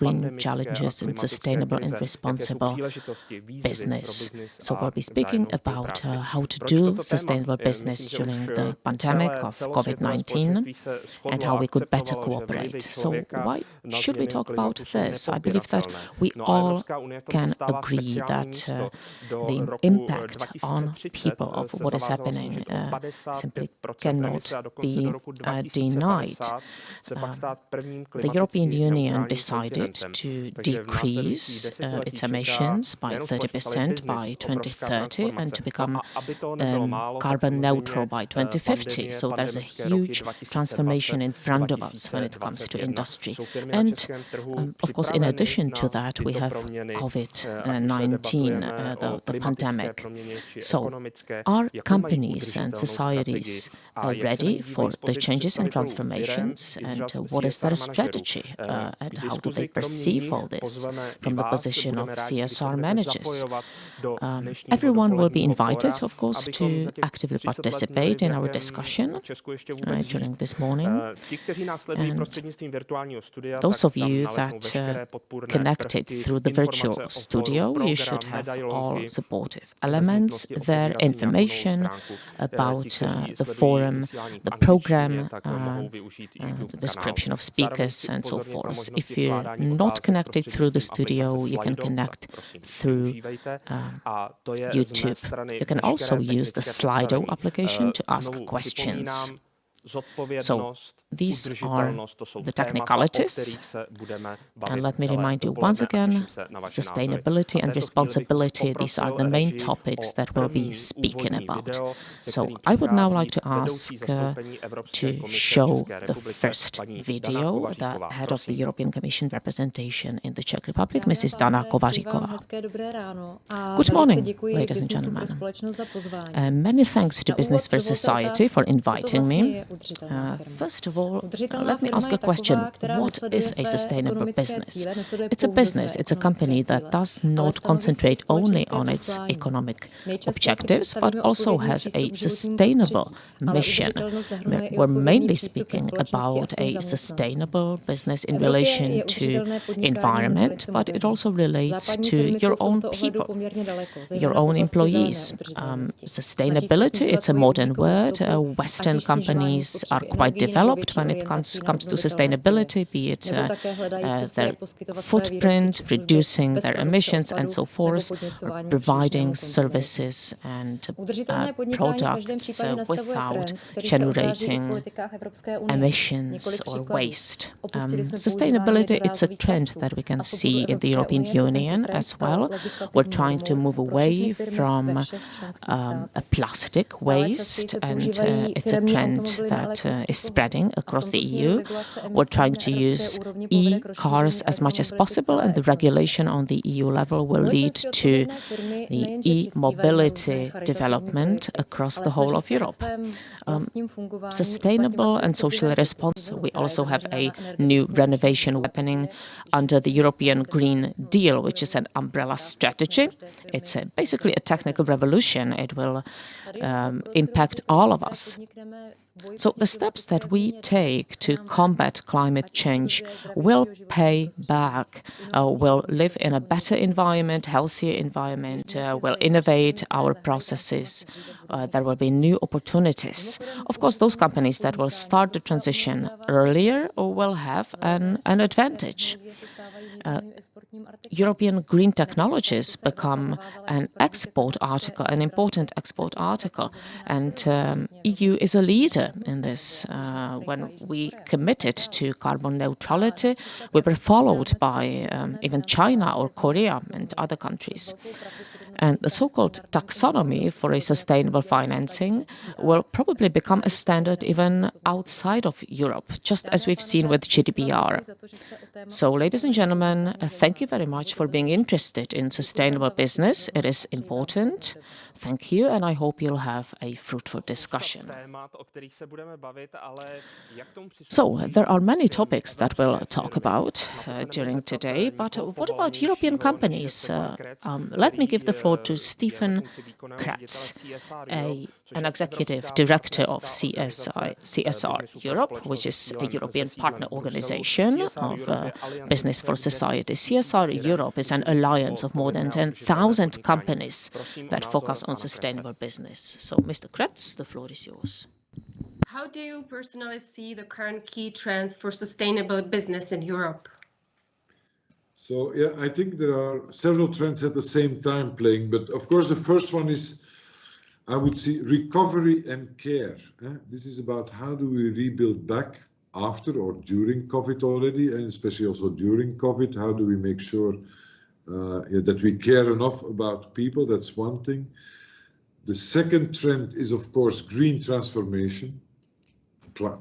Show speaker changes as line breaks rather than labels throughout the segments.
green challenges in sustainable and responsible business. So we'll be speaking about how to do sustainable business during the pandemic of COVID-19 and how we could better cooperate. So why should we talk about this? I believe that we all can agree that the impact on people of what is happening simply cannot be denied. The European Union decided to decrease its emissions by 30% by 2030 and to become carbon neutral by 2050. So there's a huge transformation in front of us when it comes to industry. And of course, in addition to that, we have COVID-19, the pandemic. So are companies and societies ready for the changes and transformations, and what is their strategy, and how do they perceive all this from the position of CSR managers? Everyone will be invited, of course, to actively participate in our discussion during this morning. And those of you that connected through the virtual studio, you should have all supportive elements there, information about the forum, the program, the description of speakers, and so forth. If you're not connected through the studio, you can connect through YouTube. You can also use the Slido application to ask questions. So these are the technicalities, and let me remind you once again, sustainability and responsibility, these are the main topics that we'll be speaking about. So I would now like to ask to show the first video, the head of the European Commission representation in the Czech Republic, Mrs. Dana Kovaříková. Good morning, ladies and gentlemen. Many thanks to Business for Society for inviting me. First of all, let me ask a question. What is a sustainable business? It's a business, it's a company that does not concentrate only on its economic objectives, but also has a sustainable mission. We're mainly speaking about a sustainable business in relation to environment, but it also relates to your own people, your own employees. Sustainability, it's a modern word. Western companies are quite developed when it comes to sustainability, be it their footprint, reducing their emissions and so forth, or providing services and products without generating emissions or waste. Sustainability, it's a trend that we can see in the European Union as well. We're trying to move away from plastic waste, and it's a trend that is spreading across the EU. We're trying to use e-cars as much as possible, and the regulation on the EU level will lead to the e-mobility development across the whole of Europe. Sustainable and socially responsible. We also have a new renovation happening under the European Green Deal, which is an umbrella strategy. It's basically a technical revolution. It will impact all of us. So the steps that we take to combat climate change will pay back. We'll live in a better environment, healthier environment, we'll innovate our processes. There will be new opportunities. Of course, those companies that will start the transition earlier will have an advantage. European green technologies become an export article, an important export article, and EU is a leader in this. When we committed to carbon neutrality, we were followed by even China or Korea and other countries. And the so-called taxonomy for a sustainable financing will probably become a standard even outside of Europe, just as we've seen with GDPR. So, ladies and gentlemen, thank you very much for being interested in sustainable business. It is important. Thank you, and I hope you'll have a fruitful discussion. So, there are many topics that we'll talk about during today, but what about European companies? Let me give the floor to Stephen Kratz, a an executive director of CSR Europe, which is a European partner organization of Business for Society. CSR Europe is an alliance of more than 10,000 companies that focus on sustainable business. So, Mr. Kretz, the floor is yours.
How do you personally see the current key trends for sustainable business in Europe?
So, yeah, I think there are several trends at the same time playing, but of course the first one is, I would say, recovery and care. This is about how do we rebuild back after or during COVID already, and especially also during COVID, how do we make sure that we care enough about people? That's one thing. The second trend is, of course, green transformation,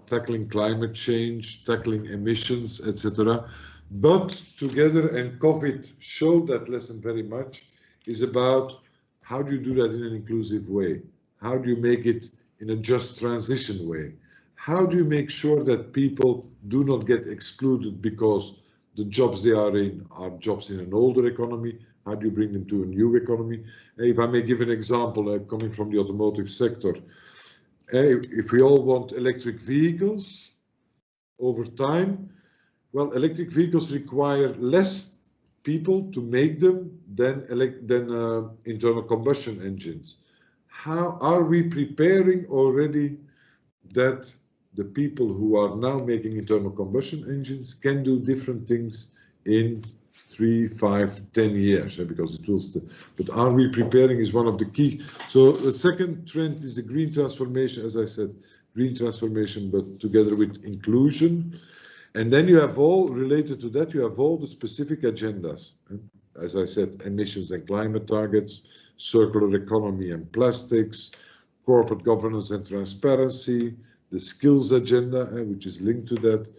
tackling climate change, tackling emissions, etc. But together, and COVID showed that lesson very much, is about how do you do that in an inclusive way? How do you make it in a just transition way? How do you make sure that people do not get excluded because the jobs they are in are jobs in an older economy? How do you bring them to a new economy? If I may give an example, coming from the automotive sector, if we all want electric vehicles over time, well, electric vehicles require less people to make them than internal combustion engines. How are we preparing already that the people who are now making internal combustion engines can do different things in 3, 5, 10 years? Because it will but are we preparing is one of the key. So the second trend is the green transformation, as I said, green transformation, but together with inclusion. And then you have all, related to that, you have all the specific agendas. As I said, emissions and climate targets, circular economy and plastics, corporate governance and transparency, the skills agenda, which is linked to that,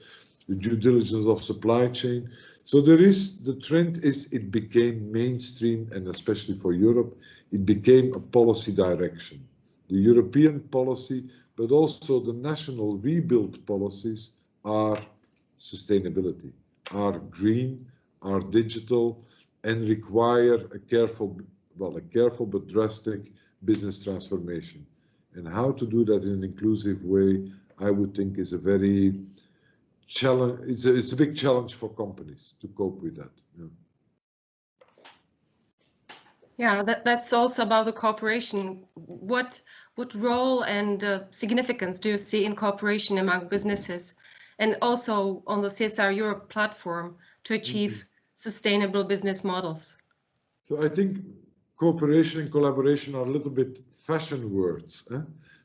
the due diligence of supply chain. So there is, the trend is it became mainstream, and especially for Europe, it became a policy direction. The European policy, but also the national rebuild policies are sustainability, are green, are digital, and require a careful but drastic business transformation. And how to do that in an inclusive way, I would think is a very challenge. It's a big challenge for companies to cope with that.
Yeah, that's also about the cooperation. What role and significance do you see in cooperation among businesses, and also on the CSR Europe platform to achieve sustainable business models?
So I think cooperation and collaboration are a little bit fashion words.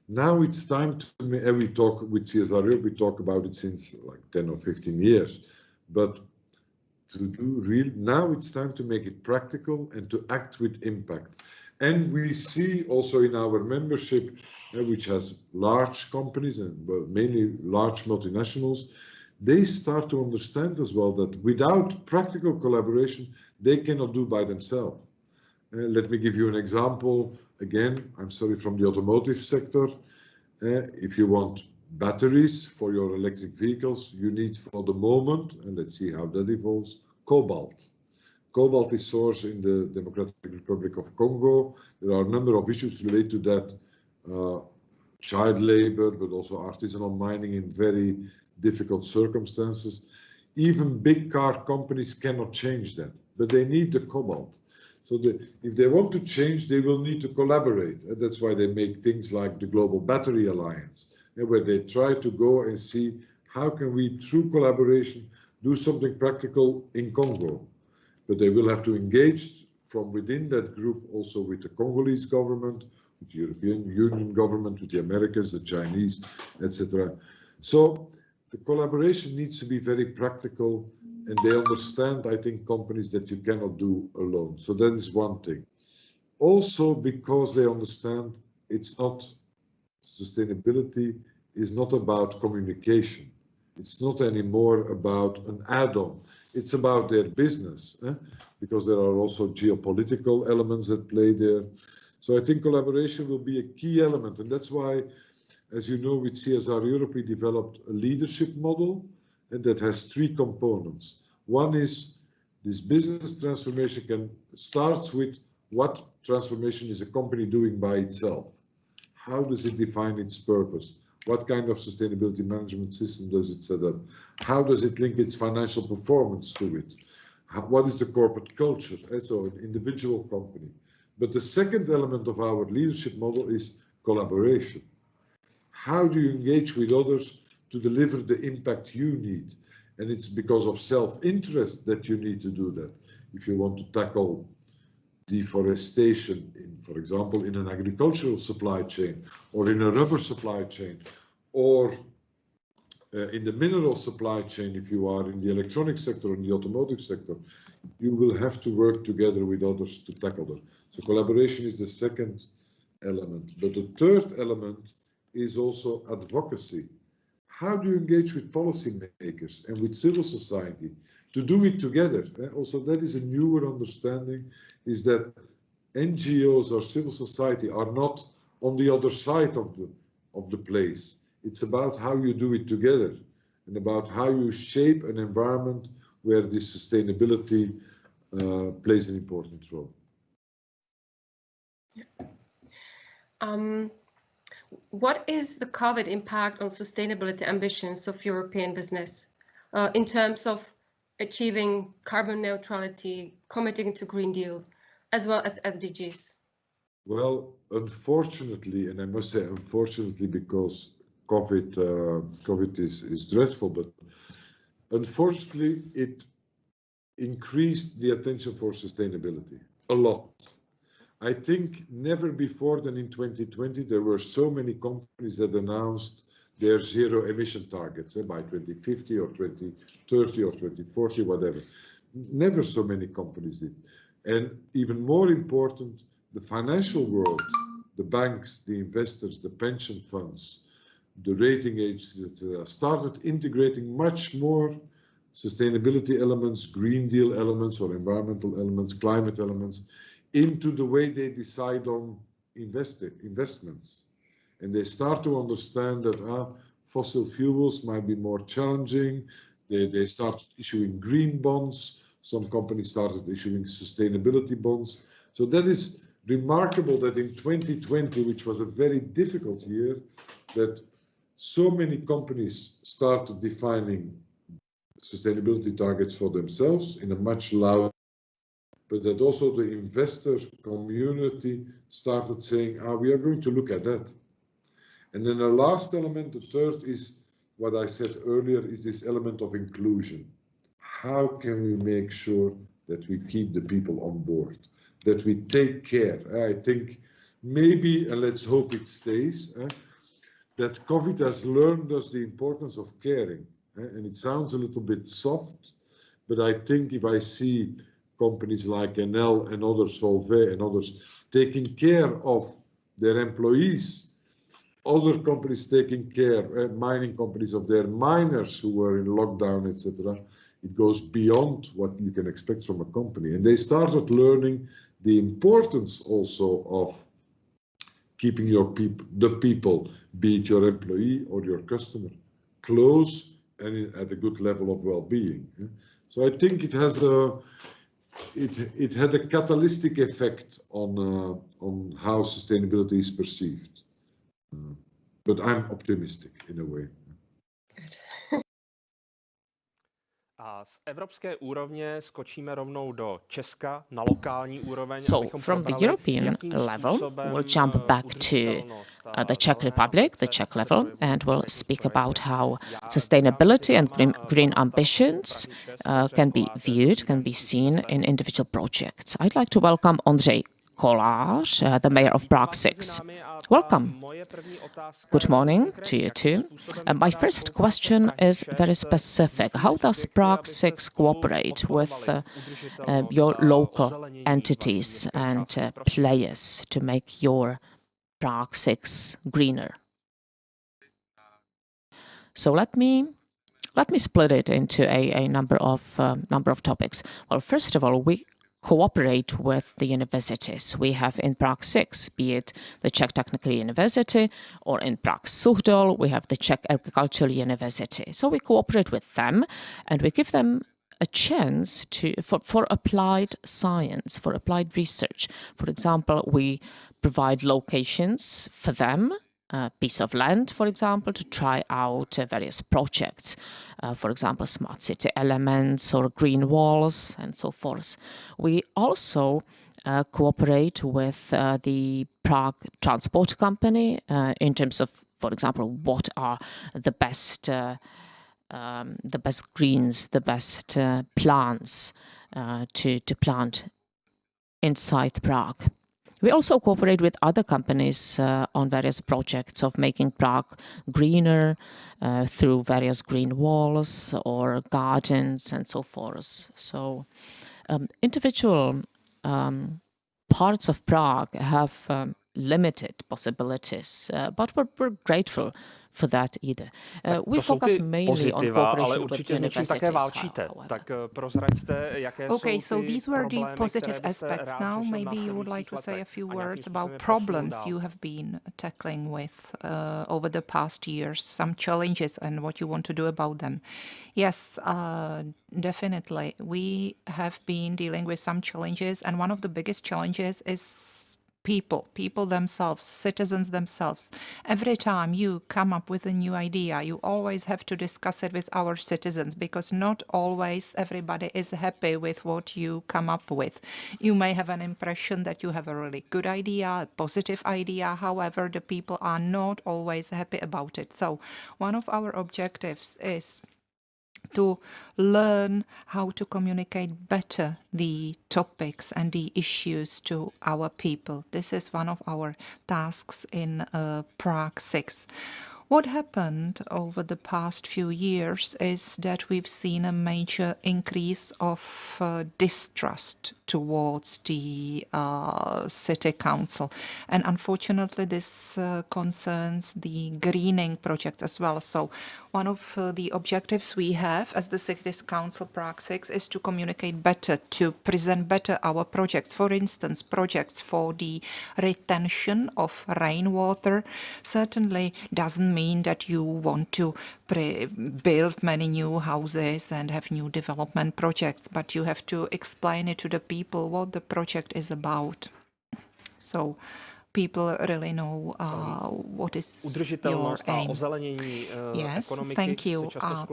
Now it's time to, we talk with CSR Europe, we talk about it since like 10 or 15 years, but to do real, now it's time to make it practical and to act with impact. And we see also in our membership, which has large companies and mainly large multinationals, they start to understand as well that without practical collaboration, they cannot do by themselves. Let me give you an example. Again, I'm sorry, from the automotive sector. If you want batteries for your electric vehicles, you need for the moment, and let's see how that evolves, cobalt. Cobalt is sourced in the Democratic Republic of Congo. There are a number of issues related to that, child labor, but also artisanal mining in very difficult circumstances. Even big car companies cannot change that, but they need the cobalt. So if they want to change, they will need to collaborate. And that's why they make things like the Global Battery Alliance, where they try to go and see how can we, through collaboration, do something practical in Congo. But they will have to engage from within that group also with the Congolese government, with the European Union government, with the Americans, the Chinese, etc. So the collaboration needs to be very practical, and they understand, I think, companies that you cannot do alone. So that is one thing. Also because they understand it's not, sustainability is not about communication. It's not anymore about an add-on. It's about their business, because there are also geopolitical elements that play there. So I think collaboration will be a key element, and that's why, as you know, with CSR Europe, we developed a leadership model, and that has 3 components. One is this business transformation starts with what transformation is a company doing by itself. how does it define its purpose? What kind of sustainability management system does it set up? How does it link its financial performance to it? What is the corporate culture? So an individual company. But the second element of our leadership model is collaboration. How do you engage with others to deliver the impact you need? And it's because of self-interest that you need to do that. If you want to tackle deforestation, for example, in an agricultural supply chain, or in a rubber supply chain, or in the mineral supply chain, if you are in the electronic sector or in the automotive sector, you will have to work together with others to tackle that. So collaboration is the second element. But the third element is also advocacy. How do you engage with policymakers and with civil society to do it together? Also, that is a newer understanding, is that NGOs or civil society are not on the other side of the place. It's about how you do it together and about how you shape an environment where this sustainability plays an important role.
What is the COVID impact on sustainability ambitions of European business in terms of achieving carbon neutrality, committing to Green Deal, as well as SDGs?
Well, unfortunately, and I must say unfortunately, because COVID is dreadful, but unfortunately it increased the attention for sustainability a lot. I think never before than in 2020 there were so many companies that announced their zero emission targets by 2050 or 2030 or 2040, whatever. Never so many companies did. And even more important, the financial world, the banks, the investors, the pension funds, the rating agencies, etc., started integrating much more sustainability elements, Green Deal elements or environmental elements, climate elements, into the way they decide on investments. And they start to understand that fossil fuels might be more challenging. They start issuing green bonds. Some companies started issuing sustainability bonds. So that is remarkable that in 2020, which was a very difficult year, that so many companies started defining sustainability targets for themselves in a much louder, but that also the investor community started saying, we are going to look at that. And then the last element, the third, is what I said earlier, is this element of inclusion. How can we make sure that we keep the people on board, that we take care? I think maybe, and let's hope it stays, that COVID has learned us the importance of caring. And it sounds a little bit soft, but I think if I see companies like NL and others, Solvay and others, taking care of their employees, other companies taking care, mining companies, of their miners who were in lockdown, etc., it goes beyond what you can expect from a company. And they started learning the importance also of keeping your the people, be it your employee or your customer, close and at a good level of well-being. So I think it has it had a catalytic effect on how sustainability is perceived. But I'm optimistic in a way.
A z evropské úrovně skočíme rovnou do Česka na lokální úroveň.
So from the European level, we'll jump back to the Czech Republic, the Czech level, and we'll speak about how sustainability and green ambitions can be viewed, can be seen in individual projects. I'd like to welcome Ondřej Kolář, the mayor of Prague 6. Welcome. Good morning to you too. My first question is very specific. How does Prague 6 cooperate with your local entities and players to make your Prague 6 greener? So let me split it into a number of topics. Well, first of all, we cooperate with the universities we have in Prague 6, be it the Czech Technical University, or in Prague Suchdol, we have the Czech Agricultural University. So we cooperate with them and we give them a chance for applied science, for applied research. For example, we provide locations for them, a piece of land, for example, to try out various projects, for example, smart city elements or green walls and so forth. We also cooperate with the Prague transport company in terms of, for example, what are the best greens, the best plants to plant inside Prague. We also cooperate with other companies on various projects of making Prague greener through various green walls or gardens and so forth. So individual parts of Prague have limited possibilities, but we're grateful for that either. We focus mainly on cooperation with universities.
Tak prozraďte, jaké
Okay,
jsou
so
ty
these were the
problémy,
positive
které byste
aspects.
rád
Now
řešil v
maybe you would
následujících
like to say a
letech
few
a nějakým
words about
způsobem je
problems
posunul
you
dál.
have been tackling with over the past years, some challenges and what you want to do about them. Yes, definitely. We have been dealing with some challenges, and one of the biggest challenges is people themselves, citizens themselves. Every time you come up with a new idea, you always have to discuss it with our citizens, because not always everybody is happy with what you come up with. You may have an impression that you have a really good idea, a positive idea. However, the people are not always happy about it. So one of our objectives is to learn how to communicate better the topics and the issues to our people. This is one of our tasks in Prague 6. What happened over the past few years is that we've seen a major increase of distrust towards the city council. And unfortunately, this concerns the greening project as well. So one of the objectives we have as the Cities Council Prague 6 is to communicate better, to present better our projects. For instance, projects for the retention of rainwater certainly doesn't mean that you want to build many new houses and have new development projects, but you have to explain it to the people what the project is about. So people really know what is your aim. Yes, thank you.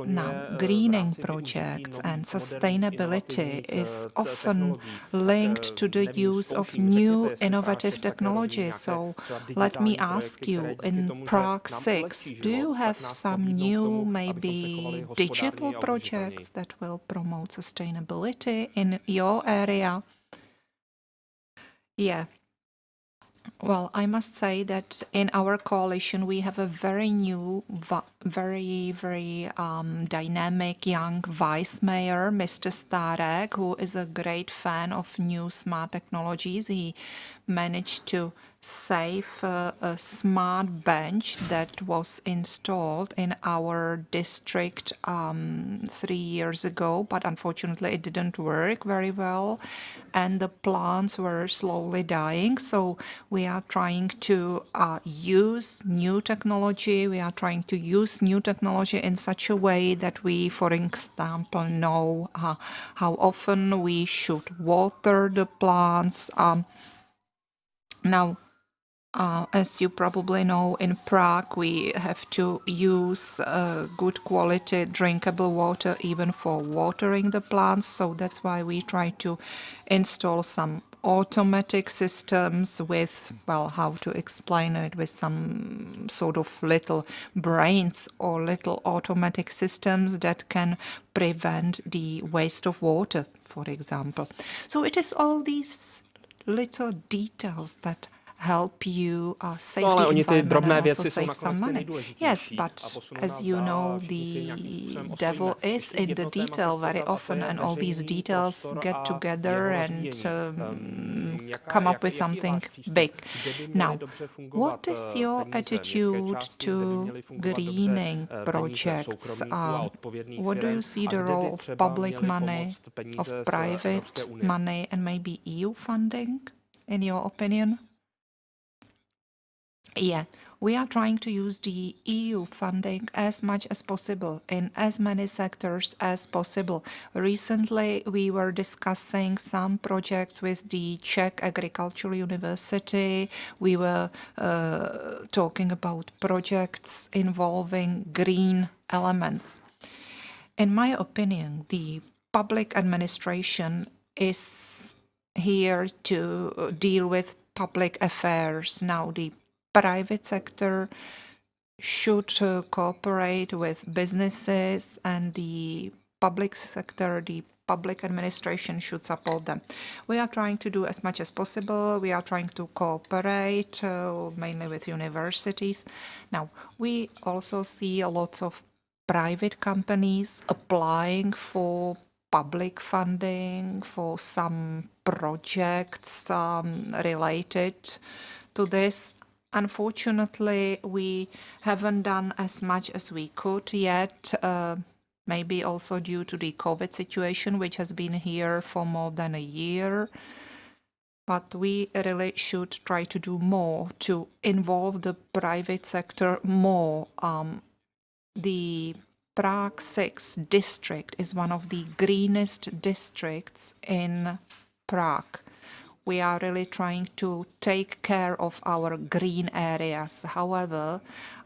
Now, greening projects and sustainability is often linked to the use of new innovative technology. So let me ask you, in Prague 6, do you have some new, maybe digital projects that will promote sustainability in your area? Yeah. Well, I must say that in our coalition we have a very new, very dynamic young vice mayor, Mr. Starek, who is a great fan of new smart technologies. He managed to save a smart bench that was installed in our district 3 years ago, but unfortunately it didn't work very well and the plants were slowly dying. So we are trying to use new technology. We are trying to use new technology in such a way that we, for example, know how often we should water the plants. Now, as you probably know, in Prague we have to use good quality drinkable water even for watering the plants. So that's why we try to install some automatic systems with, well, how to explain it, with some sort of little brains or little automatic systems that can prevent the waste of water, for example. So it is all these little details that help you save the environment and also save some money. Yes, but as you know, the devil is in the detail very often, and all these details get together and come up with something big. Now, what is your attitude to greening projects? What do you see the role of public money, of private money, and maybe EU funding, in your opinion? Yeah, We are trying to use the EU funding as much as possible in as many sectors as possible. Recently, we were discussing some projects with the Czech Agricultural University. We were talking about projects involving green elements. In my opinion, the public administration is here to deal with public affairs. Now, the private sector should cooperate with businesses, and the public sector, the public administration should support them. We are trying to do as much as possible. We are trying to cooperate mainly with universities. Now, we also see lots of private companies applying for public funding for some projects related to this. Unfortunately, we haven't done as much as we could yet, maybe also due to the COVID situation, which has been here for more than a year. But we really should try to do more to involve the private sector more. The Prague 6 district is one of the greenest districts in Prague. We are really trying to take care of our green areas. However,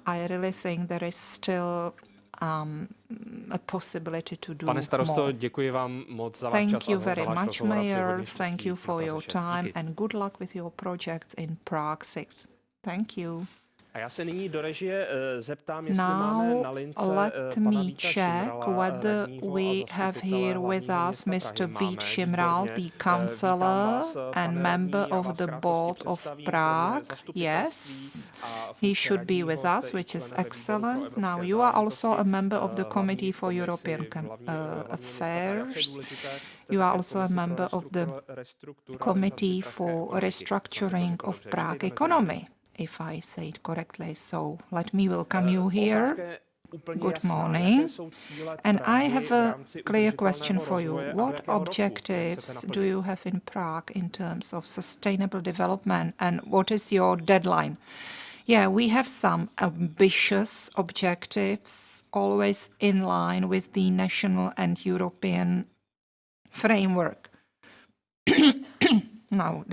I really think there is still a possibility to do
Pane starosto,
more.
děkuji vám moc za váš
Thank
čas
you
a za
very
váš
much,
rozhovor a přeji
Mayor.
hodně štěstí
Thank you
na
for
Praze
your
6.
time
Díky.
and good luck with your projects in Prague 6. Thank you.
A já se nyní do režie zeptám, jestli máme na
Now,
lince
let
pana
me
Víta
check
Šimrala,
whether
radního
we
a
have
zastupitele
here with
hlavního
us
města
Mr.
Prahy.
Vít
Máme,
Šimral,
výborně.
the
Vítám
councillor
vás,
and
pane
member
radní, já
of
vás v
the
krátkosti
board of
představím.
Prague.
Kromě zastupitelství
Yes,
a
he
funkce
should be
radního
with
jste
us,
i
which is
členem ve výboru pro
excellent.
evropské
Now, you are also a
záležitosti,
member of the
hlavní
Committee for
komisi
European
hlavního města Prahy. A jak je
Affairs.
důležité, jste
You are
také v
also a
komisi pro
member of the
restrukturalizaci
Committee
pražské
for
ekonomiky.
Restructuring of
Dobře,
Prague
vítejte mezi námi.
economy, if I say it correctly. So let me welcome you here. Good morning. And I have a clear question for you. What objectives do you have in Prague in terms of sustainable development, and what is your deadline? Yeah, we have some ambitious objectives, always in line with the national and European framework. Now,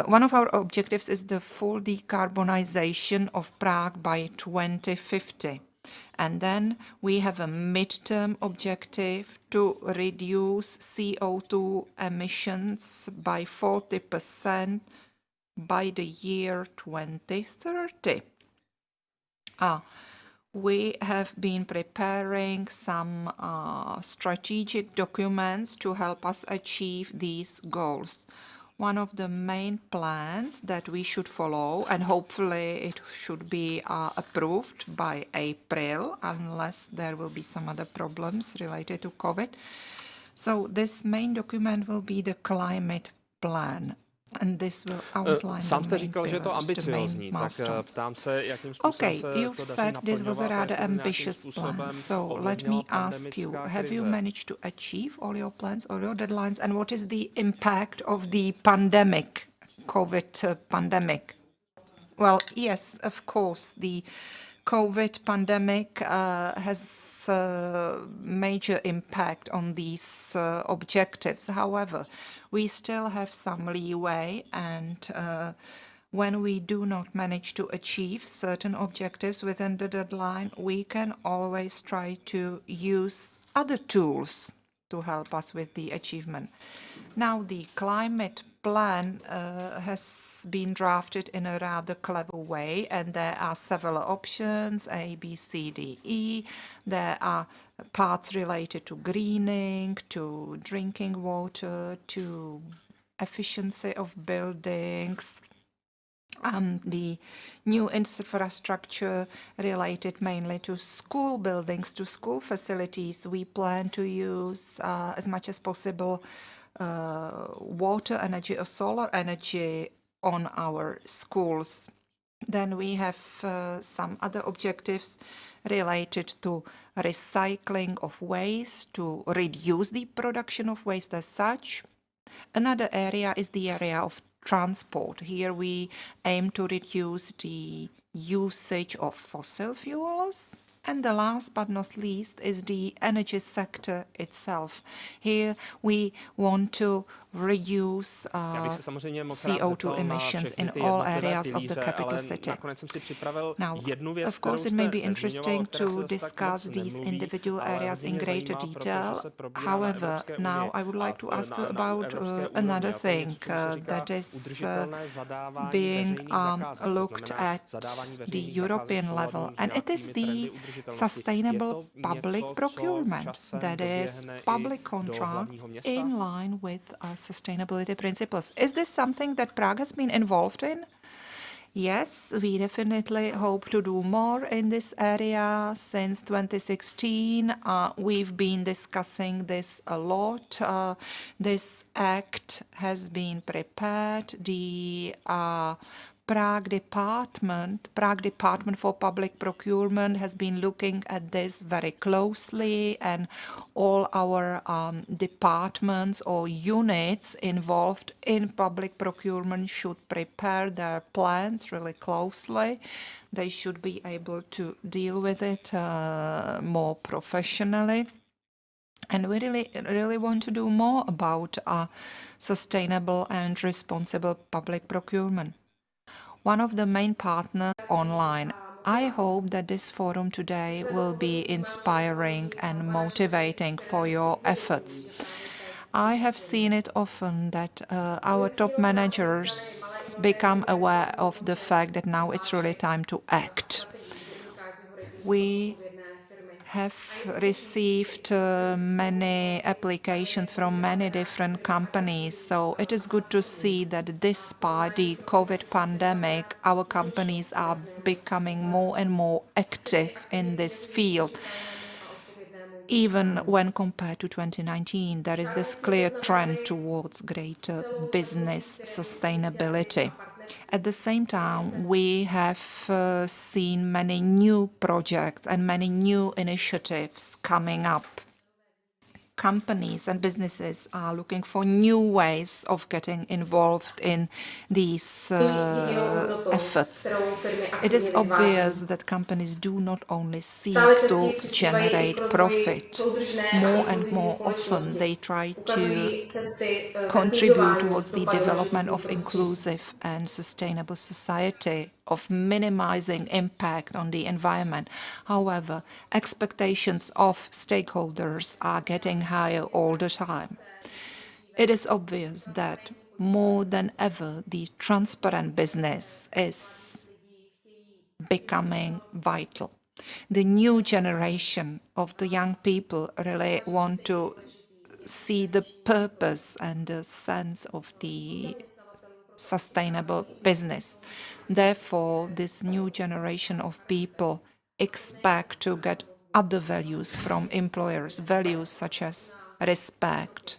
one of our objectives is the full decarbonization of Prague by 2050. And then we have a midterm objective to reduce CO2 emissions by 40% by the year 2030. We have been preparing some strategic documents to help us achieve these goals. One of the main plans that we should follow, and hopefully it should be approved by April, unless there will be some other problems related to COVID. So this main document will be the climate plan. And this will outline
Sám
the
jste
main
říkal, že je to
pillars, the main
ambiciozní, tak
milestones.
ptám se, jakým způsobem
Okay,
se
you've
to daří
said this was a
naplňovat,
rather
jestli nějakým
ambitious plan.
způsobem
So let me
ovlivnila
ask you,
pandemická
have you
krize.
managed to achieve all your plans, all your deadlines, and what is the impact of the pandemic, COVID pandemic? Well, yes, of course, the COVID pandemic has a major impact on these objectives. However, we still have some leeway, and when we do not manage to achieve certain objectives within the deadline, we can always try to use other tools to help us with the achievement. Now, the climate plan has been drafted in a rather clever way, and there are several options, A, B, C, D, E. There are parts related to greening, to drinking water, to efficiency of buildings, the new infrastructure related mainly to school buildings, to school facilities. We plan to use as much as possible water energy or solar energy on our schools. Then we have some other objectives related to recycling of waste, to reduce the production of waste as such. Another area is the area of transport. Here we aim to reduce the usage of fossil fuels. And the last but not least is the energy sector itself. Here we want to reduce CO2 emissions in all areas of the capital city. Now, of course, it may be interesting to discuss these individual areas in greater detail. However, now I would like to ask you about another thing that is being looked at the European level, and it is the sustainable public procurement, that is, public contracts in line with sustainability principles. Is this something that Prague has been involved in? Yes, we definitely hope to do more in this area. Since 2016, we've been discussing this a lot. This act has been prepared. The Prague Department for Public Procurement has been looking at this very closely, and all our departments or units involved in public procurement should prepare their plans really closely. They should be able to deal with it more professionally. And we really want to do more about sustainable and responsible public procurement. One of the main partners online. I hope that this forum today will be inspiring and motivating for your efforts. I have seen it often that our top managers become aware of the fact that now it's really time to act. We have received many applications from many different companies, so it is good to see that despite the COVID pandemic, our companies are becoming more and more active in this field. Even when compared to 2019, there is this clear trend towards greater business sustainability. At the same time, we have seen many new projects and many new initiatives coming up. Companies and businesses are looking for new ways of getting involved in these efforts. It is obvious that companies do not only seek to generate profit. More and more often, they try to contribute towards the development of inclusive and sustainable society, of minimizing impact on the environment. However, expectations of stakeholders are getting higher all the time. It is obvious that more than ever, the transparent business is becoming vital. The new generation of the young people really want to see the purpose and the sense of the sustainable business. Therefore, this new generation of people expect to get other values from employers, values such as respect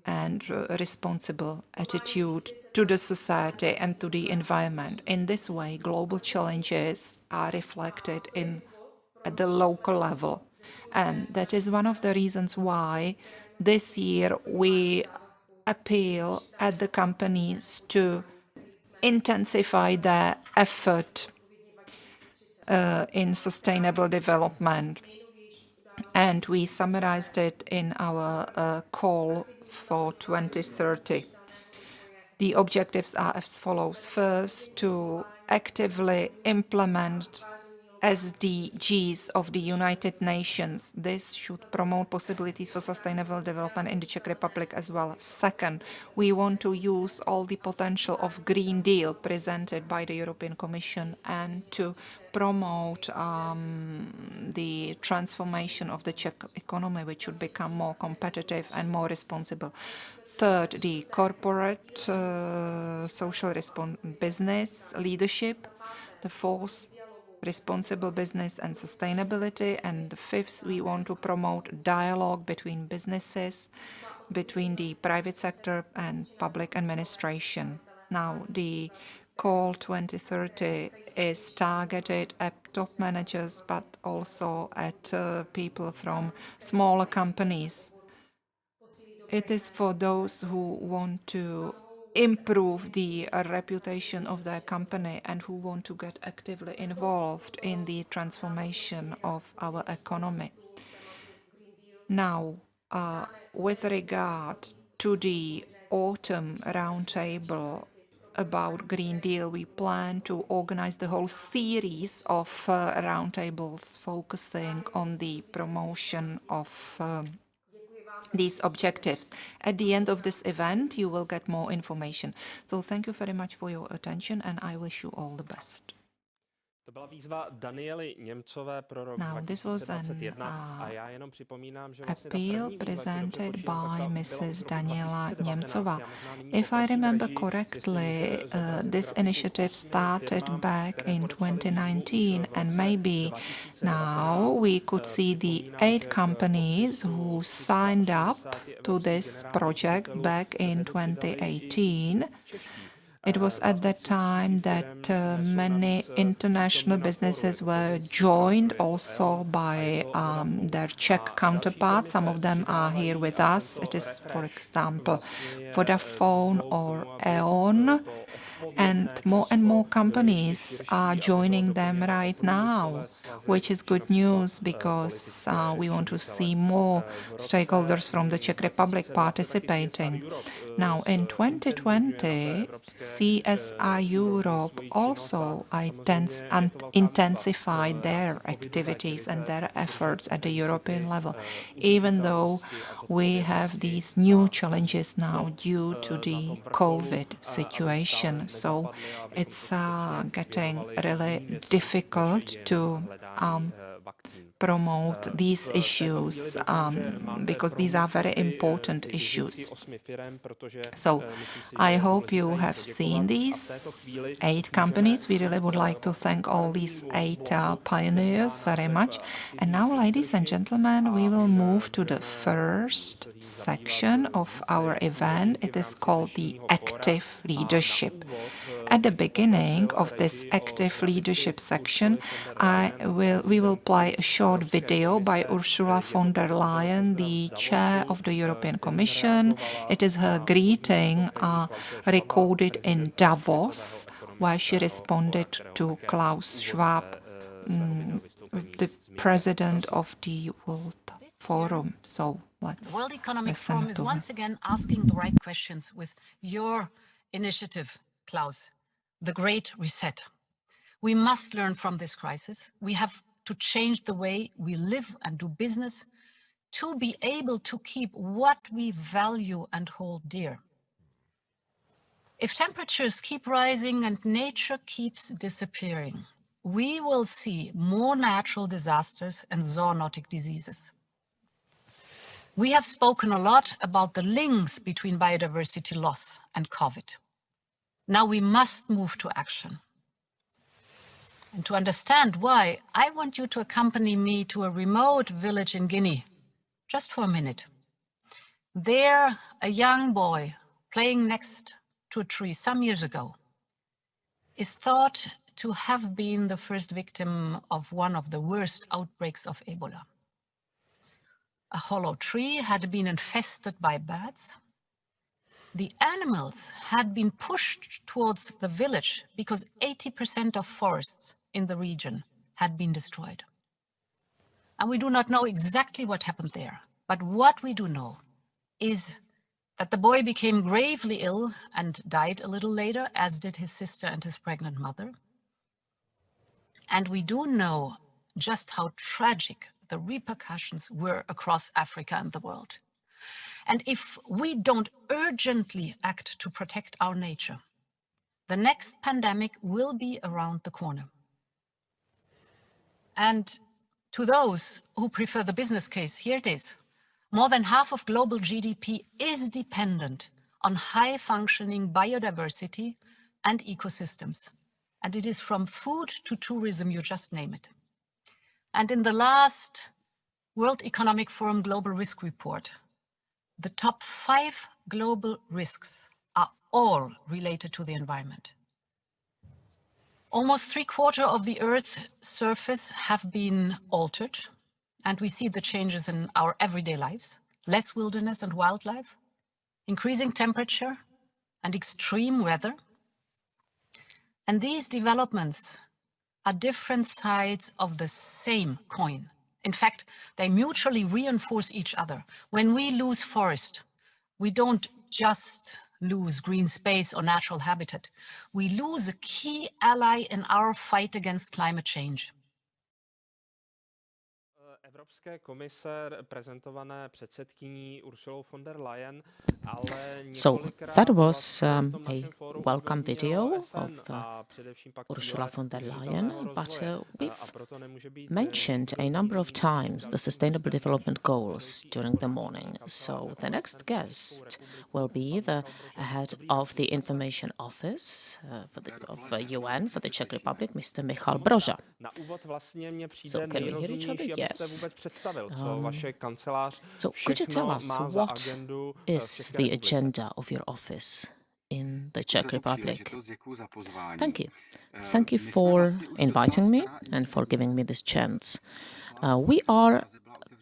and responsible attitude to the society and to the environment. In this way, global challenges are reflected at the local level. And that is one of the reasons why this year we appeal at the companies to intensify their effort in sustainable development. And we summarized it in our call for 2030. The objectives are as follows. First, to actively implement SDGs of the United Nations. This should promote possibilities for sustainable development in the Czech Republic as well. Second, we want to use all the potential of Green Deal presented by the European Commission and to promote the transformation of the Czech economy, which should become more competitive and more responsible. Third, the corporate social business leadership. The fourth, responsible business and sustainability. And the fifth, we want to promote dialogue between businesses, between the private sector and public administration. Now, the call 2030 is targeted at top managers, but also at people from smaller companies. It is for those who want to improve the reputation of their company and who want to get actively involved in the transformation of our economy. Now, with regard to the autumn roundtable about Green Deal, we plan to organize the whole series of roundtables focusing on the promotion of these objectives. At the end of this event, you will get more information. So thank you very much for your attention and I wish you all the best.
To byla výzva Daniely Němcové pro rok
Now, this was an
2021 a já jenom připomínám, že vlastně ta
appeal
první výzva, kterou
presented
jsem počínal,
by
tak byla
Mrs.
už roku
Daniela
2019.
Němcová.
Já možná nyní
If I
poprosím
remember
režii,
correctly,
jestli můžete
this
zobrazit
initiative
grafiku
started
firmám,
back
které
in
podepsaly výzvu
2019,
v
and
roce
maybe
2019.
now we could see the 8 companies who signed up to this project back in 2018. It was at that time that many international businesses were joined also by their Czech counterparts. Some of them are here with us. It is, for example, Vodafone or E.ON. And more companies are joining them right now, which is good news because we want to see more stakeholders from the Czech Republic participating. Now, in 2020, CSR Europe also intensified their activities and their efforts at the European level, even though we have these new challenges now due to the COVID situation. So it's getting really difficult to promote these issues because these are very important issues. So I hope you have seen these 8 companies. We really would like to thank all these 8 pioneers very much. And now, ladies and gentlemen, we will move to the first section of our event. It is called the Active Leadership. At the beginning of this Active Leadership section, we will play a short video by Ursula von der Leyen, the chair of the European Commission. It is her greeting recorded in Davos, where she responded to Klaus Schwab, the president of the World Fórum. So let's
The World Economic
listen
Forum is
to
once again asking the right questions with your initiative, Klaus, the Great Reset. We must learn from this crisis. We have to change the way we live and do business to be able to keep what we value and hold dear. If temperatures keep rising and nature keeps disappearing, we will see more natural disasters and zoonotic diseases. We have spoken a lot about the links between biodiversity loss and COVID. Now we must move to action. And to understand why, I want you to accompany me to a remote village in Guinea, just for a minute. There, a young boy playing next to a tree some years ago is thought to have been the first victim of one of the worst outbreaks of Ebola. A hollow tree had been infested by bats. The animals had been pushed towards the village because 80% of forests in the region had been destroyed. And we do not know exactly what happened there, but what we do know is that the boy became gravely ill and died a little later, as did his sister and his pregnant mother. And we do know just how tragic the repercussions were across Africa and the world. And if we don't urgently act to protect our nature, the next pandemic will be around the corner. And to those who prefer the business case, here it is. More than half of global GDP is dependent on high-functioning biodiversity and ecosystems. And it is from food to tourism, you just name it. And in the last World Economic Forum Global Risk Report, the top 5 global risks are all related to the environment. Almost 3/4 of the Earth's surface have been altered, and we see the changes in our everyday lives, less wilderness and wildlife, increasing temperature, and extreme weather. And these developments are different sides of the same coin. In fact, they mutually reinforce each other. When we lose forest, we don't just lose green space or natural habitat. We lose a key ally in our fight against climate change.
Evropské komise prezentované předsedkyní Ursulou von der Leyen, ale
So that was a welcome video of Ursula von der Leyen, but we've mentioned a number of times the Sustainable Development Goals during the morning. So the next guest will be the head of the Information Office of UN for the Czech Republic, Mr. Michal Broža. So can we hear each other? Yes. So could you tell us what is the agenda of your office in the Czech Republic? Thank you. Thank you for inviting me and for giving me this chance. We are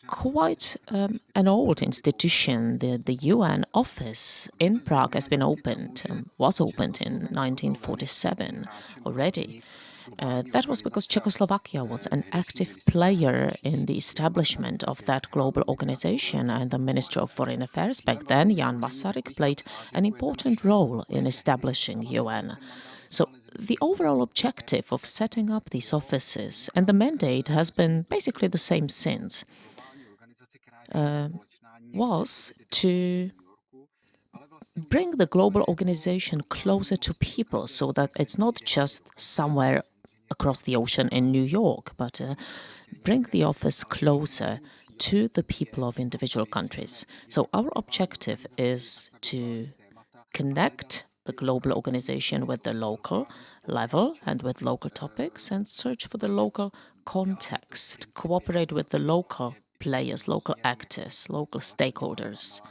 quite an old institution. The UN office in Prague has been opened, was opened in 1947 already. That was because Czechoslovakia was an active player in the establishment of that global organization, and the Minister of Foreign Affairs back then, Jan Masaryk, played an important role in establishing UN. So the overall objective of setting up these offices and the mandate has been basically the same since, was to bring the global organization closer to people so that it's not just somewhere across the ocean in New York, but bring the office closer to the people of individual countries. So our objective is to connect the global organization with the local level and with local topics and search for the local context, cooperate with the local players, local actors, local stakeholders.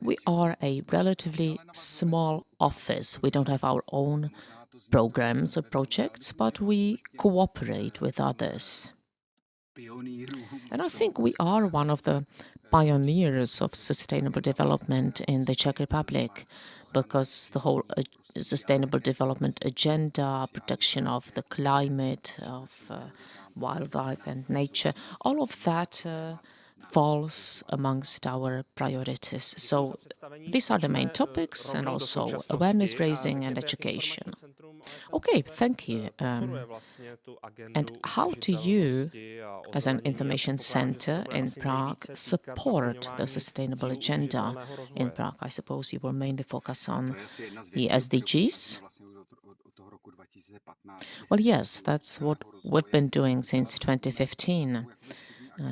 We are a relatively small office. We don't have our own programs or projects, but we cooperate with others. And I think we are one of the pioneers of sustainable development in the Czech Republic, because the whole sustainable development agenda, protection of the climate, of wildlife and nature, all of that falls amongst our priorities. So these are the main topics, and also awareness raising and education. Okay, thank you. And how do you, as an information center in Prague, support the sustainable agenda in Prague? I suppose you will mainly focus on the SDGs. Well, yes, that's what we've been doing since 2015.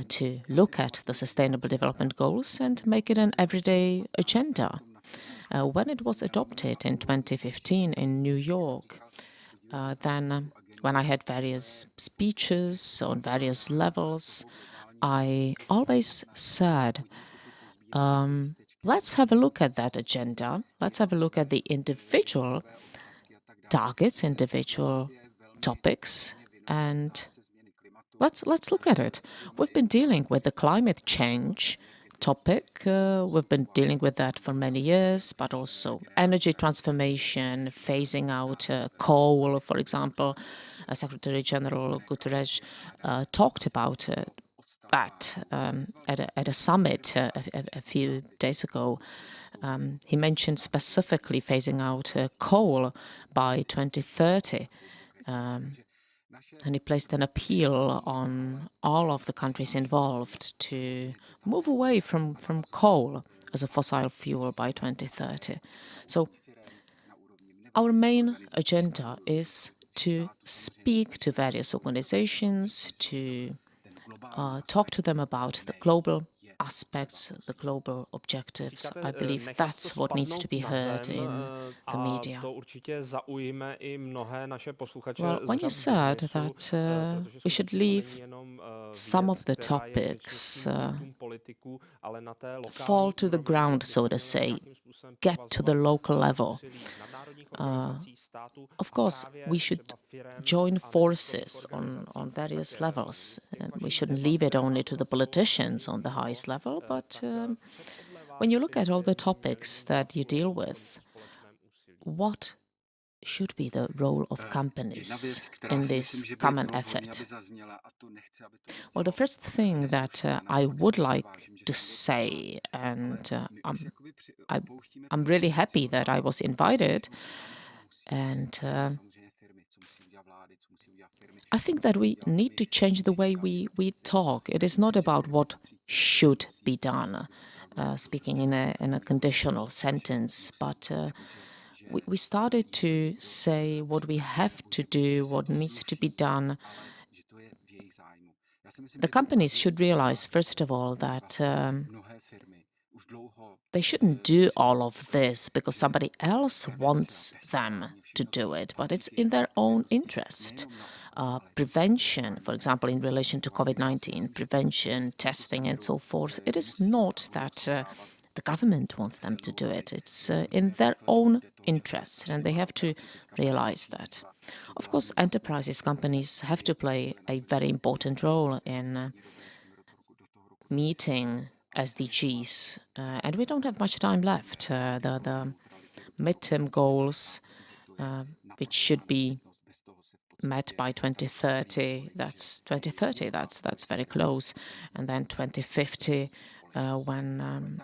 To look at the Sustainable Development Goals and make it an everyday agenda. When it was adopted in 2015 in New York, then when I had various speeches on various levels, I always said, let's have a look at that agenda. Let's have a look at the individual targets, individual topics, and let's look at it. We've been dealing with the climate change topic. We've been dealing with that for many years, but also energy transformation, phasing out coal, for example. Secretary General Guterres talked about that at a summit a few days ago. He mentioned specifically phasing out coal by 2030. And he placed an appeal on all of the countries involved to move away from coal as a fossil fuel by 2030. So our main agenda is to speak to various organizations, to talk to them about the global aspects, the global objectives. I believe that's what needs to be heard in the media. Well, when you said that we should leave some of the topics fall to the ground, so to say, get to the local level, of course, we should join forces on various levels. We shouldn't leave it only to the politicians on the highest level, but when you look at all the topics that you deal with, what should be the role of companies in this common effort? Well, the first thing that I would like to say, and I'm really happy that I was invited, and I think that we need to change the way we talk. It is not about what should be done, speaking in a conditional sentence, but we started to say what we have to do, what needs to be done. The companies should realize, first of all, that they shouldn't do all of this because somebody else wants them to do it, but it's in their own interest. Prevention, for example, in relation to COVID-19, prevention, testing, and so forth, it is not that the government wants them to do it. It's in their own interest, and they have to realize that. Of course, enterprises, companies have to play a very important role in meeting SDGs, and we don't have much time left. The midterm goals, which should be met by 2030, that's very close, and then 2050, when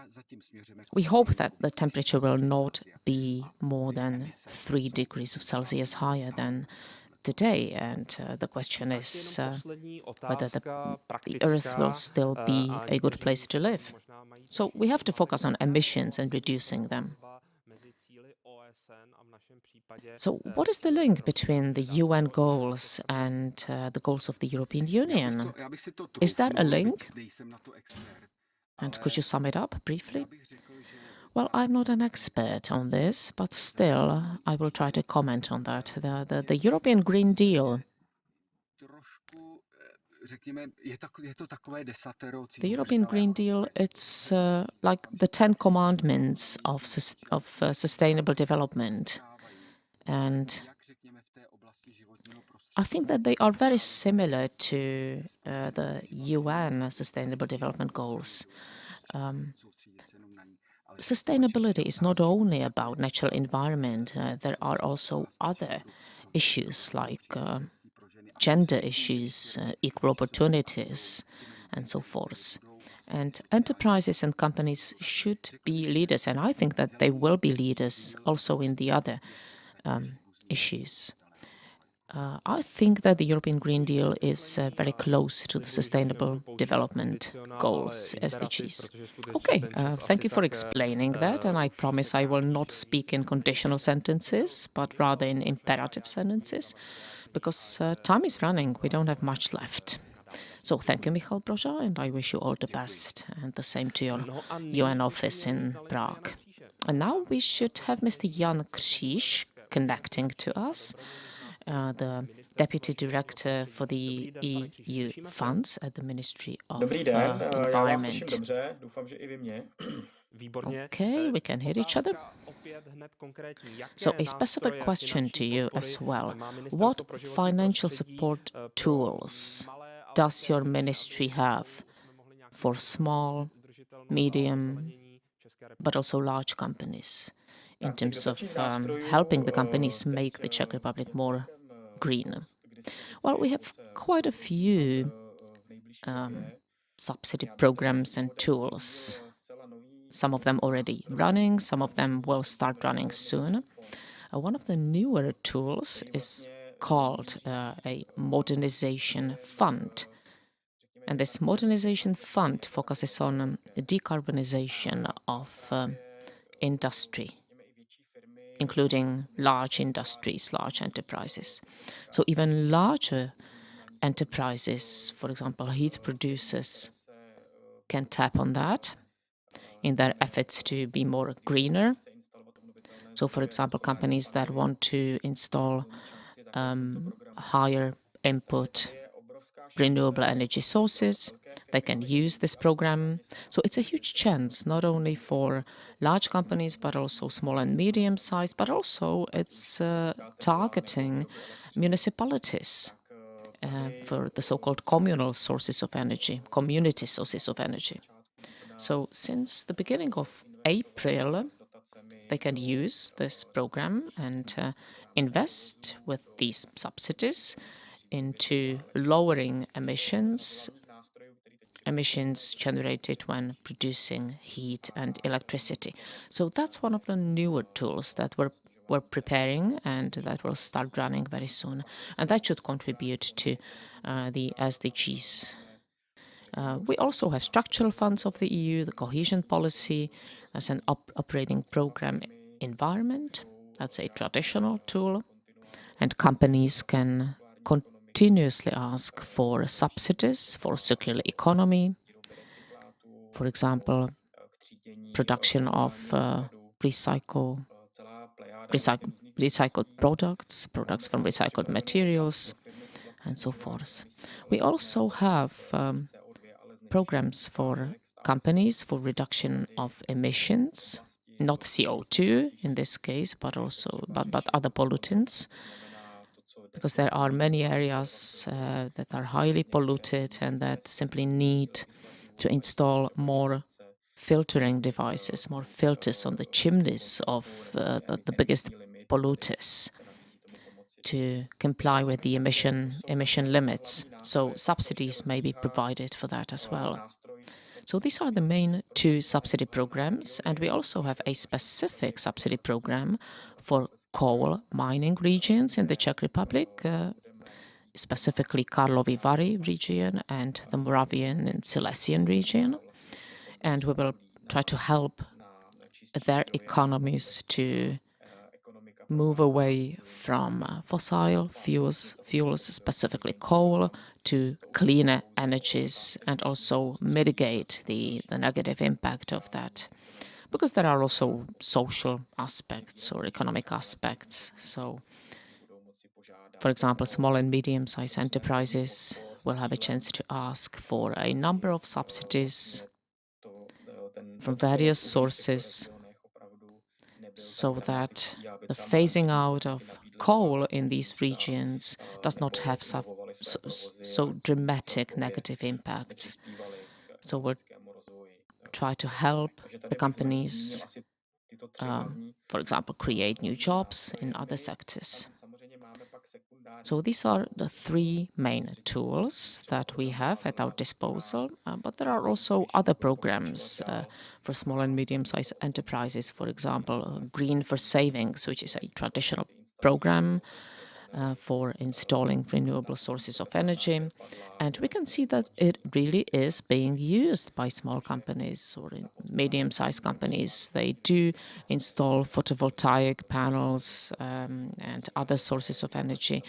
we hope that the temperature will not be more than 3 degrees of Celsius higher than today, and the question is whether the Earth will still be a good place to live. So we have to focus on emissions and reducing them. So what is the link between the UN goals and the goals of the European Union? Is there a link? And could you sum it up briefly? Well, I'm not an expert on this, but still, I will try to comment on that. The European Green Deal. The European Green Deal, it's like the 10 commandments of sustainable development. And I think that they are very similar to the UN Sustainable Development Goals. Sustainability is not only about natural environment. There are also other issues like gender issues, equal opportunities, and so forth. And enterprises and companies should be leaders, and I think that they will be leaders also in the other issues. I think that the European Green Deal is very close to the Sustainable Development Goals, SDGs. Okay, thank you for explaining that, and I promise I will not speak in conditional sentences, but rather in imperative sentences, because time is running. We don't have much left. So thank you, Michal Broža, and I wish you all the best, and the same to your UN office in Prague. And now we should have Mr. Jan Kříž connecting to us, the Deputy Director for the EU funds at the Ministry of Environment. Okay, we can hear each other. So a specific question to you as well. What financial support tools does your ministry have for small, medium, but also large companies in terms of helping the companies make the Czech Republic more green? Well, we have quite a few subsidy programs and tools. Some of them already running, some of them will start running soon. One of the newer tools is called a modernization fund. And this modernization fund focuses on decarbonization of industry, including large industries, large enterprises. So even larger enterprises, for example, heat producers, can tap on that in their efforts to be more greener. So, for example, companies that want to install higher input renewable energy sources, they can use this program. So it's a huge chance, not only for large companies, but also small and medium sized, but also it's targeting municipalities for the so-called communal sources of energy, community sources of energy. So since the beginning of April, they can use this program and invest with these subsidies into lowering emissions generated when producing heat and electricity. So that's one of the newer tools that we're preparing and that will start running very soon. And that should contribute to the SDGs. We also have structural funds of the EU, the cohesion policy as an operating program environment. That's a traditional tool. And companies can continuously ask for subsidies for circular economy. For example, production of recycled products from recycled materials, and so forth. We also have programs for companies for reduction of emissions, not CO2 in this case, but other pollutants, because there are many areas that are highly polluted and that simply need to install more filtering devices, more filters on the chimneys of the biggest polluters to comply with the emission limits. So subsidies may be provided for that as well. So these are the main two subsidy programs, and we also have a specific subsidy program for coal mining regions in the Czech Republic, specifically Karlovy Vary region and the Moravian and Silesian region. And we will try to help their economies to move away from fossil fuels, specifically coal, to cleaner energies, and also mitigate the negative impact of that. Because there are also social aspects or economic aspects. So, for example, small and medium-sized enterprises will have a chance to ask for a number of subsidies from various sources, so that the phasing out of coal in these regions does not have so dramatic negative impacts. So we'll try to help the companies, for example, create new jobs in other sectors. So these are the three main tools that we have at our disposal, but there are also other programs for small and medium-sized enterprises, for example, Green for Savings, which is a traditional program for installing renewable sources of energy. And we can see that it really is being used by small companies or medium-sized companies. They do install photovoltaic panels and other sources of energy,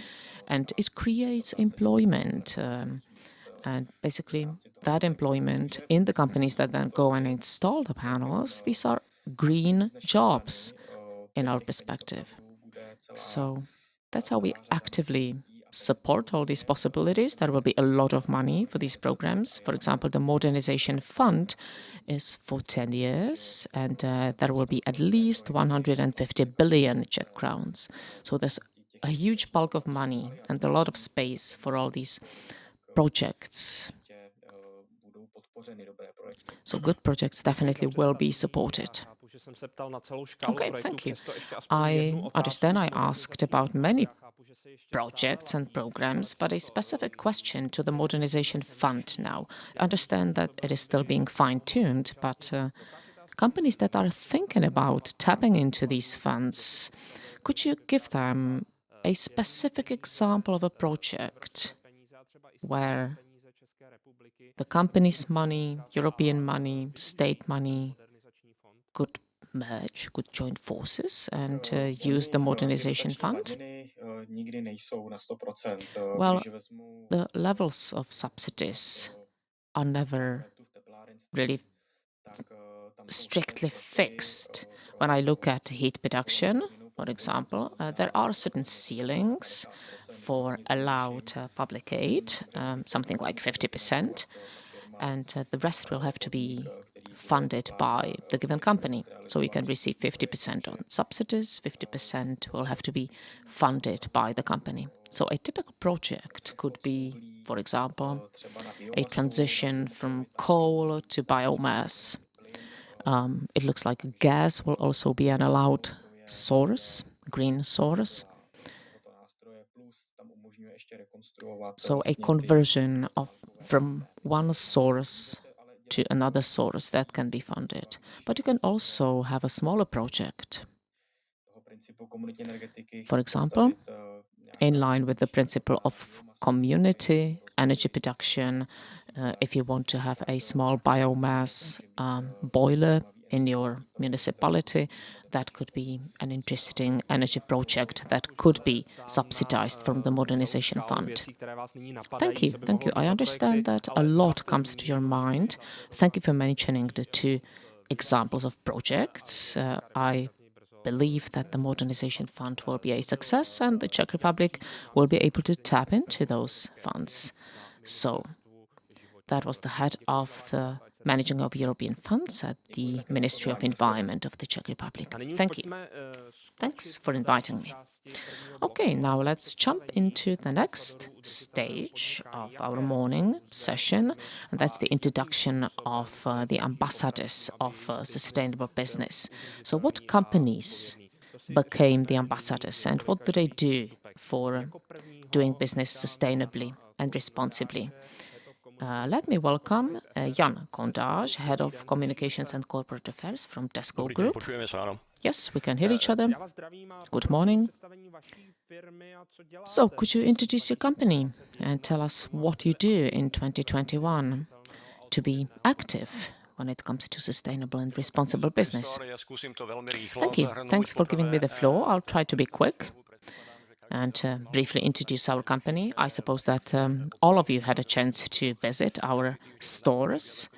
and it creates employment. And basically, that employment in the companies that then go and install the panels, these are green jobs in our perspective. So that's how we actively support all these possibilities. There will be a lot of money for these programs. For example, the Modernization Fund is for 10 years, and there will be at least 150 billion Czech crowns. So there's a huge bulk of money and a lot of space for all these projects. So good projects definitely will be supported. Okay, thank you. I understand I asked about many projects and programs, but a specific question to the Modernization Fund now. I understand that it is still being fine-tuned, but companies that are thinking about tapping into these funds, could you give them a specific example of a project where the company's money, European money, state money could merge, could join forces and use the Modernization Fund? Well, the levels of subsidies are never really strictly fixed. When I look at heat production, for example, there are certain ceilings for allowed public aid, something like 50%, and the rest will have to be funded by the given company. So you can receive 50% on subsidies, 50% will have to be funded by the company. So a typical project could be, for example, a transition from coal to biomass. It looks like gas will also be an allowed source, green source. So a conversion from one source to another source that can be funded. But you can also have a smaller project. For example, in line with the principle of community energy production, if you want to have a small biomass boiler in your municipality, that could be an interesting energy project that could be subsidized from the modernization fund. Thank you. Thank you. I understand that a lot comes to your mind. Thank you for mentioning the two examples of projects. I believe that the modernization fund will be a success and the Czech Republic will be able to tap into those funds. So that was the head of the managing of European funds at the Ministry of Environment of the Czech Republic. Thank you. Thanks for inviting me. Okay, now let's jump into the next stage of our morning session, and that's the introduction of the ambassadors of sustainable business. So what companies became the ambassadors and what do they do for doing business sustainably and responsibly? Let me welcome Jan Kondáš, Head of Communications and Corporate Affairs from Tesco Group. Yes, we can hear each other. Good morning. So, could you introduce your company and tell us what you do in 2021 to be active when it comes to sustainable and responsible business? Thank you. Thanks for giving me the floor. I'll try to be quick and briefly introduce our company. I suppose that all of you had a chance to visit our stores.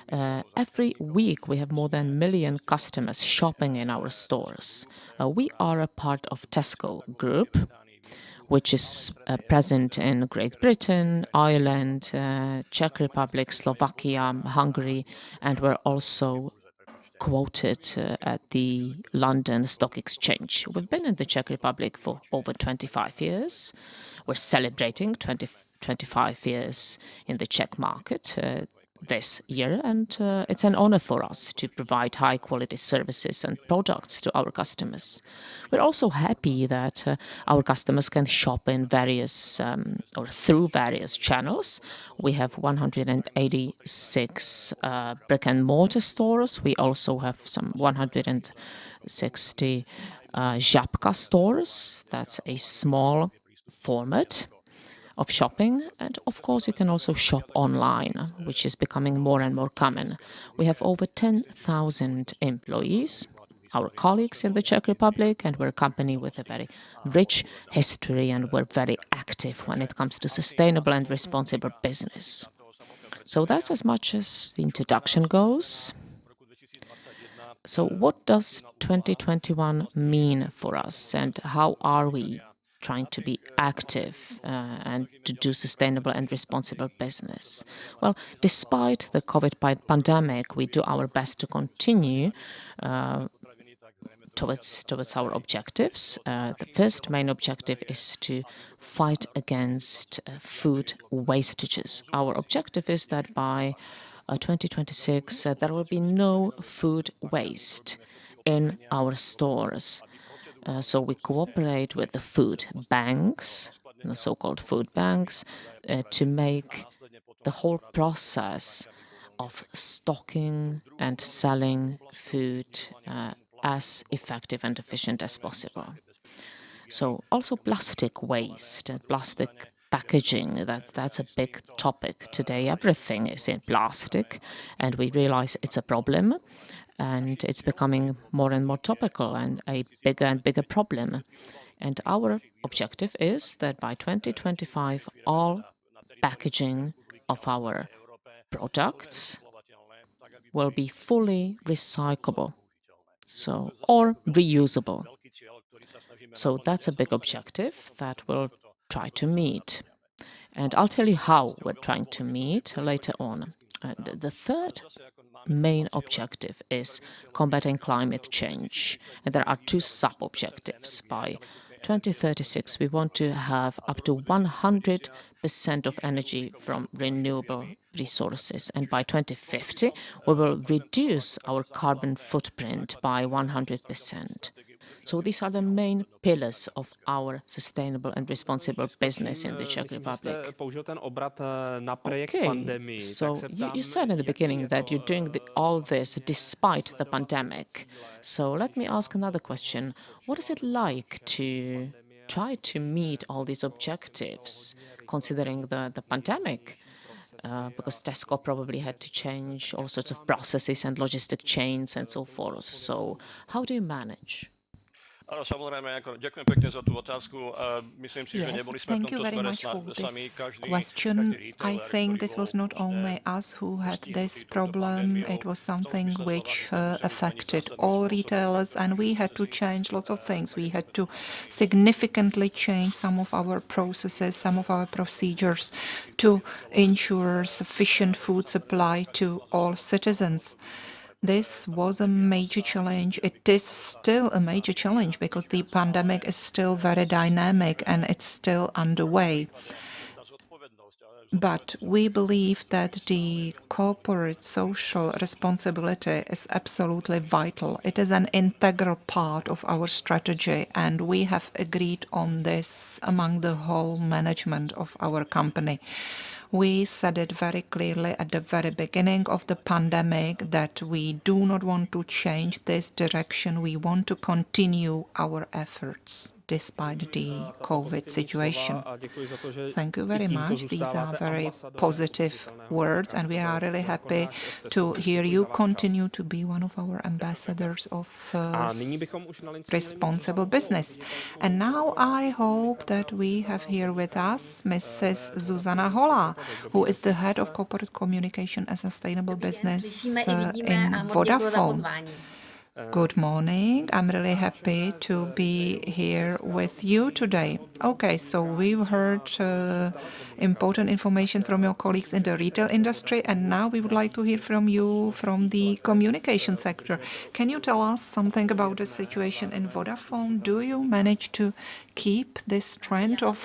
Every week we have more than 1 million customers shopping in our stores. We are a part of Tesco Group, which is present in Great Britain, Ireland, Czech Republic, Slovakia, Hungary, and we're also quoted at the London Stock Exchange. We've been in the Czech Republic for over 25 years. We're celebrating 25 years in the Czech market this year, and it's an honor for us to provide high-quality services and products to our customers. We're also happy that our customers can shop in various or through various channels. We have 186 brick-and-mortar stores. We also have some 160 Žabka stores. That's a small format of shopping, and of course you can also shop online, which is becoming more and more common. We have over 10,000 employees, our colleagues in the Czech Republic, and we're a company with a very rich history, and we're very active when it comes to sustainable and responsible business. So that's as much as the introduction goes. So what does 2021 mean for us, and how are we trying to be active and to do sustainable and responsible business? Well, despite the COVID pandemic, we do our best to continue towards our objectives. The first main objective is to fight against food wastages. Our objective is that by 2026 there will be no food waste in our stores. So we cooperate with the food banks, the so-called food banks, to make the whole process of stocking and selling food as effective and efficient as possible. So also plastic waste and plastic packaging, that's a big topic today. Everything is in plastic, and we realize it's a problem. And it's becoming more and more topical and a bigger and bigger problem. And our objective is that by 2025, all packaging of our products will be fully recyclable, or reusable. So that's a big objective that we'll try to meet. And I'll tell you how we're trying to meet later on. The third main objective is combating climate change. And there are two sub-objectives. By 2036, we want to have up to 100% of energy from renewable resources. And by 2050, we will reduce our carbon footprint by 100%. So these are the main pillars of our sustainable and responsible business in the Czech Republic. Okay, so you said in the beginning that you're doing all this despite the pandemic. So let me ask another question. What is it like to try to meet all these objectives, considering the pandemic? Because Tesco probably had to change all sorts of processes and logistic chains and so forth. So how do you manage?
Áno, samozrejme, ďakujem pekne za tú otázku. Myslím si, že neboli sme v tomto smere sami každý.
Question. I think this was not only us who had this problem, it was something which affected all retailers, and we had to change lots of things. We had to significantly change some of our processes, some of our procedures to ensure sufficient food supply to all citizens. This was a major challenge. It is still a major challenge because the pandemic is still very dynamic and it's still underway. But we believe that the corporate social responsibility is absolutely vital. It is an integral part of our strategy, and we have agreed on this among the whole management of our company. We said it very clearly at the very beginning of the pandemic that we do not want to change this direction. We want to continue our efforts despite the COVID situation. Thank you very much. These are very positive words, and we are really happy to hear you continue to be one of our ambassadors of responsible business. And now I hope that we have here with us Mrs. Zuzana Hola, who is the head of corporate communication and sustainable business in Vodafone. Good morning. I'm really happy to be here with you today. Okay, so we've heard important information from your colleagues in the retail industry, and now we would like to hear from you from the communication sector. Can you tell us something about the situation in Vodafone? Do you manage to keep this trend of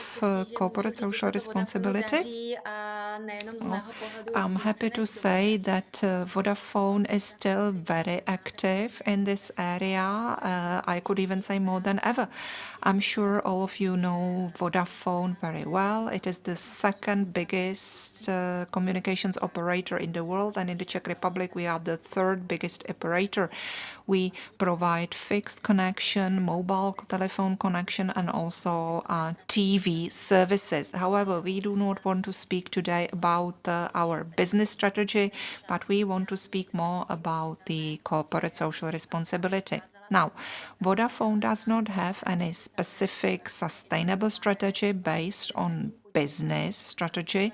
corporate social responsibility? Well, I'm happy to say that Vodafone is still very active in this area. I could even say more than ever. I'm sure all of you know Vodafone very well. It is the second biggest communications operator in the world, and in the Czech Republic we are the third biggest operator. We provide fixed connection, mobile telephone connection, and also TV services. However, we do not want to speak today about our business strategy, but we want to speak more about the corporate social responsibility. Now, Vodafone does not have any specific sustainable strategy based on business strategy,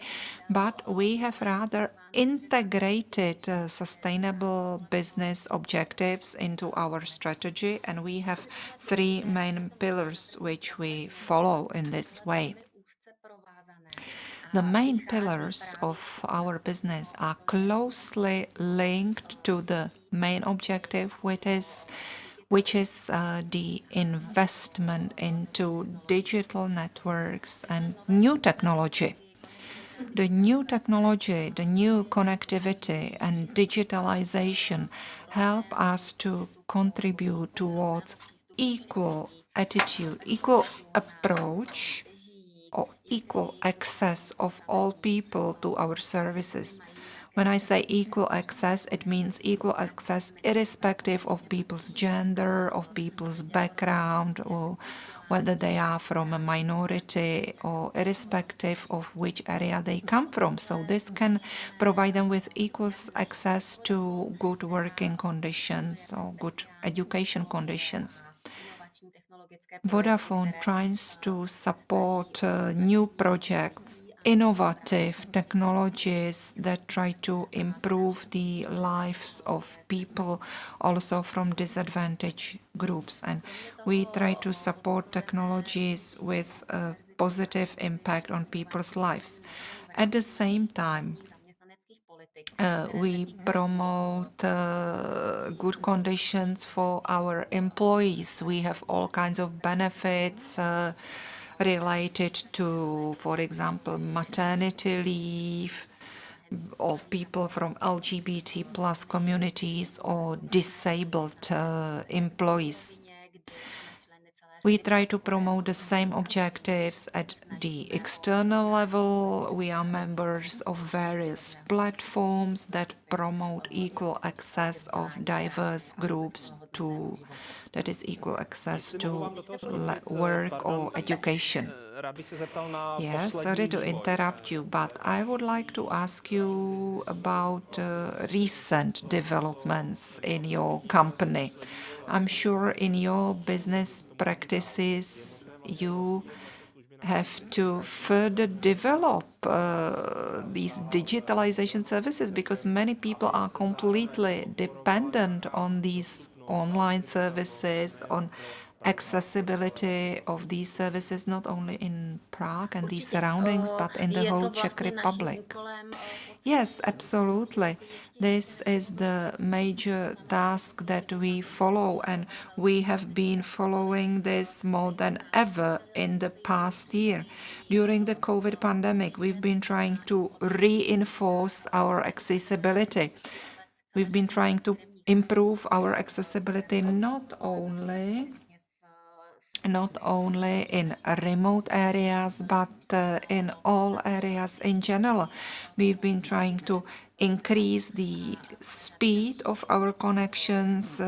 but we have rather integrated sustainable business objectives into our strategy, and we have three main pillars which we follow in this way. The main pillars of our business are closely linked to the main objective, which is the investment into digital networks and new technology. The new technology, the new connectivity and digitalization help us to contribute towards equal attitude, equal approach, or equal access of all people to our services. When I say equal access, it means equal access irrespective of people's gender, of people's background, or whether they are from a minority, or irrespective of which area they come from. So this can provide them with equal access to good working conditions or good education conditions. Vodafone tries to support new projects, innovative technologies that try to improve the lives of people also from disadvantaged groups. And we try to support technologies with a positive impact on people's lives. At the same time, We promote good conditions for our employees. We have all kinds of benefits related to, for example, maternity leave, or people from LGBT plus communities or disabled employees. We try to promote the same objectives at the external level. We are members of various platforms that promote equal access of diverse groups to, that is, equal access to work or education. Yes, sorry to interrupt you, but I would like to ask you about recent developments in your company. I'm sure in your business practices you have to further develop these digitalization services, because many people are completely dependent on these online services, on accessibility of these services, not only in Prague and these surroundings, but in the whole Czech Republic. Yes, absolutely. This is the major task that we follow, and we have been following this more than ever in the past year. During the COVID pandemic, we've been trying to reinforce our accessibility. We've been trying to improve our accessibility not only in remote areas, but in all areas in general. We've been trying to increase the speed of our connections.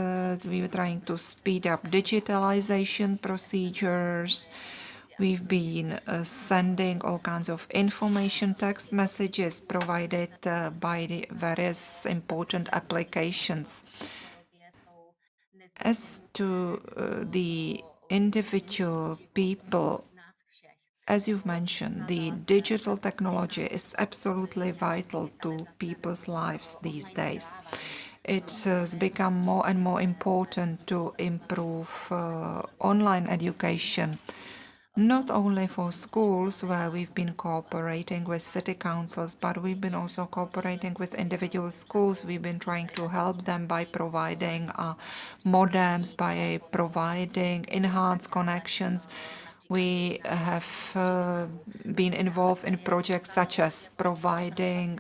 We were trying to speed up digitalization procedures. We've been sending all kinds of information text messages provided by the various important applications. As to the individual people, as you've mentioned, the digital technology is absolutely vital to people's lives these days. It has become more and more important to improve online education, not only for schools where we've been cooperating with city councils, but we've been also cooperating with individual schools. We've been trying to help them by providing modems, by providing enhanced connections. We have been involved in projects such as providing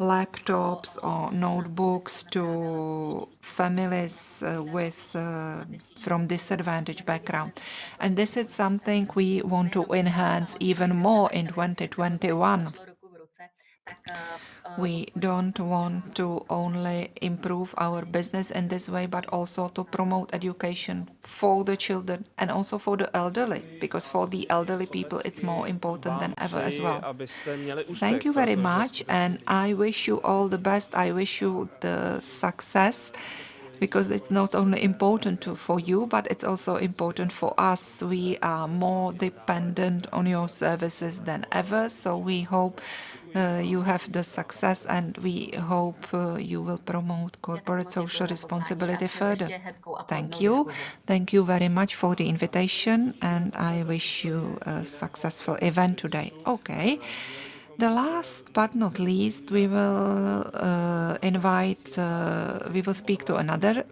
laptops or notebooks to families from disadvantaged background. And this is something we want to enhance even more in 2021. We don't want to only improve our business in this way, but also to promote education for the children and also for the elderly, because for the elderly people it's more important than ever as well. Thank you very much, and I wish you all the best. I wish you the success, because it's not only important for you, but it's also important for us. We are more dependent on your services than ever, so we hope you have the success, and we hope you will promote corporate social responsibility further. Thank you. Thank you very much for the invitation, and I wish you a successful event today. Okay. The last but not least, we will we will speak to another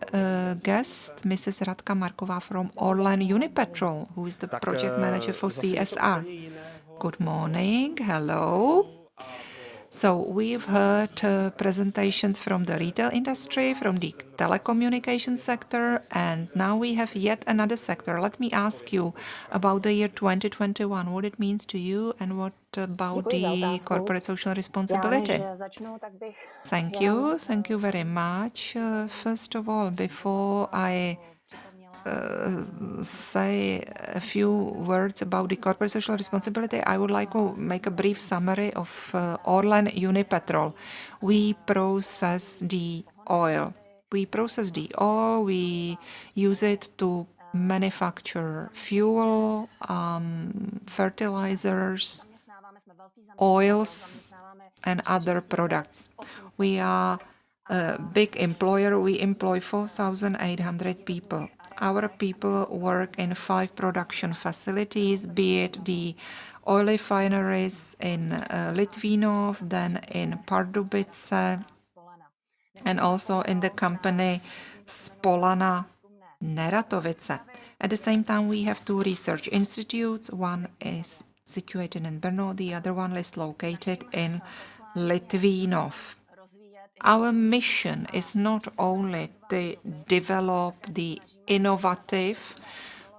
guest, Mrs. Radka Marková from Orlen Unipetrol, who is the project manager for CSR. Good morning. Hello. So we've heard presentations from the retail industry, from the telecommunications sector, and now we have yet another sector. Let me ask you about the year 2021, what it means to you, and what about the corporate social responsibility. Thank you. Thank you very much. First of all, before I say a few words about the corporate social responsibility, I would like to make a brief summary of Orlen Unipetrol. We process the oil. We use it to manufacture fuel, fertilizers, oils, and other products. We are a big employer. We employ 4,800 people. our people work in 5 production facilities, be it the oil refineries in Litvínov, then in Pardubice, and also in the company Spolana Neratovice. At the same time, we have 2 research institutes. One is situated in Brno, the other one is located in Litvínov. Our mission is not only to develop the innovative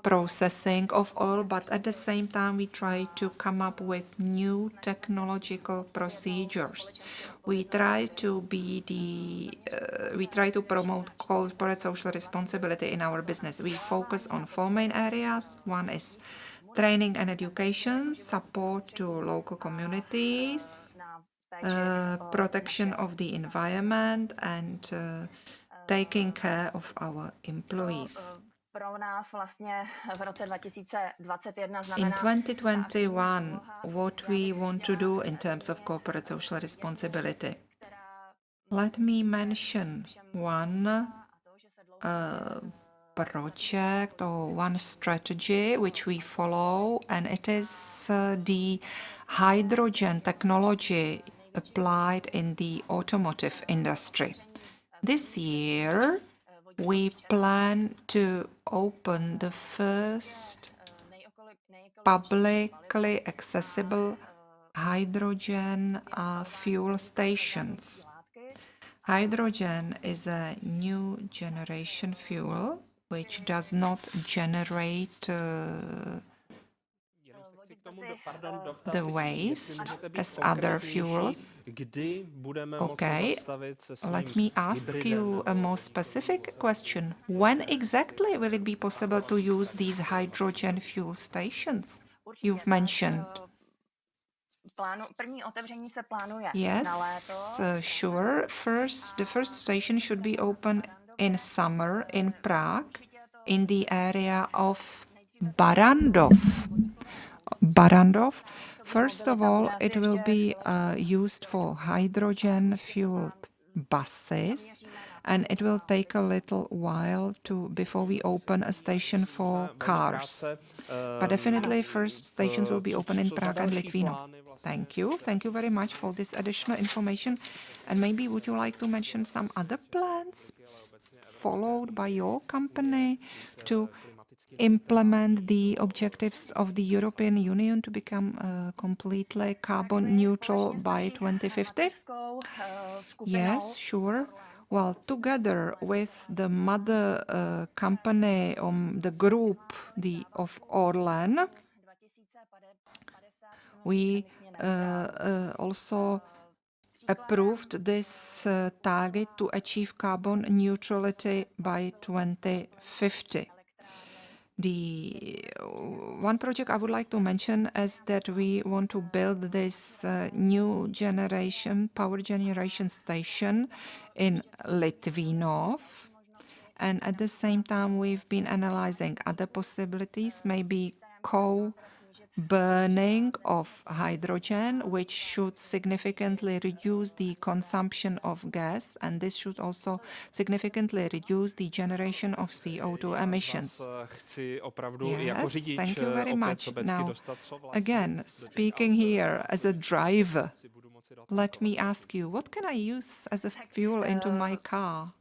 processing of oil, but at the same time we try to come up with new technological procedures. We try to promote corporate social responsibility in our business. We focus on 4 main areas. One is training and education, support to local communities, protection of the environment, and taking care of our employees. In 2021, what we want to do in terms of corporate social responsibility. Let me mention one project or one strategy which we follow, and it is the hydrogen technology applied in the automotive industry. This year, we plan to open the first publicly accessible hydrogen fuel stations. Hydrogen is a new generation fuel which does not generate the waste as other fuels. Okay, let me ask you a more specific question. When exactly will it be possible to use these hydrogen fuel stations you've mentioned? Yes, sure. The first station should be open in summer in Prague, in the area of Barrandov. First of all, it will be used for hydrogen-fueled buses, and it will take a little while before we open a station for cars. But definitely, first stations will be open in Prague and Litvínov. Thank you. Thank you very much for this additional information. And maybe would you like to mention some other plans followed by your company to implement the objectives of the European Union to become completely carbon neutral by 2050? Yes, sure. Well, together with the mother company, the group of Orlen, we also approved this target to achieve carbon neutrality by 2050. The one project I would like to mention is that we want to build this new generation power generation station in Litvínov, and at the same time we've been analyzing other possibilities, maybe burning of hydrogen, which should significantly reduce the consumption of gas, and this should also significantly reduce the generation of CO2 emissions. Yes, thank you very much. Now, again, speaking here as a driver, let me ask you, what can I use as a fuel into my car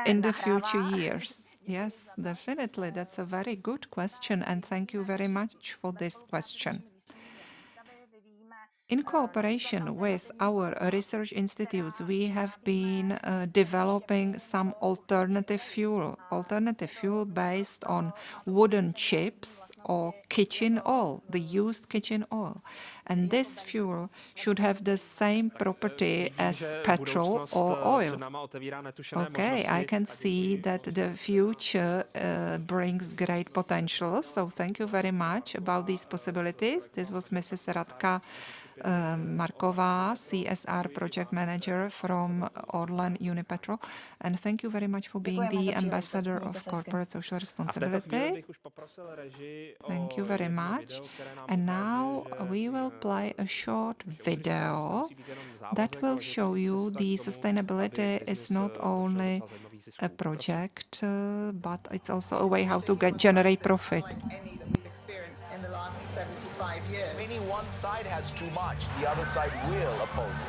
in the future years? Yes, definitely. That's a very good question, and thank you very much for this question. In cooperation with our research institutes, we have been developing some alternative fuel based on wooden chips or kitchen oil, the used kitchen oil. And this fuel should have the same property as petrol or oil. Okay, I can see that the future brings great potential. So thank you very much about these possibilities. This was Mrs. Radka Marková, CSR project manager from Orlen Unipetrol. And thank you very much for being the ambassador of corporate social responsibility. Thank you very much. And now we will play a short video that will show you the sustainability is not only a project, but it's also a way how to generate profit.
Any that we've experienced in the last 75 years.
Meaning one side has too much, the other side will oppose it.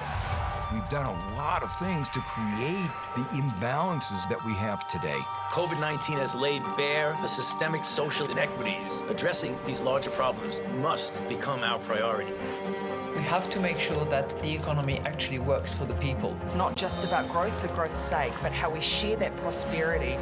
We've done a lot of things to create the imbalances that we have today.
COVID-19 has laid bare the systemic social inequities. Addressing these larger problems must become our priority.
We have to make sure that the economy actually works for the people.
It's not just about growth for growth's sake, but how we share that prosperity.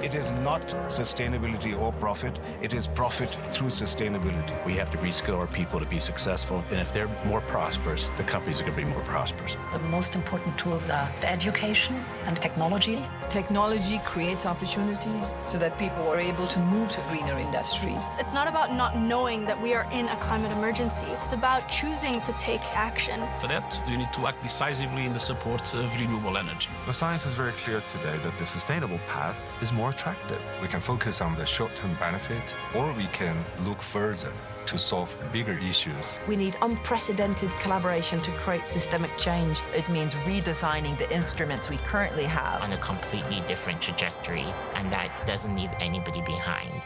It is not sustainability or profit, it is profit through sustainability.
We have to reskill our people to be successful, and if they're more prosperous, the companies are going to be more prosperous.
The most important tools are education and technology.
Technology creates opportunities so that people are able to move to greener industries.
It's not about not knowing that we are in a climate emergency. It's about choosing to take action.
For that, you need to act decisively in the support of renewable energy.
The science is very clear today that the sustainable path is more attractive.
We can focus on the short-term benefit, or we can look further to solve bigger issues.
We need unprecedented collaboration to create systemic change.
It means redesigning the instruments we currently have
on a completely different trajectory, and that doesn't leave anybody behind.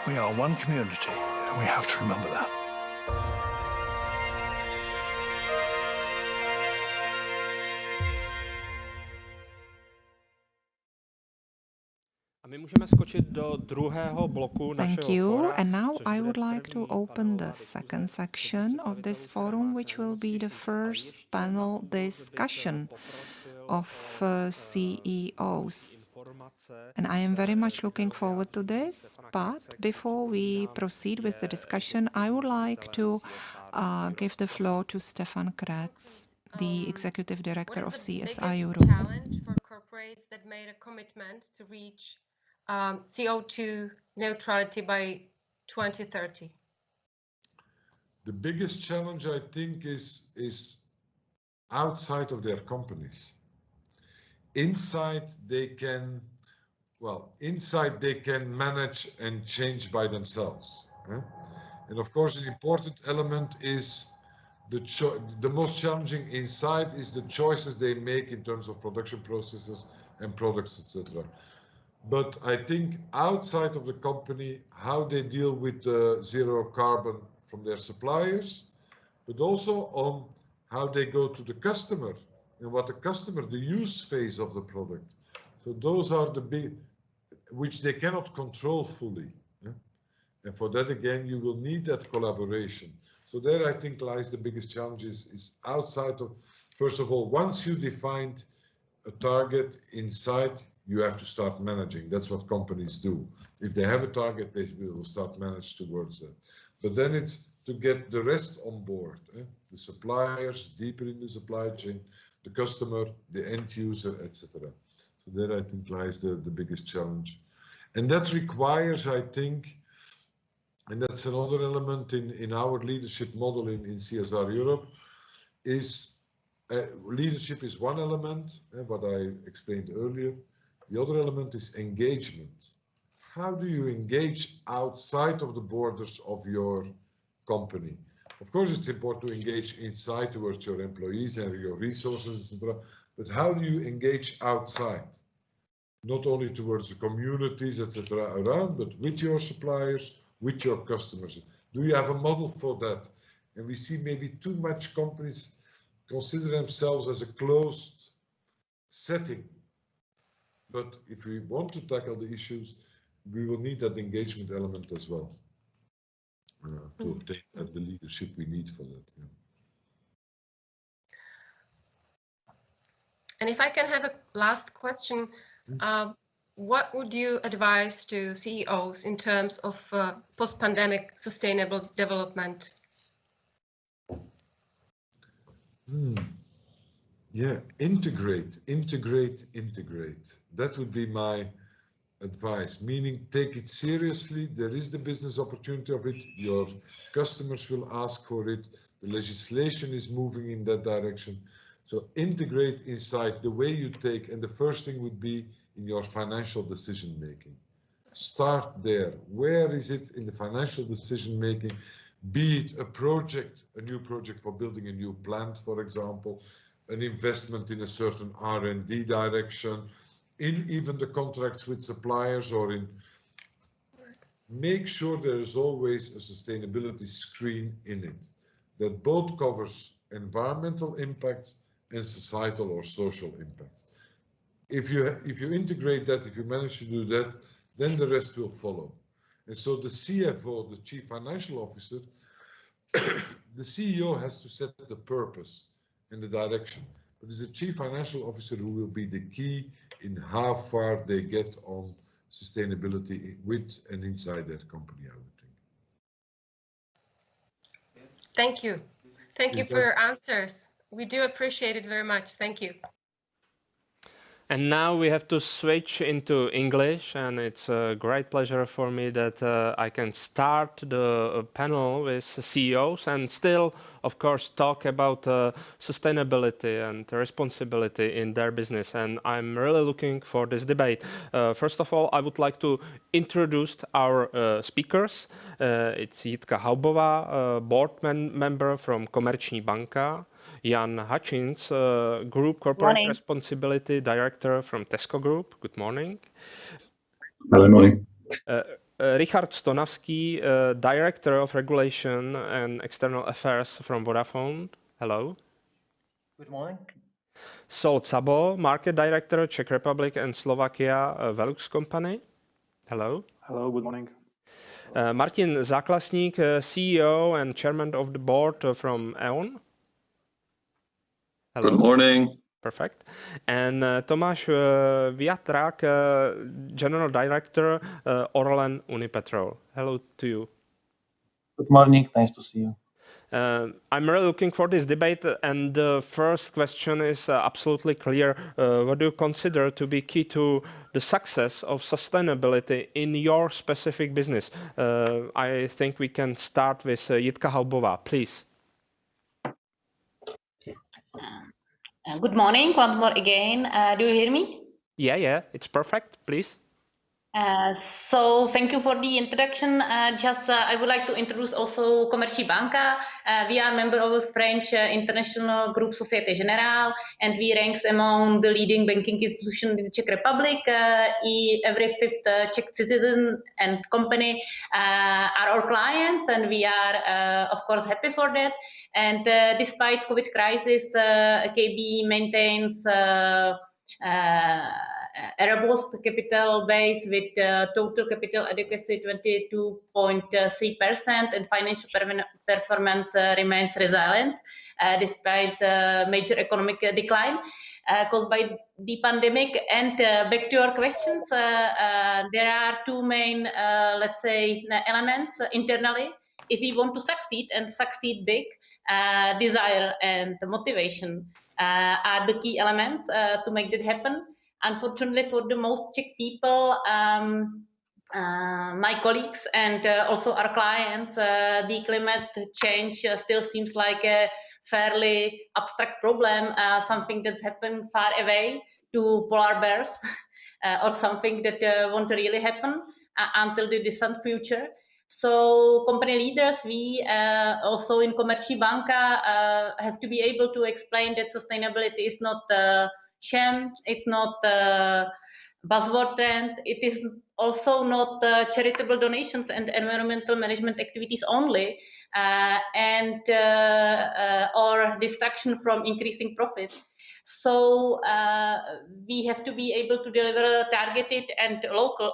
We are one community, and we have to remember that.
Thank you. And now I would like to open the second section of this forum, which will be the first panel discussion of CEOs. And I am very much looking forward to this. But before we proceed with the discussion, I would like to give the floor to Stefan Kretz, the Executive Director of CSR Europe.
Challenge for corporates that made a commitment to reach CO2 neutrality by 2030?
The biggest challenge, I think, is outside of their companies. Inside they can manage and change by themselves. And of course, an important element is the most challenging inside is the choices they make in terms of production processes and products, etc. But I think outside of the company, how they deal with zero carbon from their suppliers, but also on how they go to the customer and what the use phase of the product. So those are the big, which they cannot control fully. And for that, again, you will need that collaboration. So there, I think, lies the biggest challenge is outside of, first of all, once you defined a target inside, you have to start managing. That's what companies do. If they have a target, they will start manage towards that. But then it's to get the rest on board. The suppliers, deeper in the supply chain, the customer, the end user, etc. So there, I think, lies the biggest challenge. And that requires, I think, and that's another element in our leadership model in CSR Europe, is leadership is one element, what I explained earlier. The other element is engagement. How do you engage outside of the borders of your company? Of course, it's important to engage inside towards your employees and your resources, etc. But how do you engage outside? Not only towards the communities, etc. around, but with your suppliers, with your customers. Do you have a model for that? And we see maybe too much companies consider themselves as a closed setting. But if we want to tackle the issues, we will need that engagement element as well to obtain the leadership we need for that. Yeah.
And if I can have a last question, what would you advise to CEOs in terms of post-pandemic sustainable development?
Yeah, integrate. That would be my advice, meaning take it seriously. There is the business opportunity of it. Your customers will ask for it. The legislation is moving in that direction. So integrate inside the way you take, and the first thing would be in your financial decision making. Start there. Where is it in the financial decision making? Be it a project, a new project for building a new plant, for example, an investment in a certain R&D direction, in even the contracts with suppliers or in, make sure there is always a sustainability screen in it that both covers environmental impacts and societal or social impacts. If you integrate that, if you manage to do that, then the rest will follow. And so the CFO, the Chief Financial Officer, the CEO has to set the purpose and the direction. But it's the Chief Financial Officer who will be the key in how far they get on sustainability with and inside their company, I would think.
Thank you. Thank you for your answers. We do appreciate it very much. Thank you.
And now we have to switch into English, and it's a great pleasure for me that I can start the panel with CEOs and still, of course, talk about sustainability and responsibility in their business. And I'm really looking for this debate. First of all, I would like to introduce our speakers. It's Jitka Haubová, board member from Komerční banka. Jan Hutchins, Group Corporate Responsibility Director from Tesco Group. Good morning.
Good morning.
Richard Stonavský, Director of Regulation and External Affairs from Vodafone. Hello.
Good morning.
Sol Cabo, Market Director, Czech Republic and Slovakia, Velux Company. Hello.
Hello, good morning.
Martin Záklasník, CEO and Chairman of the Board from E.ON. Hello.
Good morning.
Perfect. And Tomáš Viatrak, General Director, Orlen Unipetrol. Hello to you.
Good morning. Nice to see you.
I'm really looking for this debate, and the first question is absolutely clear. What do you consider to be key to the success of sustainability in your specific business? I think we can start with Jitka Haubová, please.
Good morning, once more again. Do you hear me?
Yeah, it's perfect, please.
So thank you for the introduction. I would like to introduce also Komerční banka. We are a member of the French international group Société Générale, and we rank among the leading banking institutions in the Czech Republic. Every fifth Czech citizen and company are our clients, and we are, of course, happy for that. And despite COVID crisis, KB maintains a robust capital base with total capital adequacy 22.3%, and financial performance remains resilient despite major economic decline caused by the pandemic. And back to your questions, there are two main, let's say, elements internally. If we want to succeed and succeed big, desire and motivation are the key elements to make that happen. Unfortunately, for the most Czech people, my colleagues and also our clients, the climate change still seems like a fairly abstract problem, something that's happened far away to polar bears, or something that won't really happen until the distant future. So company leaders, we also in Komerční banka have to be able to explain that sustainability is not sham, it's not buzzword trend, it is also not charitable donations and environmental management activities only, or distraction from increasing profit. So we have to be able to deliver targeted and local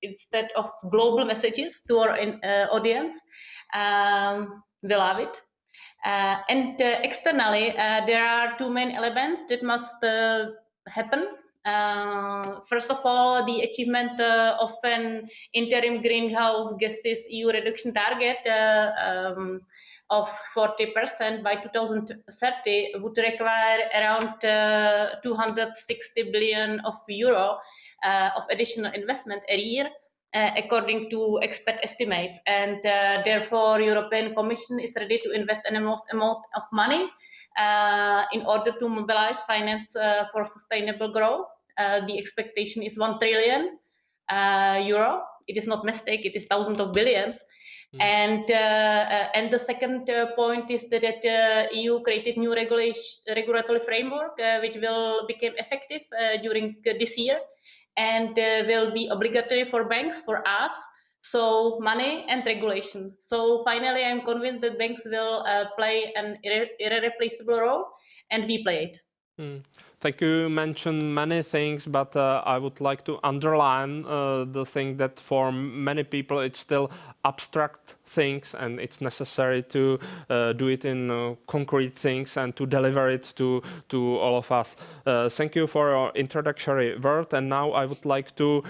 instead of global messages to our audience. We love it. And externally, there are two main elements that must happen. First of all, the achievement of an interim greenhouse gases EU reduction target of 40% by 2030 would require around 260 billion euro of additional investment a year, according to expert estimates. And therefore, European Commission is ready to invest an enormous amount of money in order to mobilize finance for sustainable growth. The expectation is 1 trillion euro. It is not mistake, it is thousands of billions. And the second point is that EU created new regulatory framework which will become effective during this year and will be obligatory for banks, for us. So money and regulation. So finally, I'm convinced that banks will play an irreplaceable role, and we play it.
Thank you. You mentioned many things, but I would like to underline the thing that for many people it's still abstract things, and it's necessary to do it in concrete things and to deliver it to all of us. Thank you for your introductory word, and now I would like to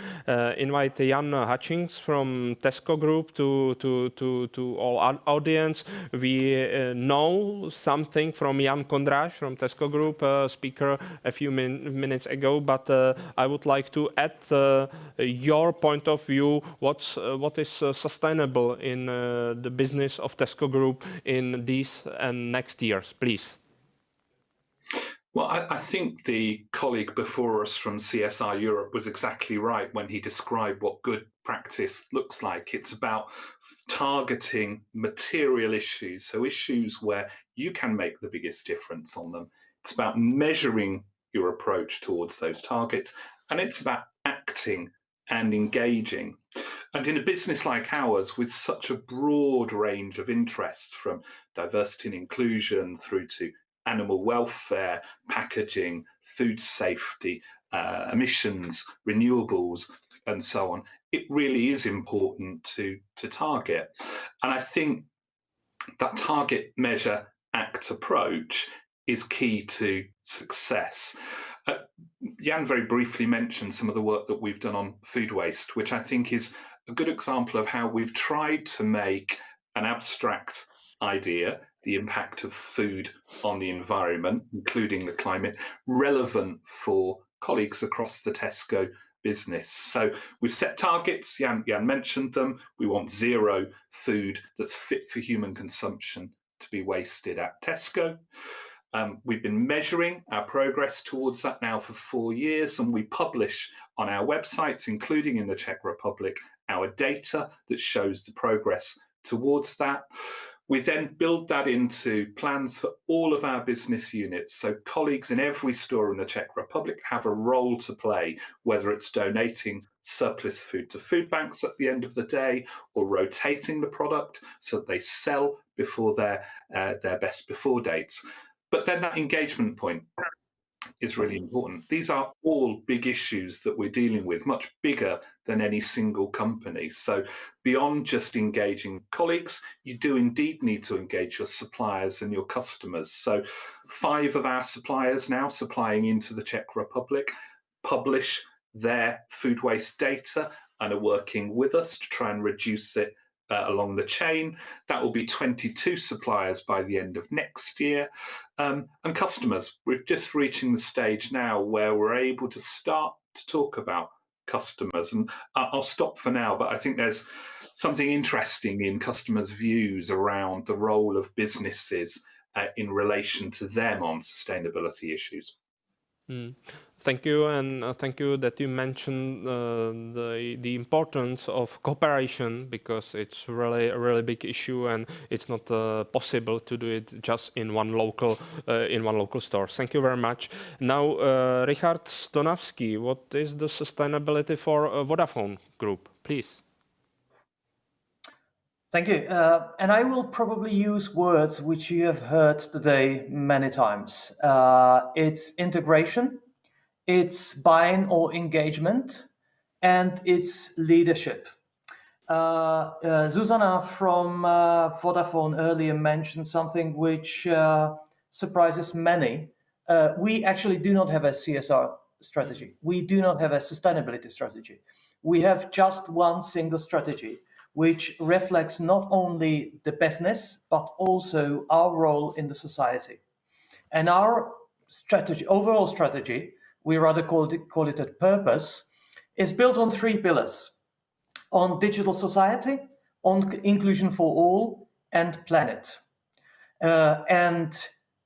invite Jan Hutchings from Tesco Group to all audience. We know something from Jan Kondraš from Tesco Group, speaker a few minutes ago, but I would like to add your point of view. What is sustainable in the business of Tesco Group in these and next years, please?
Well, I think the colleague before us from CSR Europe was exactly right when he described what good practice looks like. It's about targeting material issues, so issues where you can make the biggest difference on them. It's about measuring your approach towards those targets, and it's about acting and engaging. And in a business like ours, with such a broad range of interests, from diversity and inclusion through to animal welfare, packaging, food safety, emissions, renewables, and so on, it really is important to target. And I think that target, measure, act approach is key to success. Jan very briefly mentioned some of the work that we've done on food waste, which I think is a good example of how we've tried to make an abstract idea, the impact of food on the environment, including the climate, relevant for colleagues across the Tesco business. So we've set targets, Jan mentioned them. We want zero food that's fit for human consumption to be wasted at Tesco. We've been measuring our progress towards that now for 4 years, and we publish on our websites, including in the Czech Republic, our data that shows the progress towards that. We then build that into plans for all of our business units. So colleagues in every store in the Czech Republic have a role to play, whether it's donating surplus food to food banks at the end of the day, or rotating the product so that they sell before their best before dates. But then that engagement point is really important. These are all big issues that we're dealing with, much bigger than any single company. So beyond just engaging colleagues, you do indeed need to engage your suppliers and your customers. So 5 of our suppliers now supplying into the Czech Republic publish their food waste data and are working with us to try and reduce it along the chain. That will be 22 suppliers by the end of next year. And customers, we're just reaching the stage now where we're able to start to talk about customers. And I'll stop for now, but I think there's something interesting in customers' views around the role of businesses in relation to them on sustainability issues.
Thank you, and thank you that you mentioned the importance of cooperation, because it's really a really big issue, and it's not possible to do it just in one local store. Thank you very much. Now, Richard Stonavsky, what is the sustainability for Vodafone Group, please?
Thank you. And I will probably use words which you have heard today many times. It's integration, it's buy-in or engagement, and it's leadership. Zuzana from Vodafone earlier mentioned something which surprises many. We actually do not have a CSR strategy. We do not have a sustainability strategy. We have just one single strategy, which reflects not only the business, but also our role in the society. And our strategy, overall strategy, we rather call it a purpose, is built on 3 pillars: on digital society, on inclusion for all, and planet. And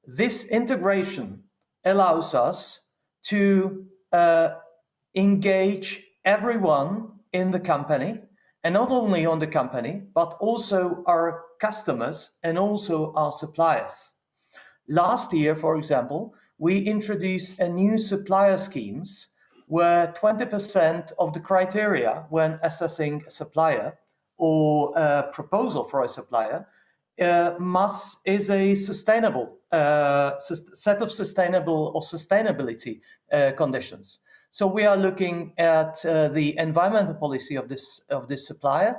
this integration allows us to engage everyone in the company and not only on the company, but also our customers and also our suppliers. Last year, for example, we introduced a new supplier schemes where 20% of the criteria when assessing a supplier or a proposal for a supplier is a sustainable set of sustainable or sustainability conditions. So we are looking at the environmental policy of this supplier.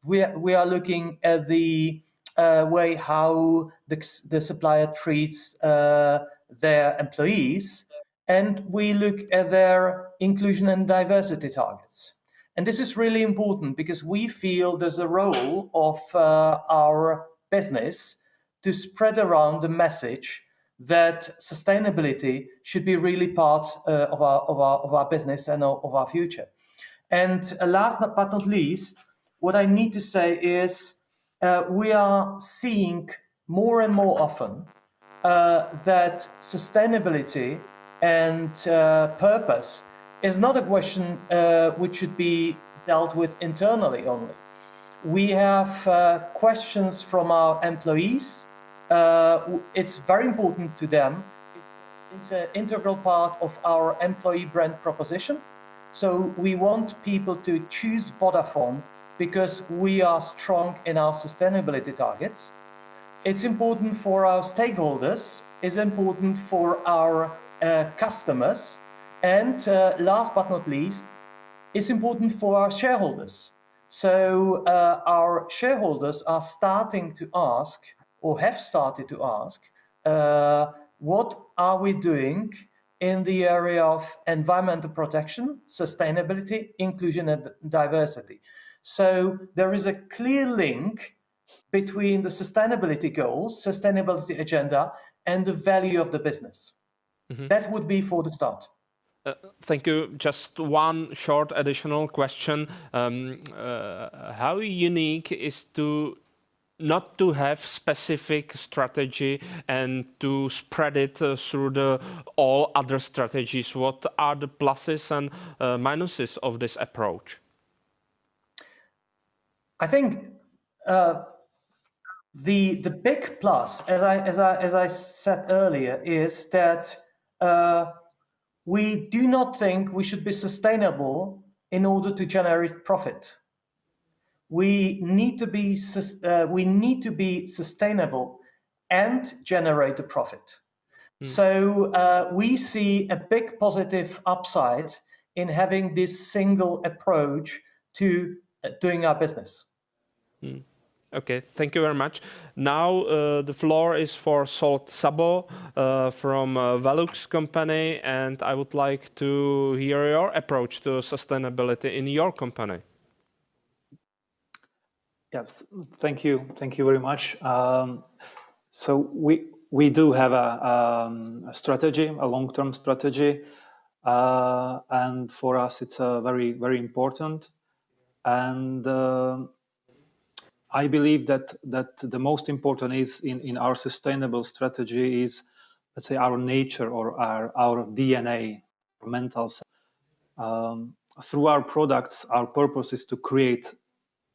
We are looking at the way how the supplier treats their employees, and we look at their inclusion and diversity targets. And this is really important because we feel there's a role of our business to spread around the message that sustainability should be really part of our business and of our future. And last but not least, what I need to say is we are seeing more and more often that sustainability and purpose is not a question which should be dealt with internally only. We have questions from our employees. It's very important to them. It's an integral part of our employee brand proposition. So we want people to choose Vodafone because we are strong in our sustainability targets. It's important for our stakeholders. It's important for our customers. And last but not least, it's important for our shareholders. So our shareholders are starting to ask, or have started to ask, what are we doing in the area of environmental protection, sustainability, inclusion and diversity. So there is a clear link between the sustainability goals, sustainability agenda, and the value of the business. Mm-hmm. That would be for the start.
Thank you. Just one short additional question. How unique is to not to have specific strategy and to spread it through all other strategies? What are the pluses and minuses of this approach?
I think the big plus, as I said earlier, is that we do not think we should be sustainable in order to generate profit. We need to be sustainable and generate a profit. So we see a big positive upside in having this single approach to doing our business.
Okay, thank you very much. Now the floor is for Solt Sabo from Velux company, and I would like to hear your approach to sustainability in your company.
Yes, thank you very much. So we do have a strategy, a long-term strategy, and for us it's very, very important. And I believe that the most important is in our sustainable strategy is, let's say, our nature or our DNA, our mental self. Through our products, our purpose is to create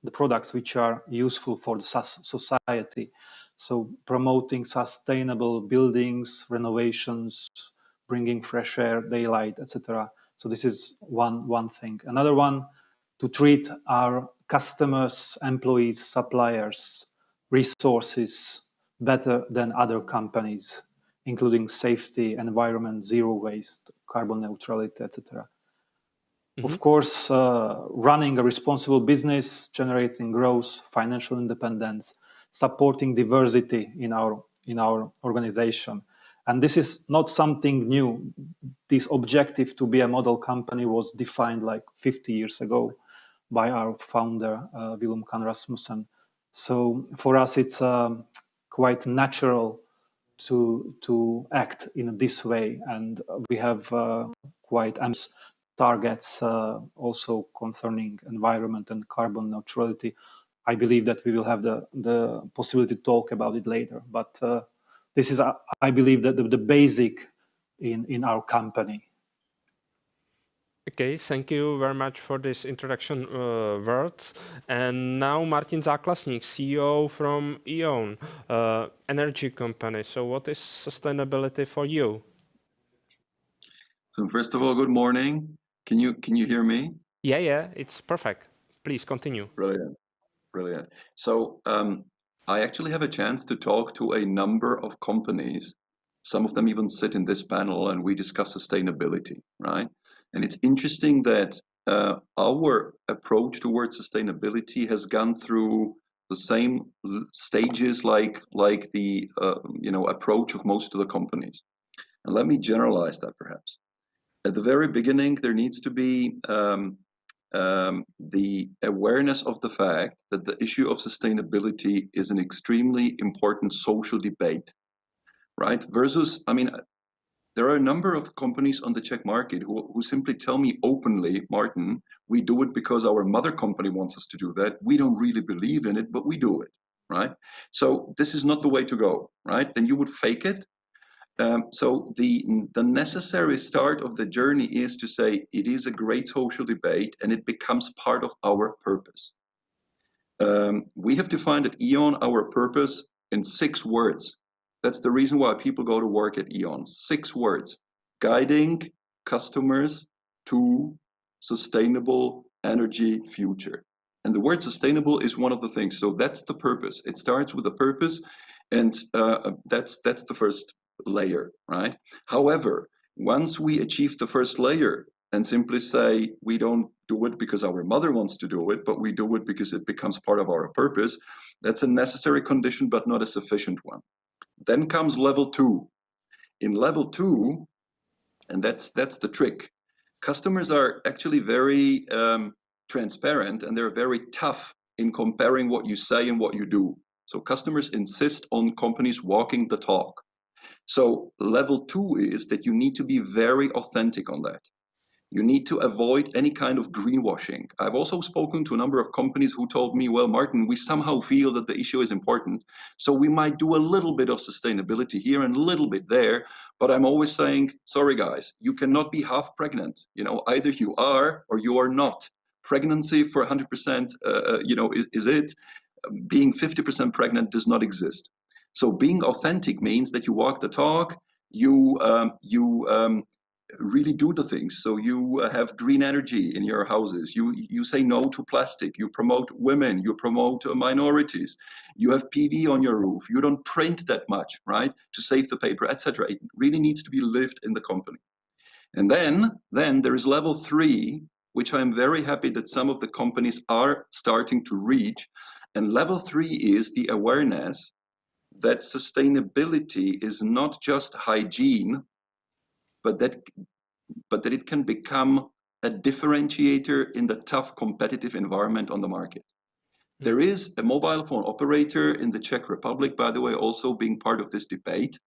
the products which are useful for the society. So promoting sustainable buildings, renovations, bringing fresh air, daylight, etc. So this is one thing. Another one, to treat our customers, employees, suppliers, resources better than other companies, including safety, environment, zero waste, carbon neutrality, etc. Mm-hmm. Of course, running a responsible business, generating growth, financial independence, supporting diversity in our organization. And this is not something new. This objective to be a model company was defined like 50 years ago by our founder, Willem Kan Rasmussen. So for us, it's quite natural to act in this way. And we have quite ambitious targets also concerning environment and carbon neutrality. I believe that we will have the possibility to talk about it later. But this is, I believe, that the basic in our company.
Okay, thank you very much for this introduction words. And now Martin Záklasník, CEO from E.ON, energy company. So what is sustainability for you?
So first of all, good morning. Can you hear me?
Yeah, it's perfect. Please continue.
Brilliant. So I actually have a chance to talk to a number of companies. Some of them even sit in this panel, and we discuss sustainability, right? And it's interesting that our approach towards sustainability has gone through the same stages like the approach of most of the companies. And let me generalize that perhaps. At the very beginning, there needs to be the awareness of the fact that the issue of sustainability is an extremely important social debate, right? Versus, I mean, there are a number of companies on the Czech market who simply tell me openly, Martin, we do it because our mother company wants us to do that. We don't really believe in it, but we do it, right? So this is not the way to go, right? Then you would fake it. So the necessary start of the journey is to say it is a great social debate and it becomes part of our purpose. We have defined at E.ON our purpose in 6 words. That's the reason why people go to work at E.ON. 6 words: guiding customers to sustainable energy future. And the word sustainable is one of the things. So that's the purpose. It starts with a purpose, and that's the first layer, right? However, once we achieve the first layer and simply say we don't do it because our mother wants to do it, but we do it because it becomes part of our purpose, that's a necessary condition, but not a sufficient one. Then comes level 2. In level 2, and that's the trick, customers are actually very transparent, and they're very tough in comparing what you say and what you do. So customers insist on companies walking the talk. So level 2 is that you need to be very authentic on that. You need to avoid any kind of greenwashing. I've also spoken to a number of companies who told me, well, Martin, we somehow feel that the issue is important, so we might do a little bit of sustainability here and a little bit there, but I'm always saying, sorry guys, you cannot be half pregnant. Either you are or you are not. Pregnancy for 100%, is it. Being 50% pregnant does not exist. So being authentic means that you walk the talk, you really do the things. So you have green energy in your houses, you say no to plastic, you promote women, you promote minorities, you have PV on your roof, you don't print that much, right, to save the paper, etc. It really needs to be lived in the company. And then there is level 3, which I'm very happy that some of the companies are starting to reach. And level 3 is the awareness that sustainability is not just hygiene, but that it can become a differentiator in the tough competitive environment on the market. There is a mobile phone operator in the Czech Republic, by the way, also being part of this debate,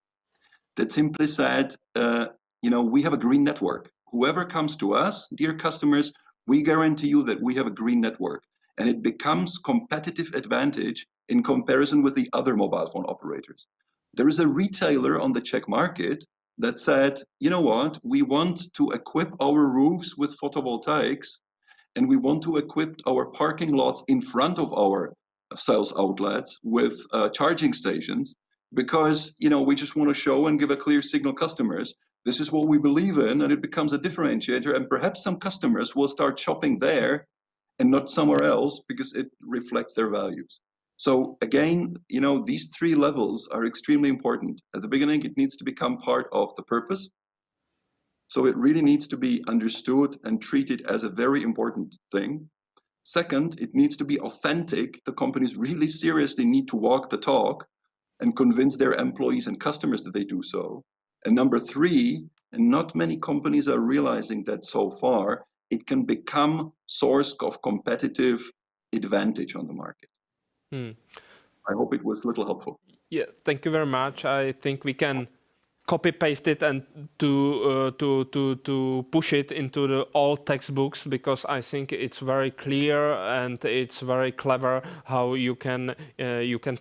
that simply said, we have a green network. Whoever comes to us, dear customers, we guarantee you that we have a green network. And it becomes competitive advantage in comparison with the other mobile phone operators. There is a retailer on the Czech market that said, you know what, we want to equip our roofs with photovoltaics, and we want to equip our parking lots in front of our sales outlets with charging stations, because we just want to show and give a clear signal customers, this is what we believe in, and it becomes a differentiator, and perhaps some customers will start shopping there and not somewhere else because it reflects their values. So again, these 3 levels are extremely important. At the beginning, it needs to become part of the purpose. So it really needs to be understood and treated as a very important thing. Second, it needs to be authentic. The companies really seriously need to walk the talk and convince their employees and customers that they do so. And number 3, and not many companies are realizing that so far, it can become source of competitive advantage on the market. I hope it was a little helpful.
Yeah, thank you very much. I think we can copy paste it and to push it into the old textbooks, because I think it's very clear and it's very clever how you can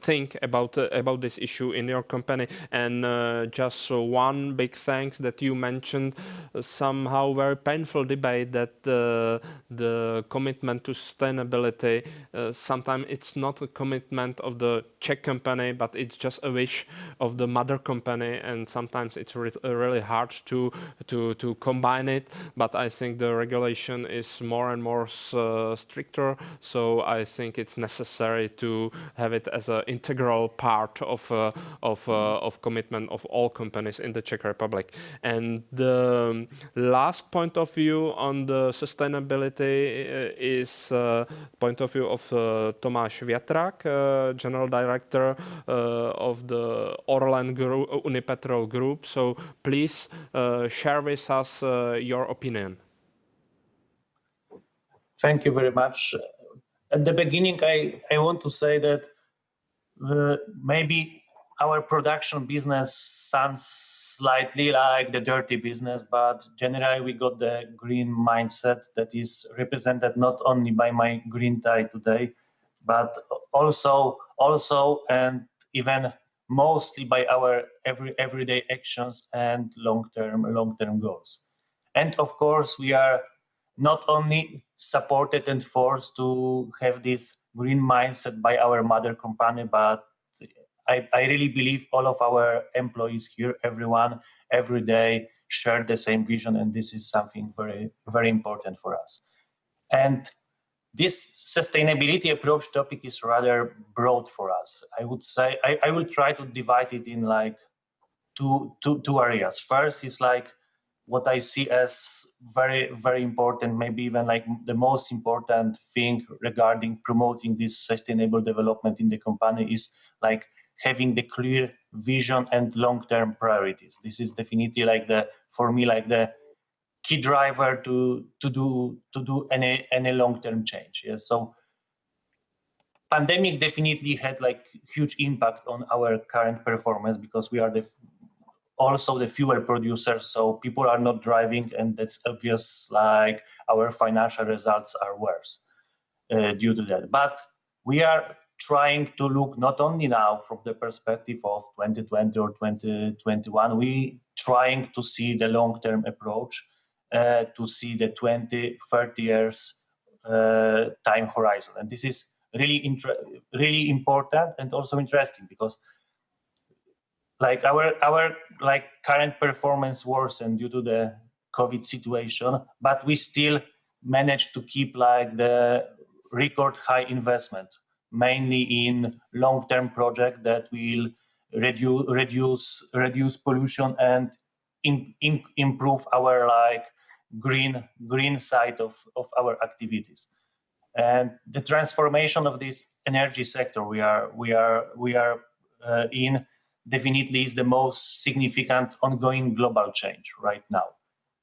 think about this issue in your company. And just one big thanks that you mentioned somehow very painful debate that the commitment to sustainability, sometimes it's not a commitment of the Czech company, but it's just a wish of the mother company, and sometimes it's really hard to combine it. But I think the regulation is more and more stricter, so I think it's necessary to have it as an integral part of commitment of all companies in the Czech Republic. And the last point of view on the sustainability is point of view of Tomáš Větrak, General Director of the Orlen Group, Unipetrol Group. So please share with us your opinion.
Thank you very much. At the beginning, I want to say that maybe our production business sounds slightly like the dirty business, but generally we got the green mindset that is represented not only by my green tie today, but also and even mostly by our everyday actions and long-term goals. And of course, we are not only supported and forced to have this green mindset by our mother company, but I really believe all of our employees here, everyone, every day, share the same vision, and this is something very, very important for us. And this sustainability approach topic is rather broad for us. I would say I will try to divide it in like two areas. First is like what I see as very, very important, maybe even like the most important thing regarding promoting this sustainable development in the company is like having the clear vision and long-term priorities. This is definitely like for me like the key driver to do any long-term change. Yeah? So pandemic definitely had like huge impact on our current performance, because we are also the fuel producers, so people are not driving, and that's obvious, like our financial results are worse due to that. But we are trying to look not only now from the perspective of 2020 or 2021, we trying to see the long-term approach, to see the 20, 30 years time horizon. And this is really important and also interesting, because like our like current performance worsened due to the COVID situation, but we still managed to keep like the record high investment, mainly in long-term project that will reduce pollution and improve our like green side of our activities. And the transformation of this energy sector we are in definitely is the most significant ongoing global change right now.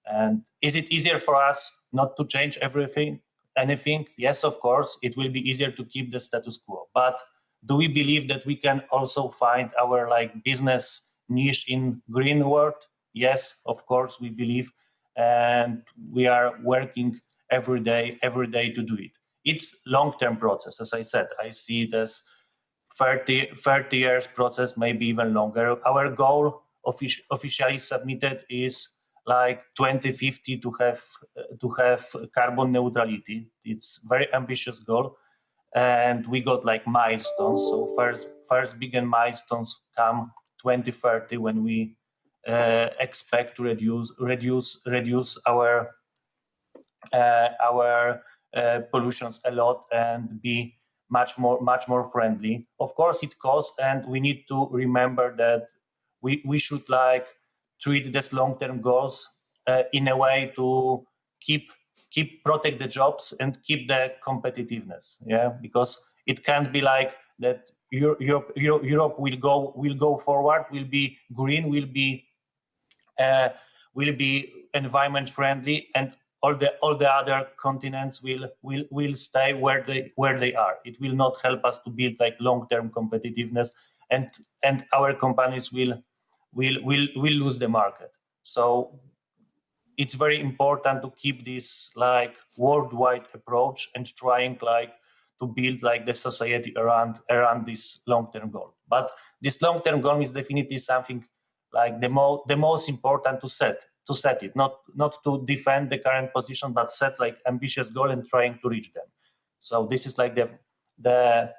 And is it easier for us not to change anything? Yes, of course, it will be easier to keep the status quo. But do we believe that we can also find our like business niche in green world? Yes, of course, we believe, and we are working every day to do it. It's long-term process, as I said. I see it as 30 years process, maybe even longer. Our goal officially submitted is like 2050 to have carbon neutrality. It's very ambitious goal, and we got like milestones. So first bigger milestones come 2030, when we expect to reduce our pollutions a lot and be much more friendly. Of course, it costs, and we need to remember that we should like treat these long-term goals in a way to protect the jobs and keep the competitiveness. Yeah, because it can't be like that. Europe will go forward, will be green, will be environment friendly, and all the other continents will stay where they are. It will not help us to build like long-term competitiveness, and our companies will we'll lose the market. So it's very important to keep this like worldwide approach and trying like to build like the society around this long-term goal. But this long-term goal is definitely something like the most important to set it, not to defend the current position, but set like ambitious goal and trying to reach them. So this is like the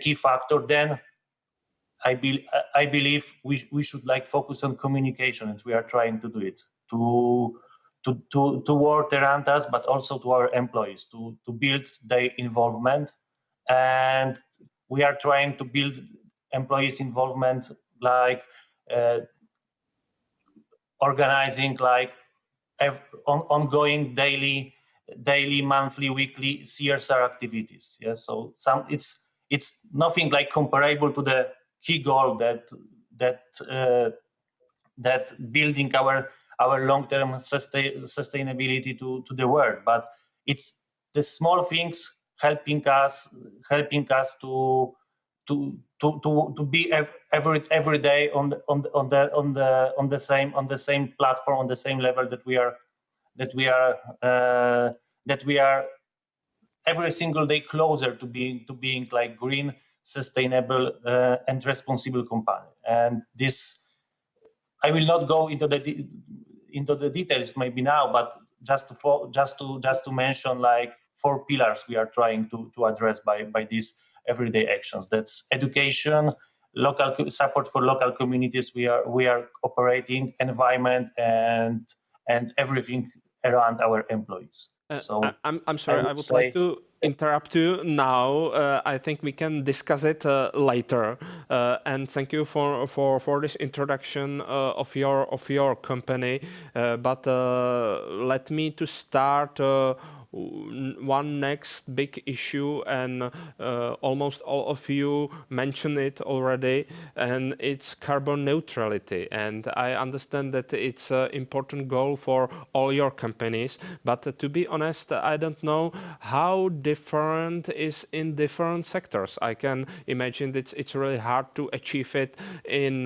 key factor. Then I believe we should like focus on communication, and we are trying to do it to world around us, but also to our employees to build their involvement. And we are trying to build employees' involvement like organizing like ongoing daily, monthly, weekly CSR activities. Yeah, so it's nothing like comparable to the key goal that building our long-term sustainability to the world, but it's the small things helping us to be every day on the same platform, on the same level that we are every single day closer to being like green, sustainable, and responsible company. And this, I will not go into the details maybe now, but just to mention like 4 pillars we are trying to address by these everyday actions. That's education, local support for local communities we are operating, environment, and everything around our employees. So
I'm sorry, I would like to interrupt you now. I think we can discuss it later. And thank you for this introduction of your company. But let me to start one next big issue, and almost all of you mentioned it already, and it's carbon neutrality. And I understand that it's an important goal for all your companies, but to be honest, I don't know how different is in different sectors. I can imagine that it's really hard to achieve it in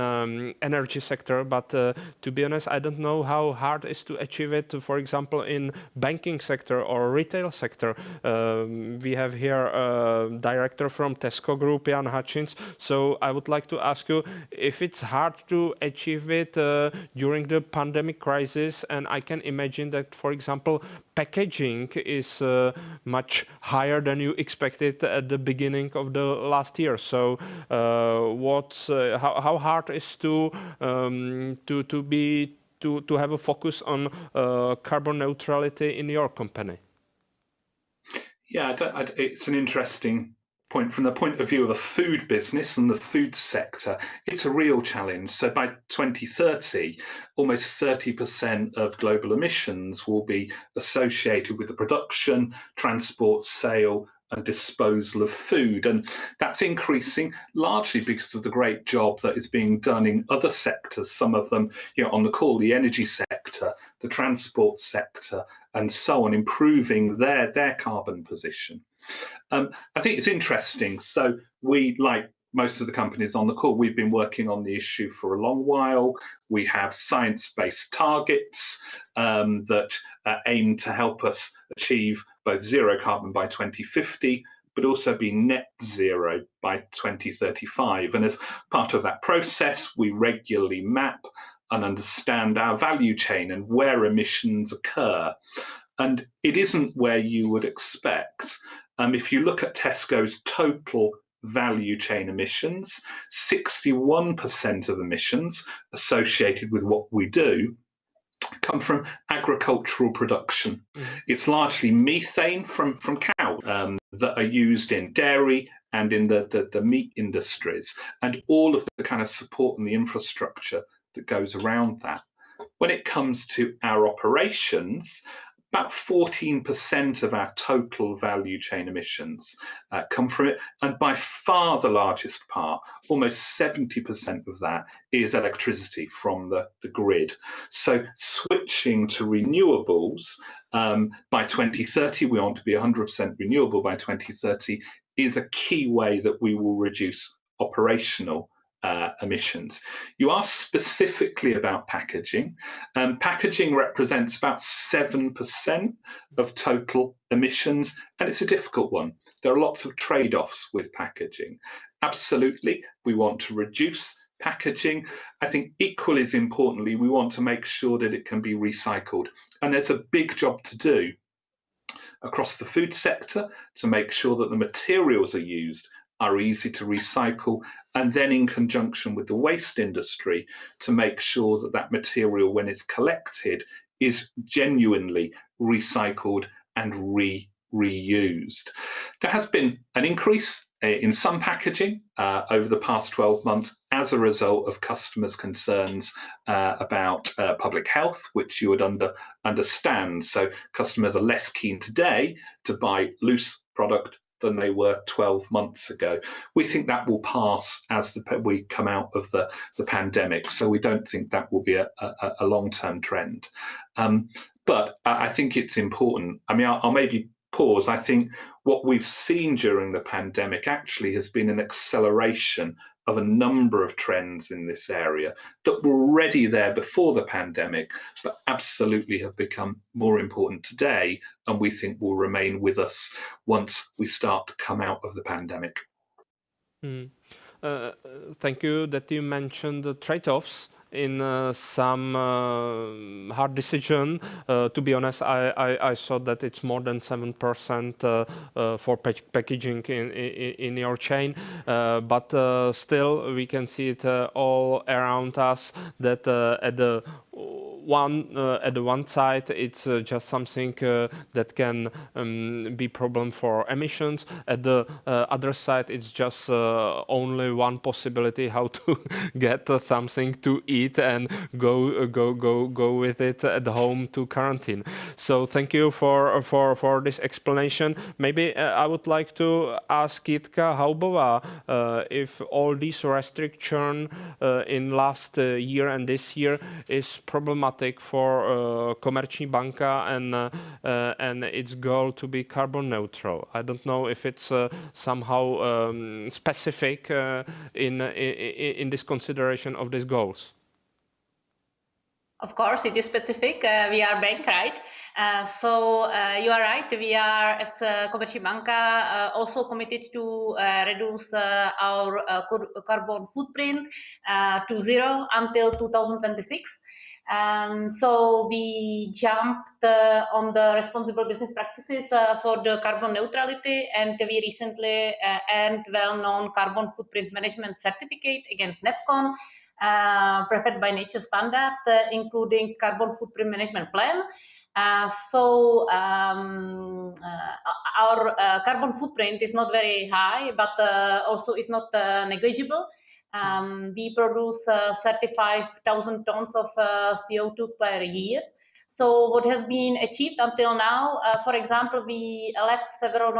energy sector, but to be honest, I don't know how hard it is to achieve it, for example, in banking sector or retail sector. We have here a director from Tesco Group, Jan Hutchins. So I would like to ask you if it's hard to achieve it during the pandemic crisis. And I can imagine that, for example, packaging is much higher than you expected at the beginning of the last year. So how hard is to have a focus on carbon neutrality in your company?
Yeah, it's an interesting point from the point of view of a food business and the food sector. It's a real challenge. So by 2030, almost 30% of global emissions will be associated with the production, transport, sale, and disposal of food. And that's increasing largely because of the great job that is being done in other sectors, some of them on the call, the energy sector, the transport sector, and so on, improving their carbon position. I think it's interesting. So we, like most of the companies on the call, we've been working on the issue for a long while. We have science-based targets that aim to help us achieve both zero carbon by 2050, but also be net zero by 2035. And as part of that process, we regularly map and understand our value chain and where emissions occur. And it isn't where you would expect. If you look at Tesco's total value chain emissions, 61% of emissions associated with what we do come from agricultural production. It's largely methane from cows that are used in dairy and in the meat industries, and all of the kind of support and the infrastructure that goes around that. When it comes to our operations, about 14% of our total value chain emissions come from it. And by far the largest part, almost 70% of that is electricity from the grid. So switching to renewables by 2030, we want to be 100% renewable by 2030, is a key way that we will reduce operational emissions. You asked specifically about packaging. Packaging represents about 7% of total emissions, and it's a difficult one. There are lots of trade-offs with packaging. Absolutely, we want to reduce packaging. I think equally as importantly, we want to make sure that it can be recycled. And there's a big job to do across the food sector to make sure that the materials are used are easy to recycle, and then in conjunction with the waste industry to make sure that that material, when it's collected, is genuinely recycled and reused. There has been an increase in some packaging over the past 12 months as a result of customers' concerns about public health, which you would understand. So customers are less keen today to buy loose product than they were 12 months ago. We think that will pass as we come out of the pandemic, so we don't think that will be a long-term trend. But I think it's important. I mean, I'll maybe pause. I think what we've seen during the pandemic actually has been an acceleration of a number of trends in this area that were already there before the pandemic, but absolutely have become more important today, and we think will remain with us once we start to come out of the pandemic.
Thank you that you mentioned the trade-offs in some hard decision. To be honest, I saw that it's more than 7% for packaging in your chain, but still we can see it all around us that at the one side it's just something that can be problem for emissions. At the other side it's just only one possibility how to get something to eat and go with it at home to quarantine. So thank you for this explanation. Maybe I would like to ask Jitka Haubová if all these restriction in last year and this year is problematic for Komerční banka and its goal to be carbon neutral. I don't know if it's somehow specific in this consideration of these goals.
Of course, it is specific. We are bank, right? So you are right. We are, as Komerční banka, also committed to reduce our carbon footprint to zero until 2026. So we jumped on the responsible business practices for the carbon neutrality, and we recently earned well-known carbon footprint management certificate against NEPCON, preferred by nature standards, including carbon footprint management plan. So our carbon footprint is not very high, but also is not negligible. We produce 35,000 tons of CO2 per year. So what has been achieved until now, for example, we left several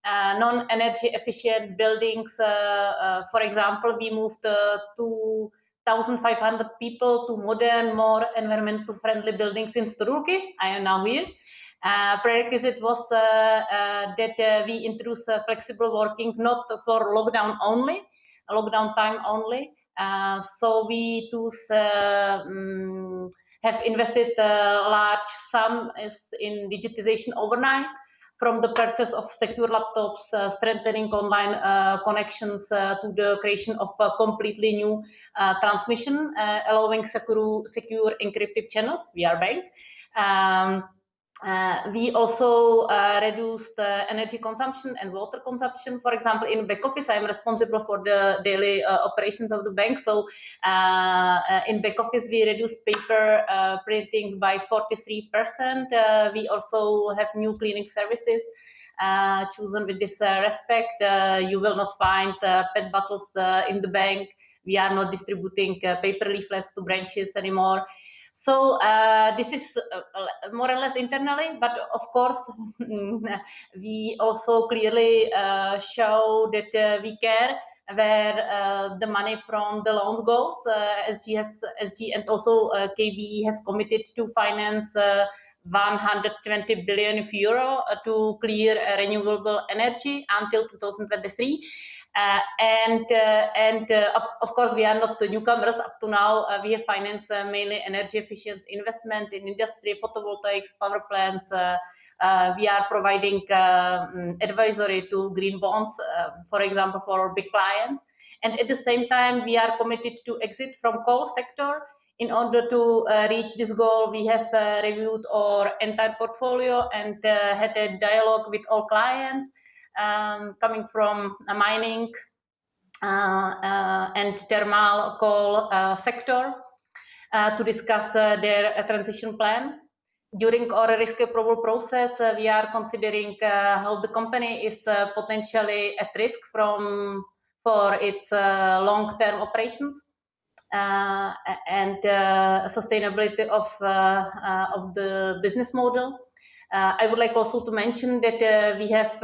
non-energy efficient buildings. For example, we moved 2,500 people to modern, more environmental friendly buildings in Strulky. I am now here. Prerequisite was that we introduce flexible working, not for lockdown time only. So we too have invested large sum in digitization overnight, from the purchase of secure laptops, strengthening online connections, to the creation of a completely new transmission, allowing secure encrypted channels. We are bank. We also reduced energy consumption and water consumption. For example, in back office, I am responsible for the daily operations of the bank. So in back office, we reduced paper printing by 43%. We also have new cleaning services chosen with this respect. You will not find PET bottles in the bank. We are not distributing paper leaflets to branches anymore. So this is more or less internally, but of course we also clearly show that we care where the money from the loans goes. SG and also KB has committed to finance 120 billion euro to clear renewable energy until 2023. Of course, we are not the newcomers up to now. We have financed mainly energy efficient investment in industry, photovoltaics, power plants. We are providing advisory to green bonds, for example, for big clients. And at the same time, we are committed to exit from coal sector. In order to reach this goal, we have reviewed our entire portfolio and had a dialogue with all clients coming from mining and thermal coal sector to discuss their transition plan. During our risk approval process, we are considering how the company is potentially at risk for its long-term operations and sustainability of the business model. I would like also to mention that we have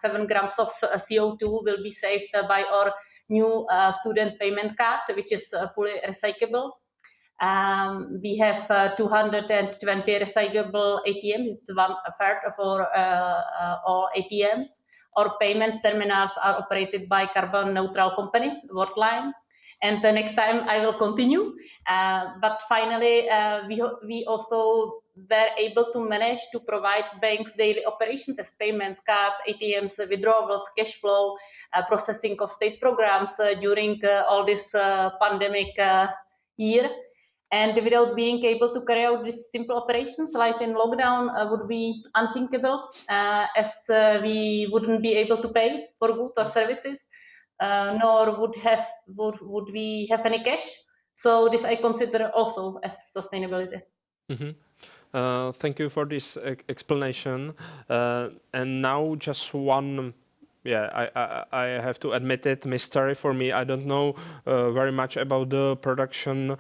7 grams of CO2 will be saved by our new student payment card, which is fully recyclable. We have 220 recyclable ATMs. It's 1/3 of all ATMs. Our payments terminals are operated by carbon neutral company, Worldline. And the next time I will continue. But finally, we also were able to manage to provide banks daily operations as payments, cards, ATMs, withdrawals, cash flow, processing of state programs during all this pandemic year. And without being able to carry out these simple operations, life in lockdown would be unthinkable, as we wouldn't be able to pay for goods or services, nor would we have any cash. So this I consider also as sustainability.
Mm-hmm. Thank you for this explanation. And now just one, I have to admit it, mystery for me. I don't know very much about the production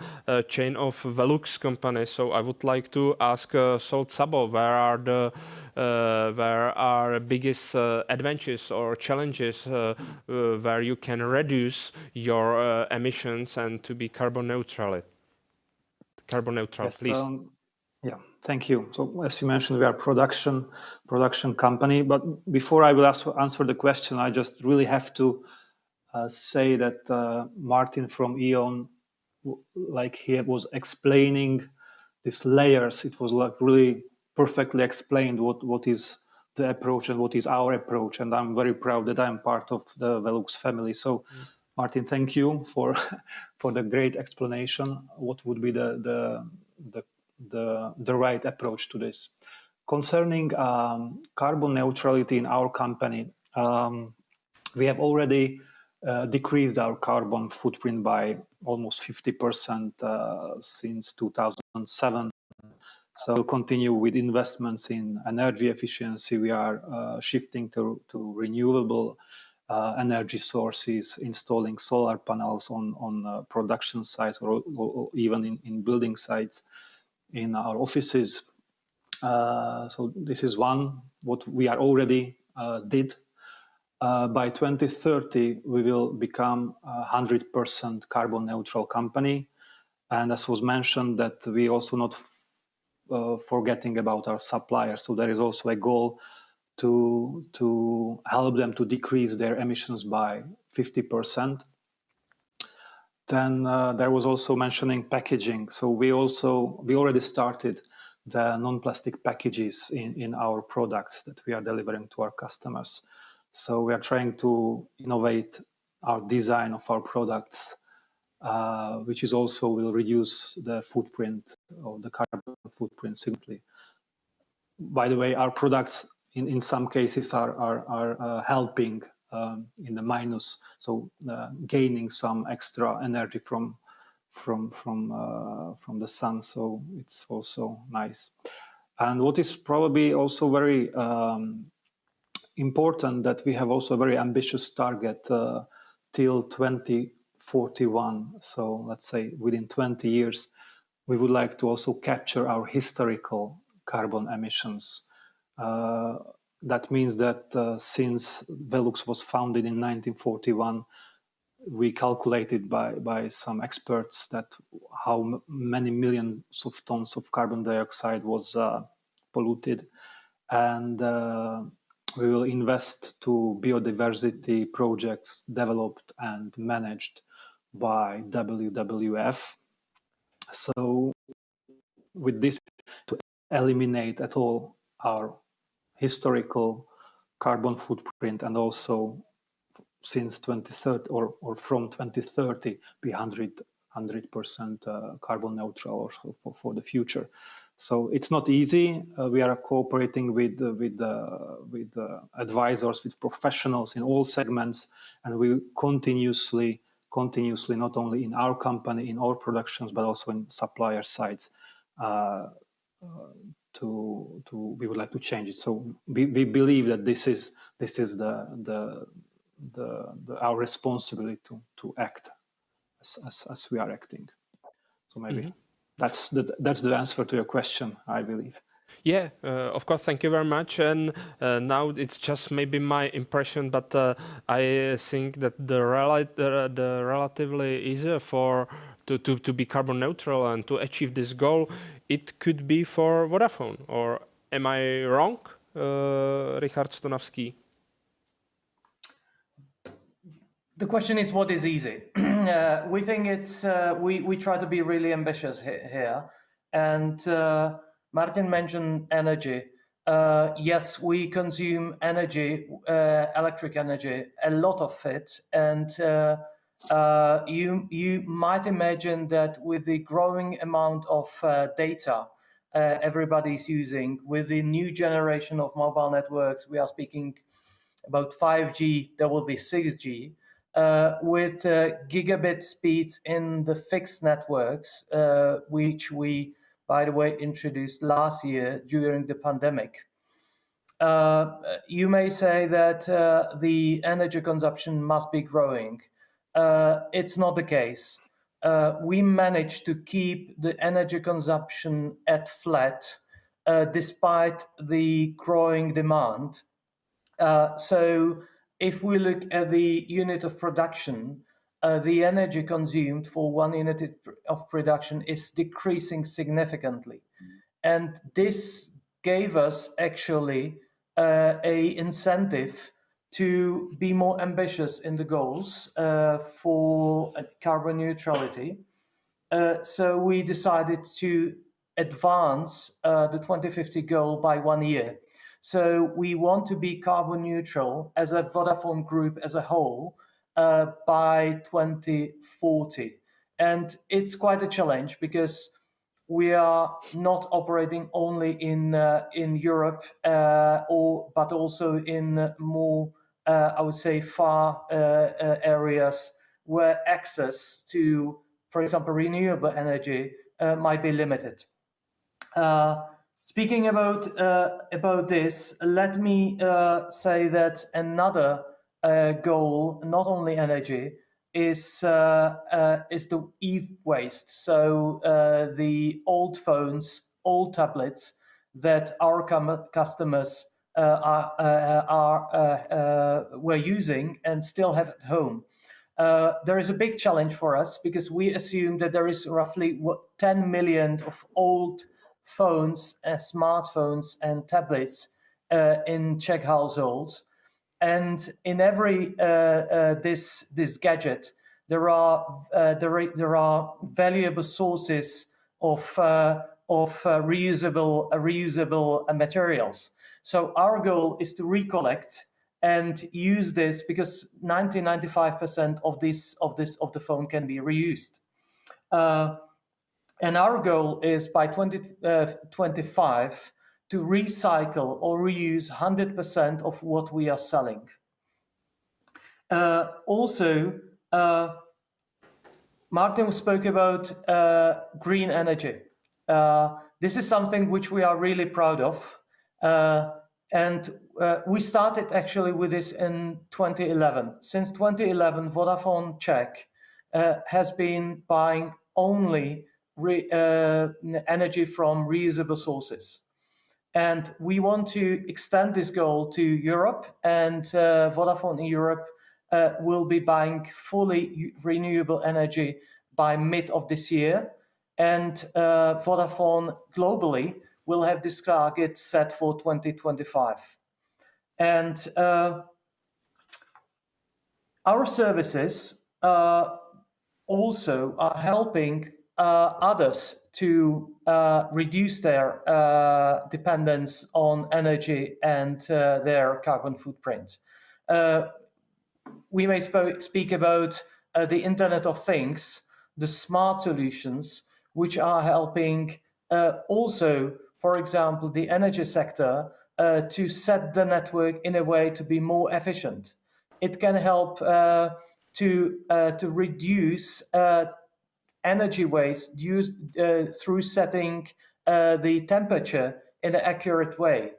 chain of Velux company. So I would like to ask Solt Sabo, where are biggest adventures or challenges where you can reduce your emissions and to be carbon neutral? Yes, please.
Yeah, thank you. So as you mentioned, we are production company. But before I will answer the question, I just really have to say that Martin from E.ON, like he was explaining these layers, it was like really perfectly explained what is the approach and what is our approach. And I'm very proud that I'm part of the Velux family. So Martin, thank you for the great explanation. What would be the right approach to this? Concerning carbon neutrality in our company, we have already decreased our carbon footprint by almost 50% since 2007. So we'll continue with investments in energy efficiency. We are shifting to renewable energy sources, installing solar panels on production sites or even in building sites in our offices. So this is one what we are already did. By 2030, we will become a 100% carbon neutral company. And as was mentioned, that we also not forgetting about our suppliers. So there is also a goal to help them to decrease their emissions by 50%. Then there was also mentioning packaging. So we already started the non-plastic packages in our products that we are delivering to our customers. So we are trying to innovate our design of our products, which is also will reduce the footprint of the carbon footprint significantly. By the way, our products in some cases are helping in the minus, so gaining some extra energy from the sun. So it's also nice. And what is probably also very important, that we have also a very ambitious target till 2041. So let's say within 20 years, we would like to also capture our historical carbon emissions. That means that since Velux was founded in 1941, we calculated by some experts that how many millions of tons of carbon dioxide was polluted. And We will invest to biodiversity projects developed and managed by WWF. So with this, to eliminate at all our historical carbon footprint, and also since 2030 or from 2030 be 100% carbon neutral for the future. So it's not easy. We are cooperating with advisors, with professionals in all segments, and we continuously, not only in our company, in our productions, but also in supplier sites, we would like to change it. So we believe that this is our responsibility to act as we are acting. So maybe that's the answer to your question, I believe.
Yeah, of course, thank you very much. And now it's just maybe my impression, but I think that the relatively easier to be carbon neutral and to achieve this goal, it could be for Vodafone. Or am I wrong, Richard Stonavský?
The question is, what is easy? We think it's we try to be really ambitious here, and Martin mentioned energy. Yes, we consume energy, electric energy, a lot of it, and you might imagine that with the growing amount of data everybody's using, with the new generation of mobile networks, we are speaking about 5G, there will be 6G. With gigabit speeds in the fixed networks, which we, by the way, introduced last year during the pandemic. You may say that the energy consumption must be growing. It's not the case. We managed to keep the energy consumption at flat despite the growing demand. So if we look at the unit of production, the energy consumed for one unit of production is decreasing significantly. And this gave us actually a incentive to be more ambitious in the goals for carbon neutrality. So we decided to advance the 2050 goal by 1 year. So we want to be carbon neutral as a Vodafone Group as a whole by 2040. And it's quite a challenge because we are not operating only in Europe, but also in more, I would say, far areas where access to, for example, renewable energy might be limited. Speaking about this, let me say that another goal, not only energy, is the e-waste. So the old phones, old tablets that our customers were using and still have at home. There is a big challenge for us because we assume that there is roughly 10 million of old phones, smartphones and tablets in Czech households, and in every this gadget there are valuable sources of reusable materials. So our goal is to recollect and use this because 95% of the phone can be reused. And our goal is by 2025 to recycle or reuse 100% of what we are selling. Also, Martin spoke about green energy. This is something which we are really proud of. And we started actually with this in 2011. Since 2011, Vodafone Czech has been buying only energy from reusable sources. And we want to extend this goal to Europe, and Vodafone in Europe will be buying fully renewable energy by mid of this year. And Vodafone globally will have this target set for 2025. And our services also are helping others to reduce their dependence on energy and their carbon footprint. We may speak about the Internet of Things, the smart solutions, which are helping also, for example, the energy sector to set the network in a way to be more efficient. It can help to reduce energy waste through setting the temperature in an accurate way.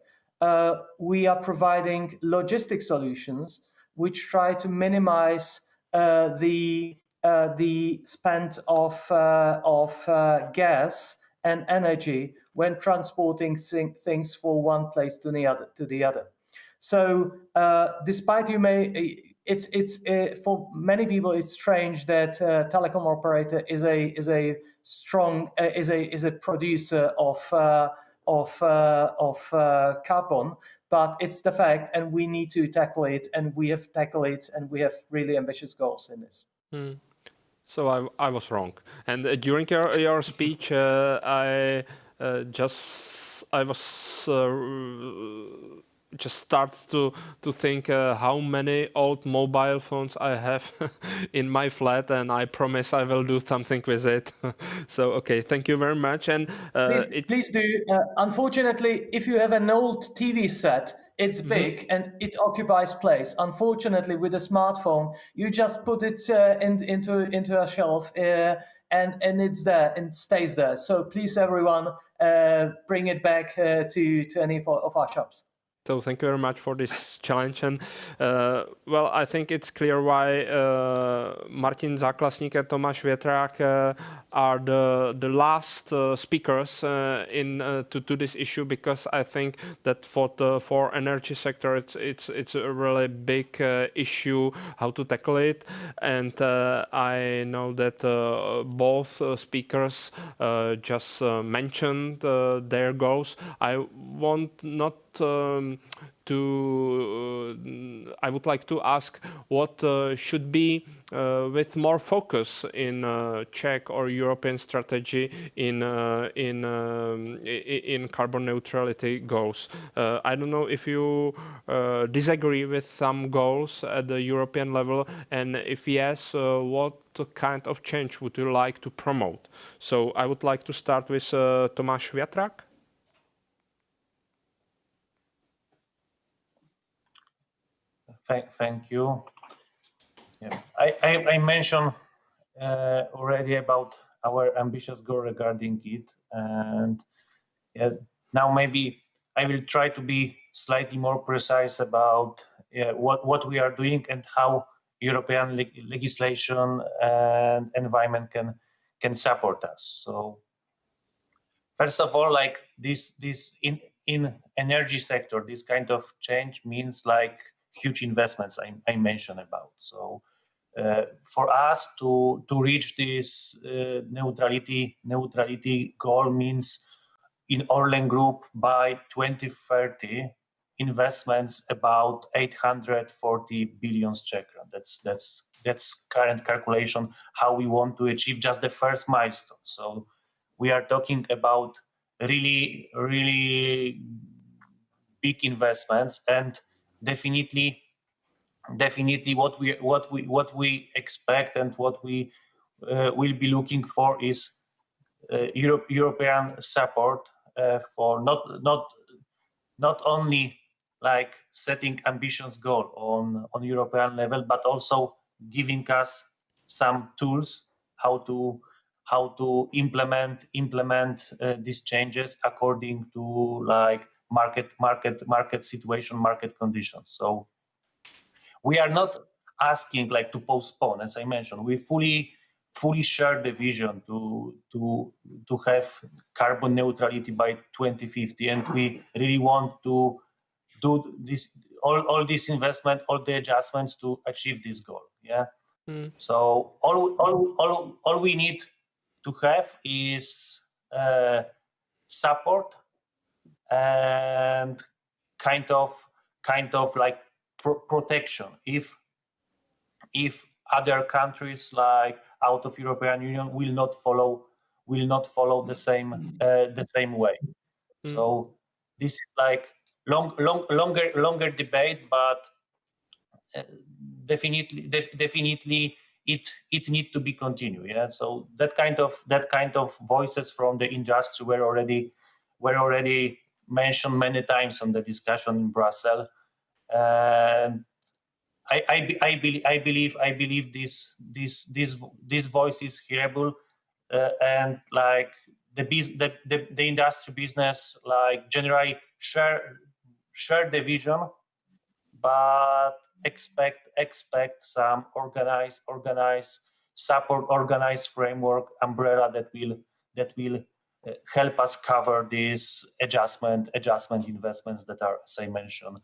We are providing logistic solutions which try to minimize the spend of gas and energy when transporting things from one place to the other. So, despite it's for many people it's strange that telecom operator is a producer of carbon, but it's the fact, and we need to tackle it, and we have tackled it, and we have really ambitious goals in this.
So I was wrong, and during your speech, I just start to think how many old mobile phones I have in my flat, and I promise I will do something with it. So okay, thank you very much. And
please do. Unfortunately, if you have an old TV set, it's big and it occupies place. Unfortunately, with a smartphone, you just put it into a shelf and it's there and stays there. So please, everyone, bring it back to any of our shops.
So thank you very much for this challenge, and well, I think it's clear why Martin Záklasník and Tomáš Větrák are the last speakers to this issue, because I think that for energy sector it's a really big issue how to tackle it, and I know that both speakers just mentioned their goals. I want not I would like to ask what should be with more focus in Czech or European strategy in carbon neutrality goals. I don't know if you disagree with some goals at the European level, and if yes, what kind of change would you like to promote? So I would like to start with Tomáš Větrák.
Thank you. Yeah. I mentioned already about our ambitious goal regarding it, and now maybe I will try to be slightly more precise about what we are doing and how European legislation and environment can support us. So first of all, like this in energy sector, this kind of change means like huge investments I mentioned about. So for us to reach this neutrality goal means in Orlen Group by 2030 investments about 840 billion Czech. That's current calculation how we want to achieve just the first milestone. So we are talking about really big investments, and definitely what we expect and what we will be looking for is European support for not only like setting ambitious goal on European level, but also giving us some tools how to implement these changes according to like market situation, market conditions. So we are not asking like to postpone, as I mentioned. We fully share the vision to have carbon neutrality by 2050, and we really want to do this all this investment, all the adjustments to achieve this goal. Yeah. So all we need to have is support and kind of kind of like protection. If other countries like out of European Union will not follow the same way. So this is like longer debate, but definitely it need to be continued. Yeah. So that kind of voices from the industry were already mentioned many times on the discussion in Brussels. And I believe this voice is hearable, and like the industry business like generally share the vision, but expect some organized support, organized framework umbrella that will help us cover these adjustment investments that are, as I mentioned,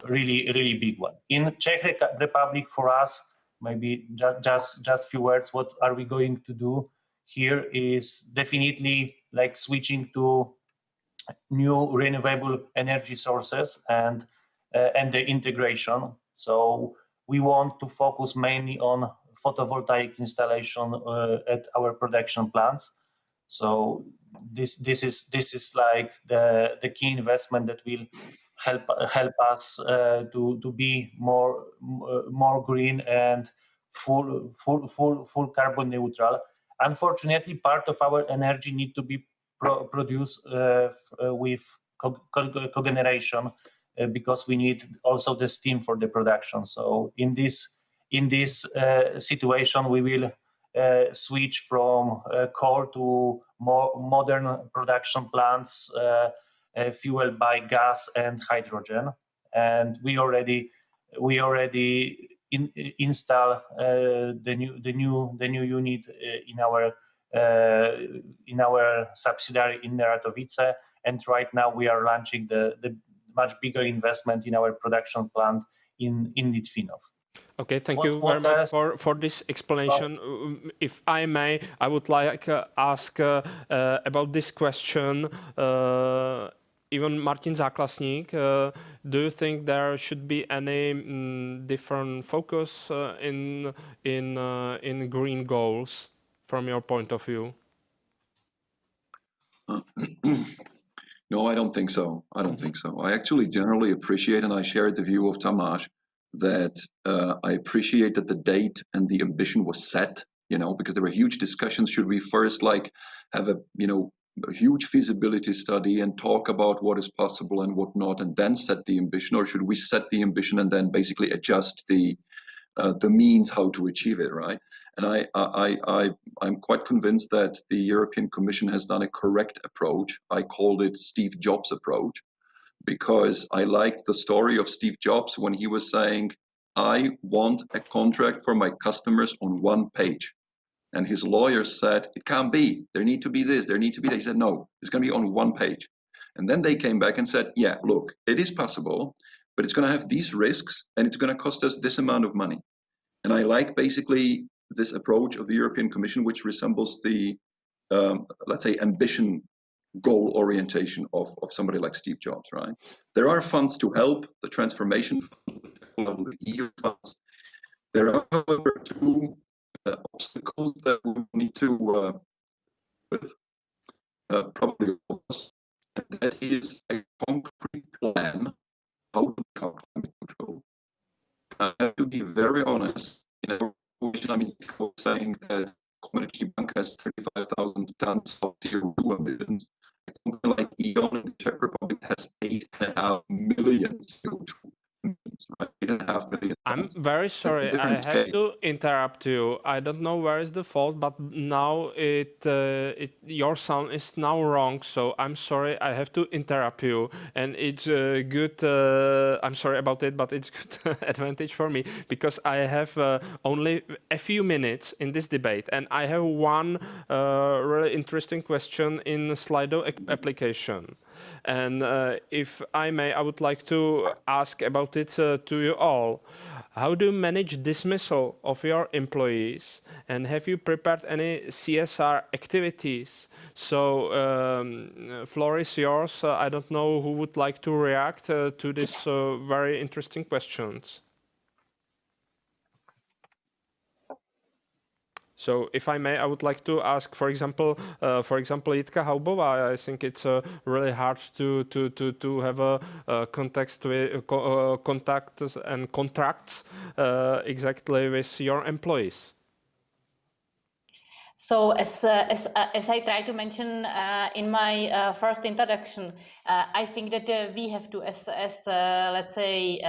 really big one. In Czech Republic, for us, maybe just few words. What are we going to do here is definitely like switching to new renewable energy sources and the integration. So we want to focus mainly on photovoltaic installation at our production plants. So this is like the key investment that will help us to be more green and full carbon neutral. Unfortunately, part of our energy need to be produced with cogeneration because we need also the steam for the production. So in this situation, we will switch from coal to more modern production plants fueled by gas and hydrogen. And we already install the new unit in our subsidiary in Neratovice, and right now we are launching the much bigger investment in our production plant in Litvinov.
Okay, thank you very much for this explanation. If I may, I would like to ask about this question. Even Martin Záklasník, do you think there should be any different focus in green goals from your point of view?
No, I don't think so. I actually generally appreciate, and I share the view of Tamás, that I appreciate that the date and the ambition was set, because there were huge discussions. Should we first have a huge feasibility study and talk about what is possible and what not, and then set the ambition, or should we set the ambition and then basically adjust the means how to achieve it, right? And I'm quite convinced that the European Commission has done a correct approach. I called it Steve Jobs' approach, because I liked the story of Steve Jobs when he was saying, I want a contract for my customers on one page. And his lawyers said, it can't be. There need to be this, there need to be that. He said, no, it's going to be on one page. And then they came back and said, yeah, look, it is possible, but it's going to have these risks and it's going to cost us this amount of money. And I like basically this approach of the European Commission, which resembles the, let's say, ambition goal orientation of somebody like Steve Jobs, right? There are funds to help the transformation fund, the EU funds. There are, however, two obstacles that we need to probably overcome. That is a concrete plan how to become climate neutral. I have to be very honest. Saying that Commodity Bank has 35,000 tons of CO2 emissions. A company like E.ON in the Czech Republic has 8.5 million CO2 emissions. Right? 8.5 million.
I'm very sorry. I have to interrupt you. I don't know where is the fault, but now your sound is now wrong. So I'm sorry. I have to interrupt you, and it's good. I'm sorry about it, but it's good advantage for me because I have only a few minutes in this debate, and I have one really interesting question in the Slido application. And if I may, I would like to ask about it to you all. How do you manage dismissal of your employees? And have you prepared any CSR activities? So, floor is yours. I don't know who would like to react to these very interesting questions. So, if I may, I would like to ask, for example, Jitka Haubová. I think it's really hard to have a contact and contracts exactly with your employees.
So, as I tried to mention in my first introduction, I think that we have to, as let's say,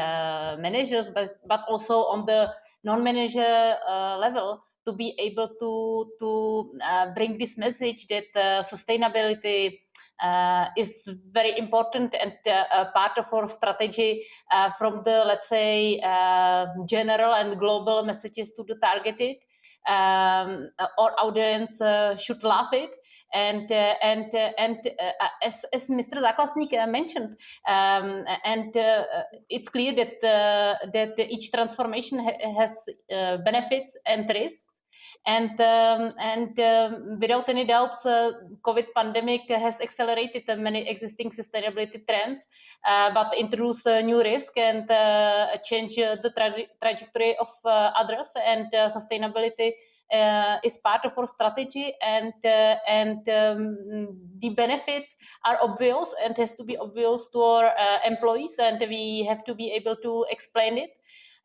managers, but also on the non-manager level, to be able to bring this message that sustainability is very important and part of our strategy from the, let's say, general and global messages to the targeted. Our audience should love it. And as Mr. Záklasník mentioned, it's clear that each transformation has benefits and risks. And without any doubt, COVID pandemic has accelerated many existing sustainability trends, but introduced new risk and change the trajectory of others. And sustainability is part of our strategy, and the benefits are obvious and has to be obvious to our employees, and we have to be able to explain it.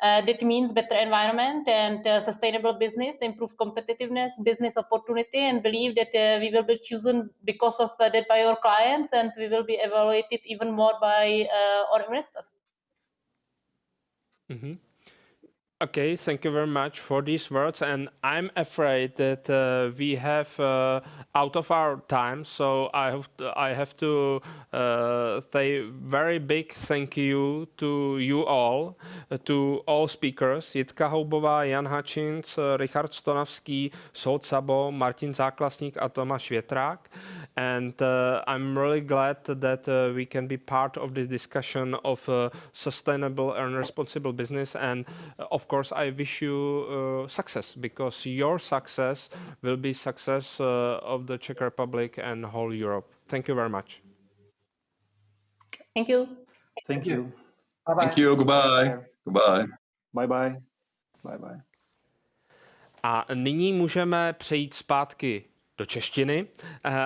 That means better environment and sustainable business, improved competitiveness, business opportunity, and believe that we will be chosen because of that by our clients, and we will be evaluated even more by our investors.
Mm-hmm. Okay, thank you very much for these words, and I'm afraid that we have out of our time, so I have to say very big thank you to you all, to all speakers, Jitka Haubová, Jan Hačinc, Richard Stonavský, Soud Sabo, Martin Záklasník a Tomáš Větrák, and I'm really glad that we can be part of this discussion of sustainable and responsible business, and of course, I wish you success, because your success will be success of the Czech Republic and whole Europe. Thank you very much.
Thank you.
Thank you.
Bye-bye.
Thank you. Goodbye. Goodbye.
Bye-bye. Bye-bye.
A nyní můžeme přejít zpátky do češtiny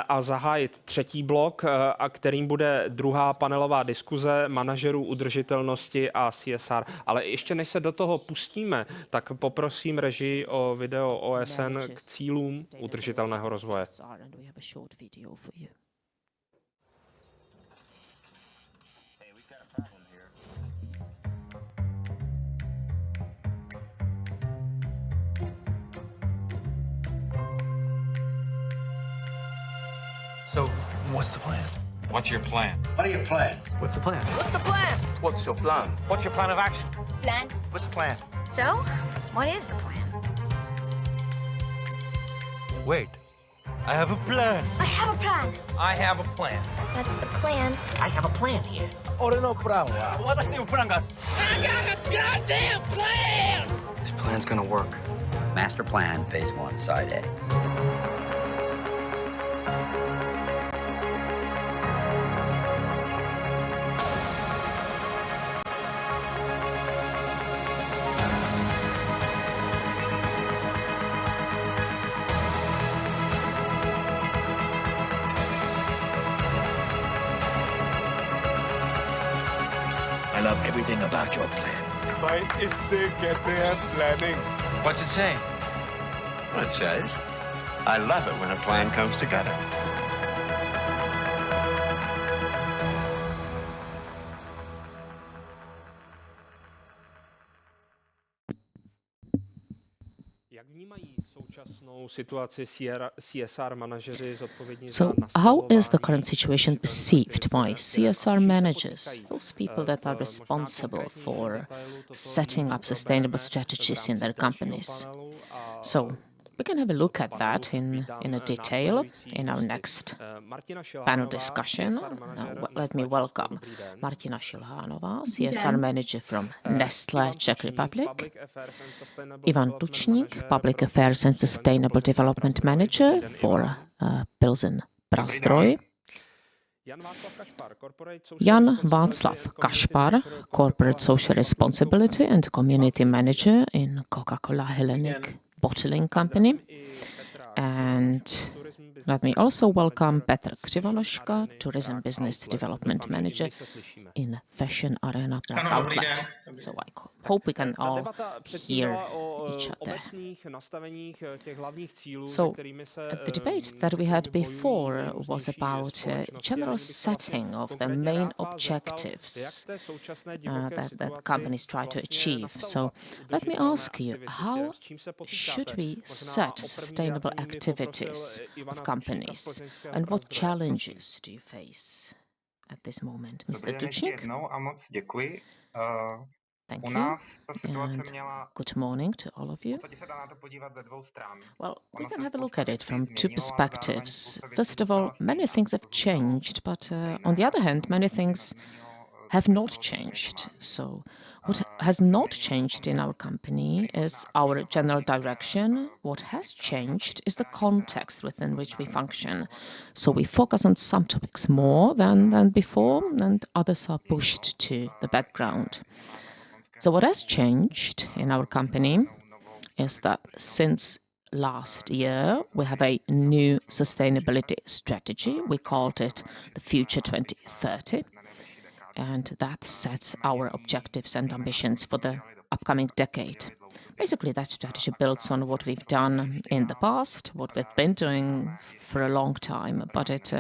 a zahájit třetí blok, a kterým bude druhá panelová diskuze manažerů udržitelnosti a CSR. Ale ještě než se do toho pustíme, tak poprosím režii o video OSN k cílům udržitelného rozvoje.
So, what's the plan?
What's your plan?
What are your plans? What's the plan?
What's the plan?
What's your plan?
What's your plan of action? Plan.
What's the plan?
So, what is the plan?
Wait, I have a plan.
I have a plan.
I have a plan.
That's the plan. I have a plan here.
What is your plan?
I got a goddamn plan!
This plan's gonna work.
Master Plan, Phase 1, Side A.
I love everything about your plan.
भाई इससे कहते हैं planning.
What's it say?
Well, it says, I love it when a plan comes together.
So, how is the current situation perceived by CSR managers, those people that are responsible for setting up sustainable strategies in their companies? So, We can have a look at that in a detail in our next panel discussion. Now, let me welcome Martina Šilhánová, CSR Manager from Nestlé, Czech Republic, Ivan Tučník, Public Affairs and Sustainable Development Manager for Pilsen Prastroj, Jan Václav Kašpar, Corporate Social Responsibility and Community Manager in Coca-Cola Hellenic Bottling Company. And let me also welcome Petr Křivonoška, Tourism Business Development Manager in Fashion Arena Black Outlet. So I hope we can all hear each other. So the debate that we had before was about general setting of the main objectives that companies try to achieve. So let me ask you, how should we set sustainable activities of companies, and what challenges do you face at this moment? Mr. Tučník? Thank you, and good morning to all of you. Well, we can have a look at it from two perspectives. First of all, many things have changed, but on the other hand, many things have not changed. So what has not changed in our company is our general direction. What has changed is the context within which we function. So we focus on some topics more than before, and others are pushed to the background. So what has changed in our company is that since last year, we have a new sustainability strategy. We called it the Future 2030. And that sets our objectives and ambitions for the upcoming decade. Basically, that strategy builds on what we've done in the past, what we've been doing for a long time, but it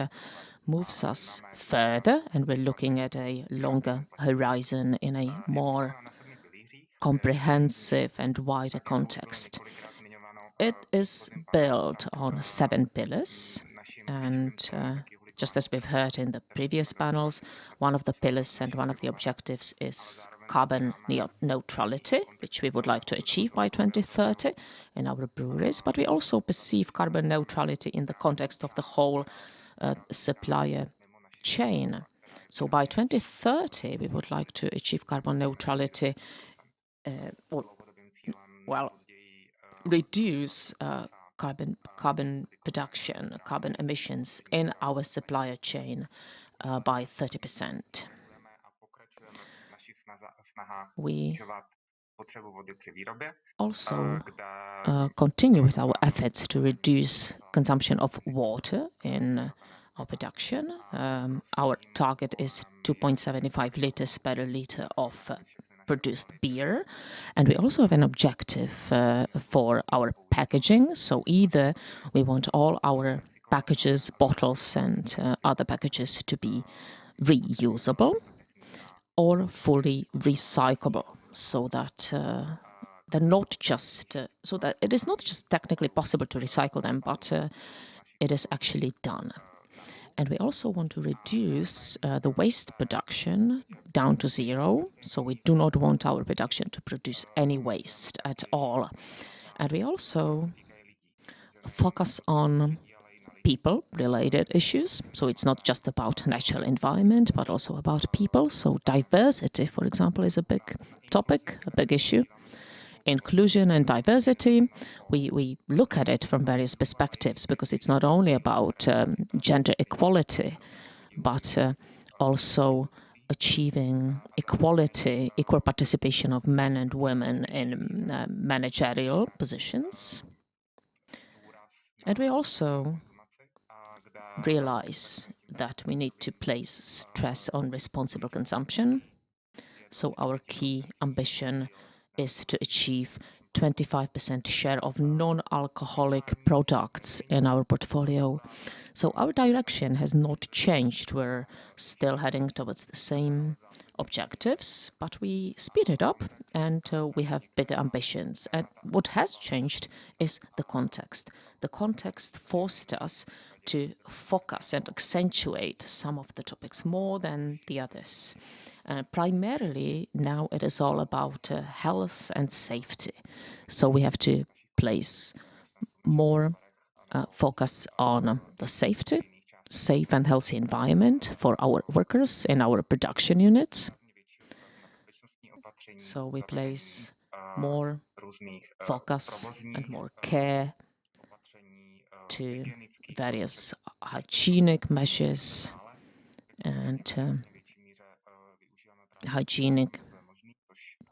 moves us further, and we're looking at a longer horizon in a more comprehensive and wider context. It is built on 7 pillars, and just as we've heard in the previous panels, one of the pillars and one of the objectives is carbon neutrality, which we would like to achieve by 2030 in our breweries, but we also perceive carbon neutrality in the context of the whole supplier chain. So by 2030, we would like to achieve carbon neutrality, reduce carbon production, carbon emissions in our supplier chain by 30%. We also continue with our efforts to reduce consumption of water in our production. Our target is 2.75 liters per liter of produced beer, and we also have an objective for our packaging. So either we want all our packages, bottles and other packages to be reusable or fully recyclable, so that they're not just so that it is not just technically possible to recycle them, but it is actually done. And we also want to reduce the waste production down to zero. So we do not want our production to produce any waste at all. And we also focus on people-related issues. So it's not just about natural environment, but also about people. So diversity, for example, is a big topic, a big issue. Inclusion and diversity, we look at it from various perspectives, because it's not only about gender equality, but also achieving equality, equal participation of men and women in managerial positions. And we also realize that we need to place stress on responsible consumption. So our key ambition is to achieve 25% share of non-alcoholic products in our portfolio. So our direction has not changed. We're still heading towards the same objectives, but we speed it up and we have bigger ambitions. And what has changed is the context. The context forced us to focus and accentuate some of the topics more than the others. Primarily, now it is all about health and safety. So we have to place more focus on the safe and healthy environment for our workers in our production units. So we place more focus and more care to various hygienic measures and hygienic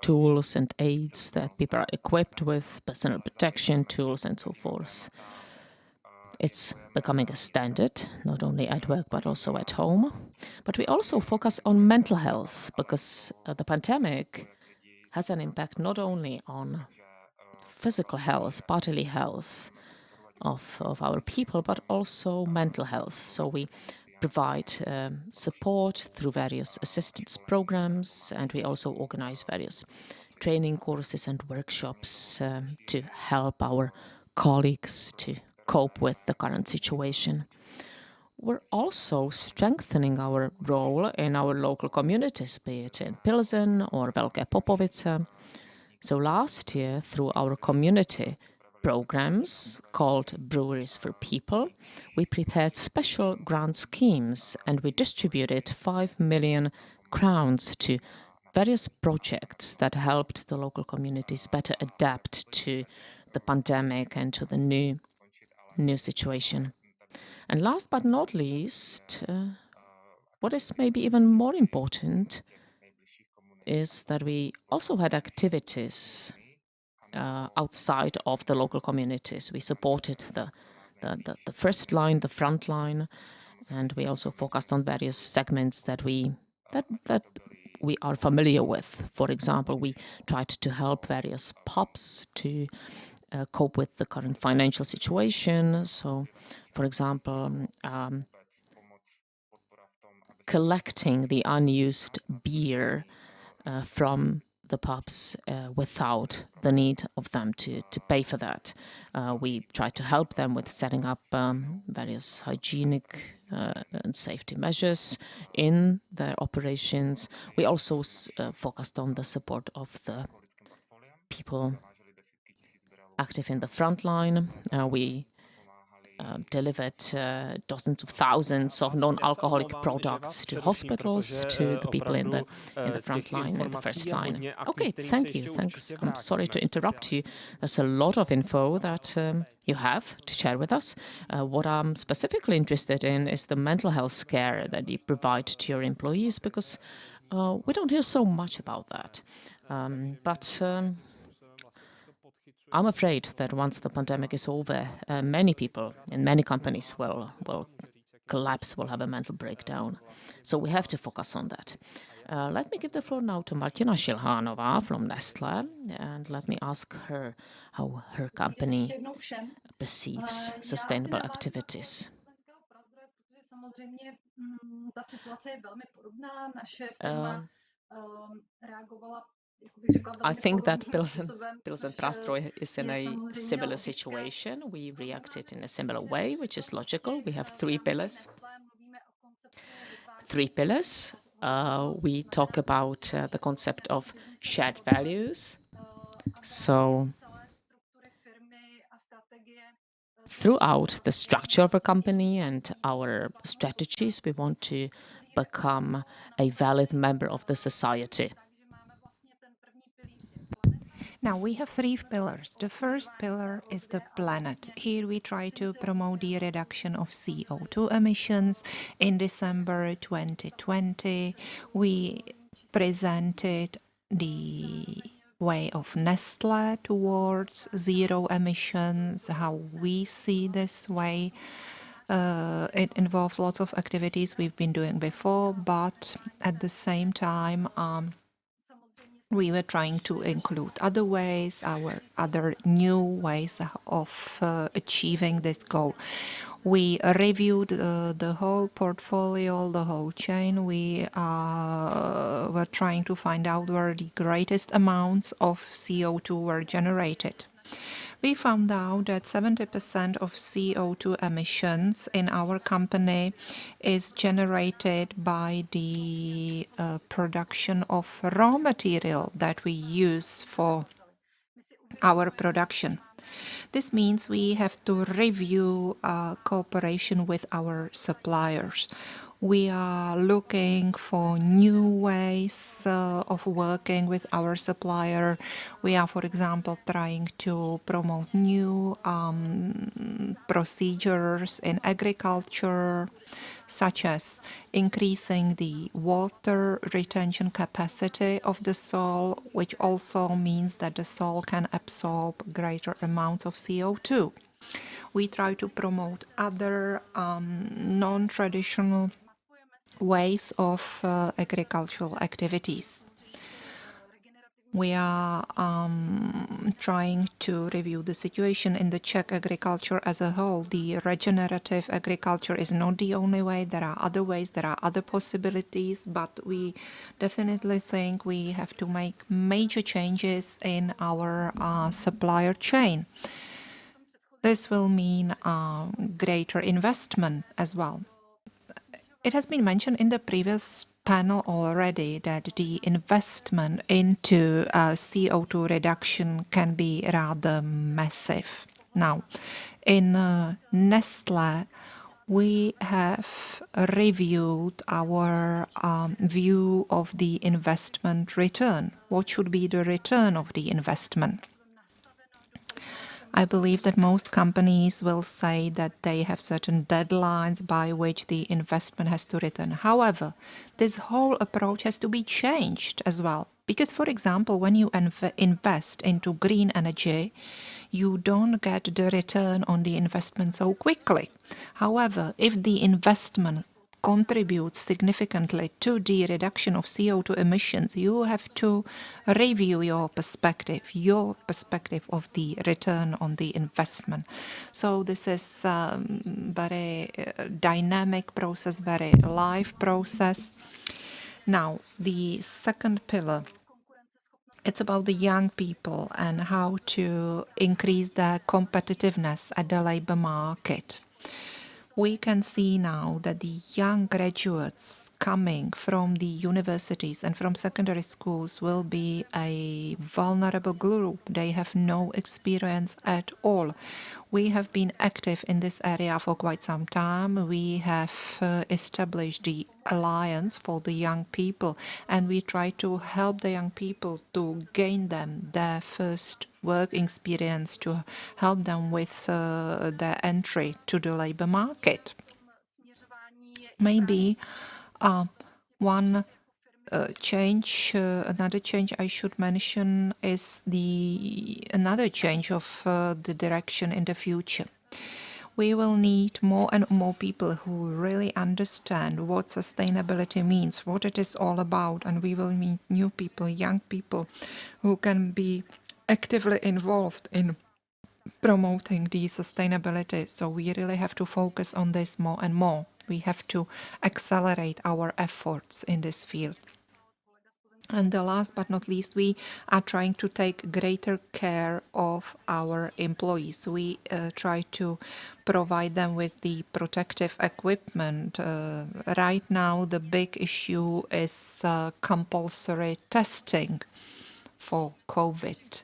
tools and aids that people are equipped with, personal protection tools and so forth. It's becoming a standard, not only at work, but also at home. But we also focus on mental health because the pandemic has an impact not only on physical health, bodily health of our people, but also mental health. So we provide support through various assistance programs, and we also organize various training courses and workshops to help our colleagues to cope with the current situation. We're also strengthening our role in our local communities, be it in Pilsen or Velké Popovice. So last year, through our community programs called Breweries for People, we prepared special grant schemes and we distributed 5 million crowns to various projects that helped the local communities better adapt to the pandemic and to the new situation. And last but not least, what is maybe even more important is that we also had activities outside of the local communities. We supported the first line, the front line, and we also focused on various segments that we are familiar with. For example, we tried to help various pubs to cope with the current financial situation. So, for example, collecting the unused beer from the pubs without the need of them to pay for that. We try to help them with setting up various hygienic and safety measures in their operations. We also focused on the support of the people active in the front line. We delivered dozens of thousands of non-alcoholic products to hospitals, to the people in the front line, in the first line. Okay, thank you. Thanks. I'm sorry to interrupt you. There's a lot of info that you have to share with us. What I'm specifically interested in is the mental health care that you provide to your employees, because we don't hear so much about that. But I'm afraid that once the pandemic is over, many people in many companies will collapse, will have a mental breakdown. So we have to focus on that. Let me give the floor now to Martina Šilhanová from Nestlé, and let me ask her how her company perceives sustainable activities. I think that Pilsen Prastroj is in a similar situation. We reacted in a similar way, which is logical. We have three pillars. We talk about the concept of shared values. So throughout the structure of a company and our strategies, we want to become a valid member of the society.
Now, we have three pillars. The first pillar is the planet. Here we try to promote the reduction of CO2 emissions. In December 2020, we presented the way of Nestlé towards zero emissions, how we see this way. It involves lots of activities we've been doing before, but at the same time, we were trying to include other ways, other new ways of achieving this goal. We reviewed the whole portfolio, the whole chain. We were trying to find out where the greatest amounts of CO2 were generated. We found out that 70% of CO2 emissions in our company is generated by the production of raw material that we use for our production. This means we have to review cooperation with our suppliers. We are looking for new ways of working with our supplier. We are, for example, trying to promote new procedures in agriculture, such as increasing the water retention capacity of the soil, which also means that the soil can absorb greater amounts of CO2. We try to promote other non-traditional ways of agricultural activities. We are trying to review the situation in the Czech agriculture as a whole. The regenerative agriculture is not the only way. There are other ways, there are other possibilities, but we definitely think we have to make major changes in our supplier chain. This will mean greater investment as well. It has been mentioned in the previous panel already that the investment into CO2 reduction can be rather massive. Now, in Nestlé, we have reviewed our view of the investment return. What should be the return of the investment? I believe that most companies will say that they have certain deadlines by which the investment has to return. However, this whole approach has to be changed as well. Because, for example, when you invest into green energy, you don't get the return on the investment so quickly. However, if the investment contributes significantly to the reduction of CO2 emissions, you have to review your perspective of the return on the investment. So this is a very dynamic process, very live process. Now, the second pillar, it's about the young people and how to increase their competitiveness at the labor market. We can see now that the young graduates coming from the universities and from secondary schools will be a vulnerable group. They have no experience at all. We have been active in this area for quite some time. We have established the Alliance for the Young People, and we try to help the young people to gain them their first work experience, to help them with their entry to the labor market. Maybe one change, another change I should mention is another change of the direction in the future. We will need more and more people who really understand what sustainability means, what it is all about, and we will meet new people, young people, who can be actively involved in promoting the sustainability. So we really have to focus on this more and more. We have to accelerate our efforts in this field. And the last but not least, we are trying to take greater care of our employees. We try to provide them with the protective equipment. Right now, the big issue is compulsory testing for COVID.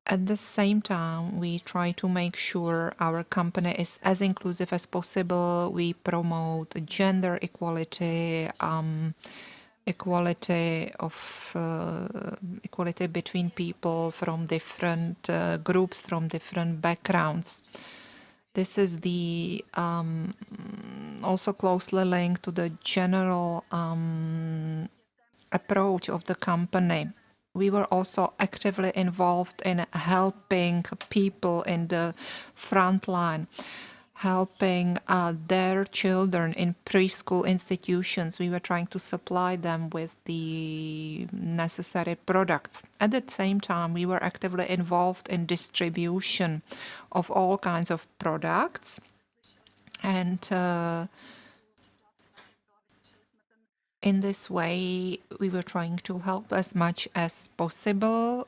At the same time, we try to make sure our company is as inclusive as possible. We promote gender equality, equality between people from different groups, from different backgrounds. This is the also closely linked to the general approach of the company. We were also actively involved in helping people in the front line, helping their children in preschool institutions. We were trying to supply them with the necessary products. At the same time, we were actively involved in distribution of all kinds of products. And in this way, we were trying to help as much as possible.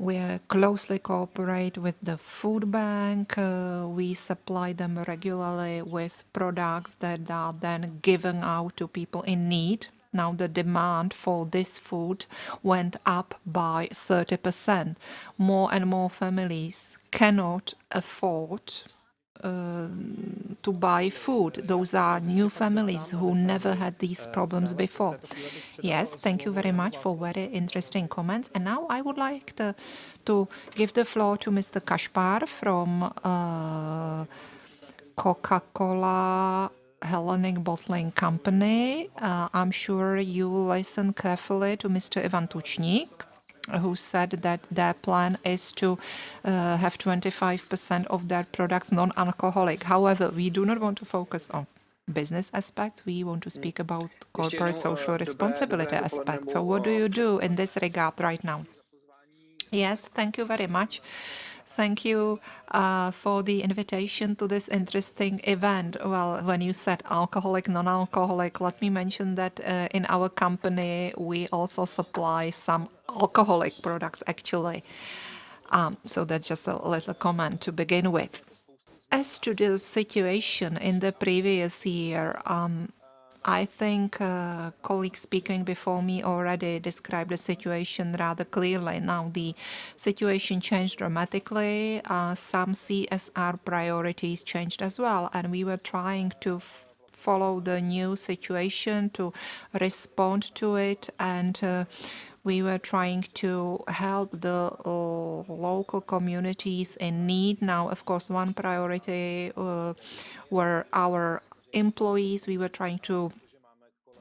We closely cooperate with the food bank. We supply them regularly with products that are then given out to people in need. Now the demand for this food went up by 30%. More and more families cannot afford to buy food. Those are new families who never had these problems before. Yes, thank you very much for very interesting comments. And now I would like to give the floor to Mr. Kaspar from Coca-Cola Hellenic Bottling Company. I'm sure you will listen carefully to Mr. Ivan Tučník, who said that their plan is to have 25% of their products non-alcoholic. However, we do not want to focus on business aspects. We want to speak about corporate social responsibility aspects. So what do you do in this regard right now? Yes, thank you very much. Thank you for the invitation to this interesting event. Well, when you said alcoholic, non-alcoholic, let me mention that in our company we also supply some alcoholic products actually. So that's just a little comment to begin with. As to the situation in the previous year, I think colleagues speaking before me already described the situation rather clearly. Now the situation changed dramatically. Some CSR priorities changed as well, and we were trying to follow the new situation, to respond to it, and we were trying to help the local communities in need. Now, of course, one priority were our employees. We were trying to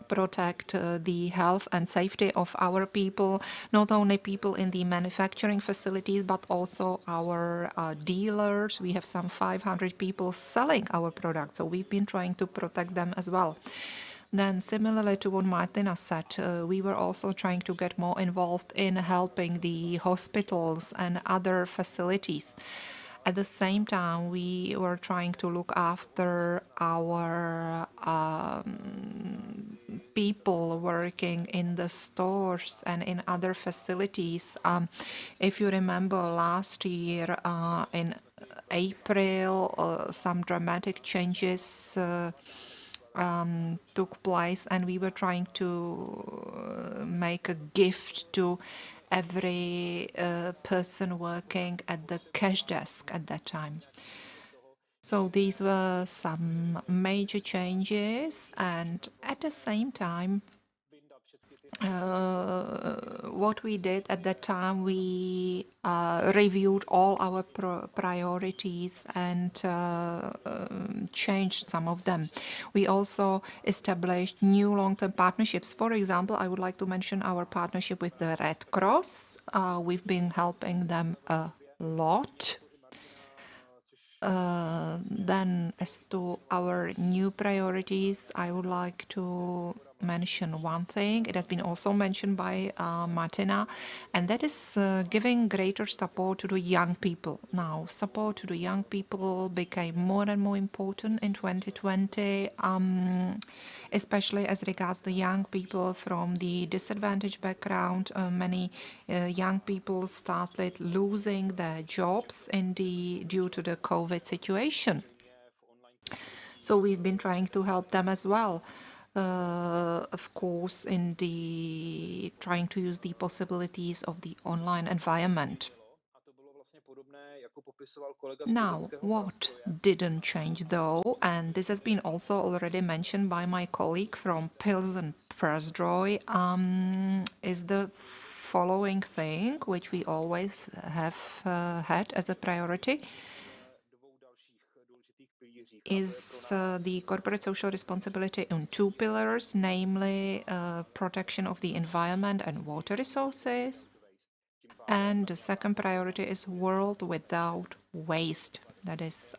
protect the health and safety of our people, not only people in the manufacturing facilities, but also our dealers. We have some 500 people selling our products, so we've been trying to protect them as well. Then, similarly to what Martina said, we were also trying to get more involved in helping the hospitals and other facilities. At the same time, we were trying to look after our people working in the stores and in other facilities. If you remember last year, in April, some dramatic changes took place, and we were trying to make a gift to every person working at the cash desk at that time. So these were some major changes, and at the same time, what we did at that time, we reviewed all our priorities and changed some of them. We also established new long-term partnerships. For example, I would like to mention our partnership with the Red Cross. We've been helping them a lot. Then, as to our new priorities, I would like to mention one thing. It has been also mentioned by Martina, and that is giving greater support to the young people. Now, support to the young people became more and more important in 2020, especially as regards the young people from the disadvantaged background. Many young people started losing their jobs due to the COVID situation. So we've been trying to help them as well. Of course, in trying to use the possibilities of the online environment. Now, what didn't change though, and this has been also already mentioned by my colleague from Pilsen Przdroj, is the following thing, which we always have had as a priority, is the corporate social responsibility on two pillars, namely protection of the environment and water resources. And the second priority is world without waste. That is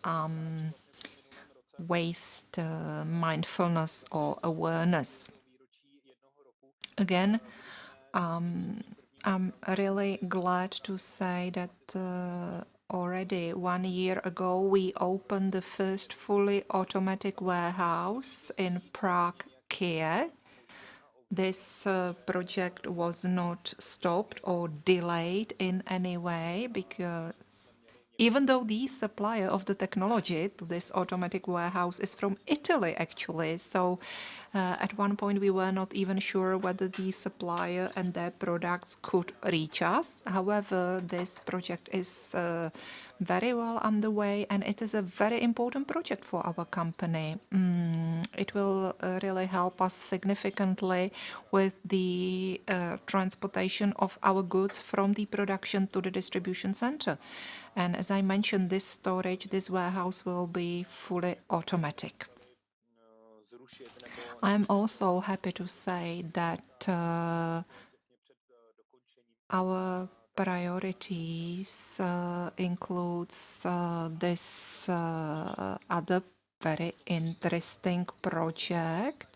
waste mindfulness or awareness. Again, I'm really glad to say that already 1 year ago we opened the first fully automatic warehouse in Prague, Kiev. this project was not stopped or delayed in any way, because even though the supplier of the technology to this automatic warehouse is from Italy, actually, so at one point we were not even sure whether the supplier and their products could reach us. However, this project is very well underway, and it is a very important project for our company. It will really help us significantly with the transportation of our goods from the production to the distribution center. And as I mentioned, this storage, this warehouse will be fully automatic. I'm also happy to say that our priorities includes this other very interesting project,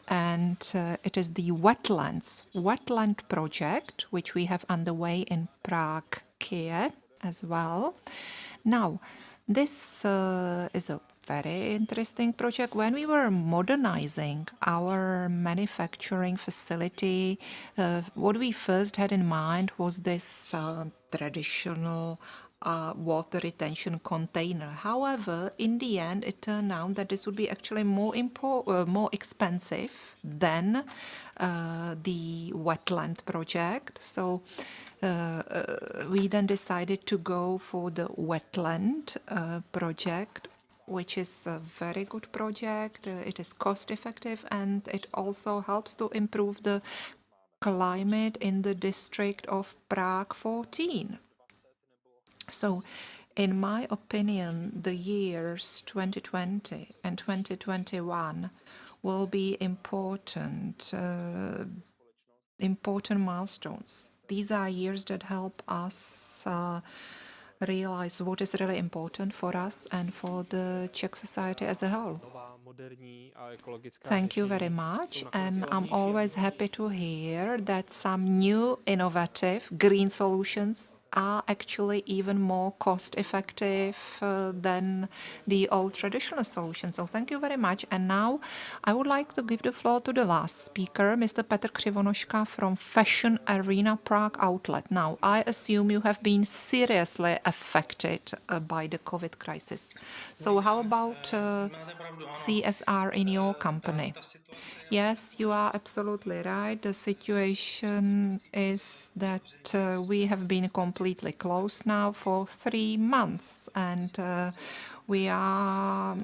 and it is the wetland project, which we have underway in Prague, Kiev as well. Now, this is a very interesting project. When we were modernizing our manufacturing facility, what we first had in mind was this traditional water retention container. However, in the end, it turned out that this would be actually more expensive than the wetland project. So we then decided to go for the wetland project, which is a very good project. It is cost effective, and it also helps to improve the climate in the district of Prague 14. So, in my opinion, the years 2020 and 2021 will be important milestones. These are years that help us realize what is really important for us and for the Czech society as a whole. Thank you very much, and I'm always happy to hear that some new innovative green solutions are actually even more cost effective than the old traditional solutions. So thank you very much. And now I would like to give the floor to the last speaker, Mr. Petr Krivonoška from Fashion Arena Prague Outlet. Now, I assume you have been seriously affected by the COVID crisis. So how about CSR in your company? Yes, you are absolutely right. The situation is that we have been completely closed now for 3 months, and we are,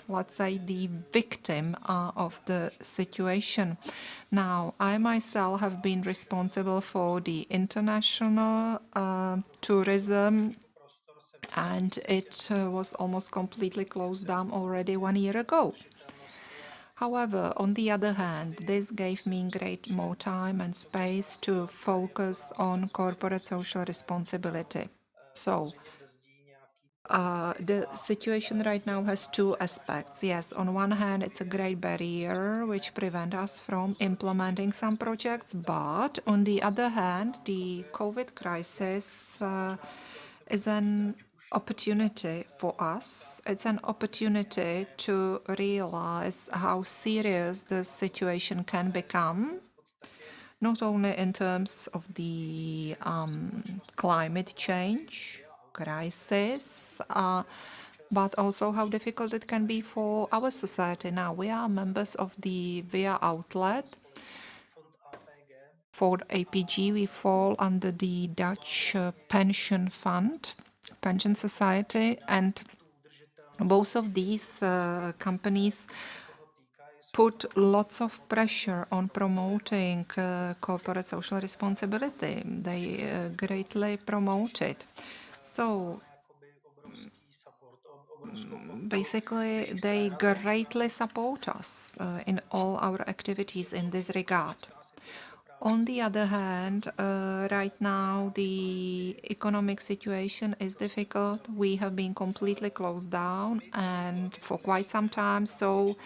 let's say, the victim of the situation. Now, I myself have been responsible for the international tourism, and it was almost completely closed down already 1 year ago. However, on the other hand, this gave me great more time and space to focus on corporate social responsibility. So, the situation right now has two aspects. Yes, on one hand, it's a great barrier which prevents us from implementing some projects, but on the other hand, the COVID crisis is an opportunity for us. It's an opportunity to realize how serious the situation can become, not only in terms of the climate change crisis, but also how difficult it can be for our society. Now, we are members of the VIA outlet. For APG, we fall under the Dutch pension fund, pension society, and both of these companies put lots of pressure on promoting corporate social responsibility. They greatly promote it. So basically, they greatly support us in all our activities in this regard. On the other hand, right now the economic situation is difficult. We have been completely closed down and for quite some time, so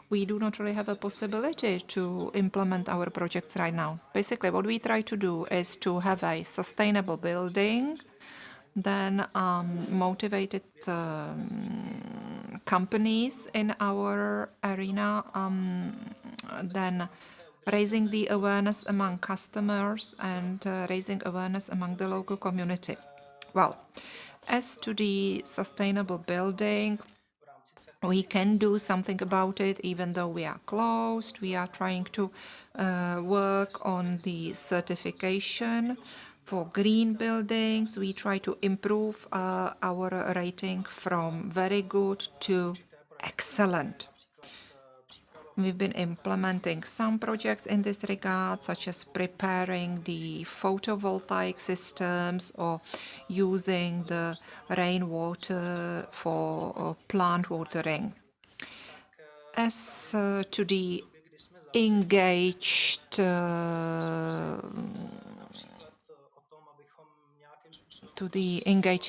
we do not really have a possibility to implement our projects right now. Basically, what we try to do is to have a sustainable building, then motivated companies in our arena, then raising the awareness among customers and raising awareness among the local community. Well, as to the sustainable building, we can do something about it even though we are closed. We are trying to work on the certification for green buildings. We try to improve our rating from very good to excellent. We've been implementing some projects in this regard, such as preparing the photovoltaic systems or using the rainwater for plant watering. As to the engaged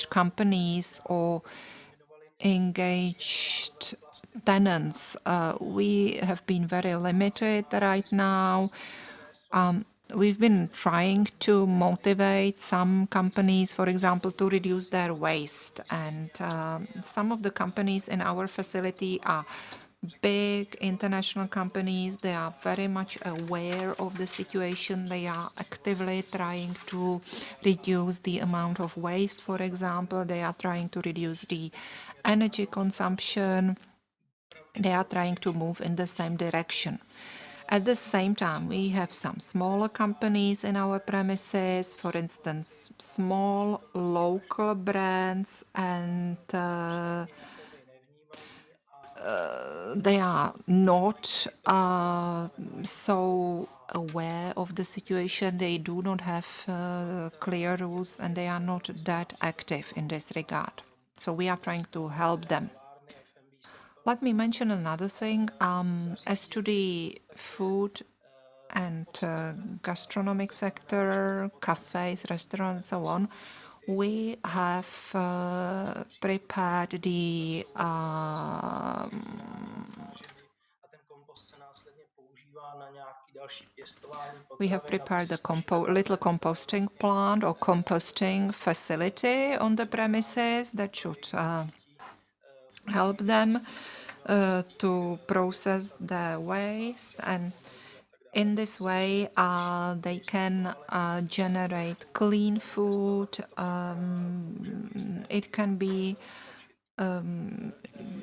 companies or engaged tenants, we have been very limited right now. We've been trying to motivate some companies, for example, to reduce their waste. And some of the companies in our facility are big international companies. They are very much aware of the situation. They are actively trying to reduce the amount of waste, for example. They are trying to reduce the energy consumption. They are trying to move in the same direction. At the same time, we have some smaller companies in our premises, for instance, small local brands, and they are not so aware of the situation. They do not have clear rules, and they are not that active in this regard. So we are trying to help them. Let me mention another thing. As to the food and gastronomic sector, cafes, restaurants, and so on, we have prepared the little composting plant or composting facility on the premises that should help them to process their waste, and in this way they can generate clean food. It can be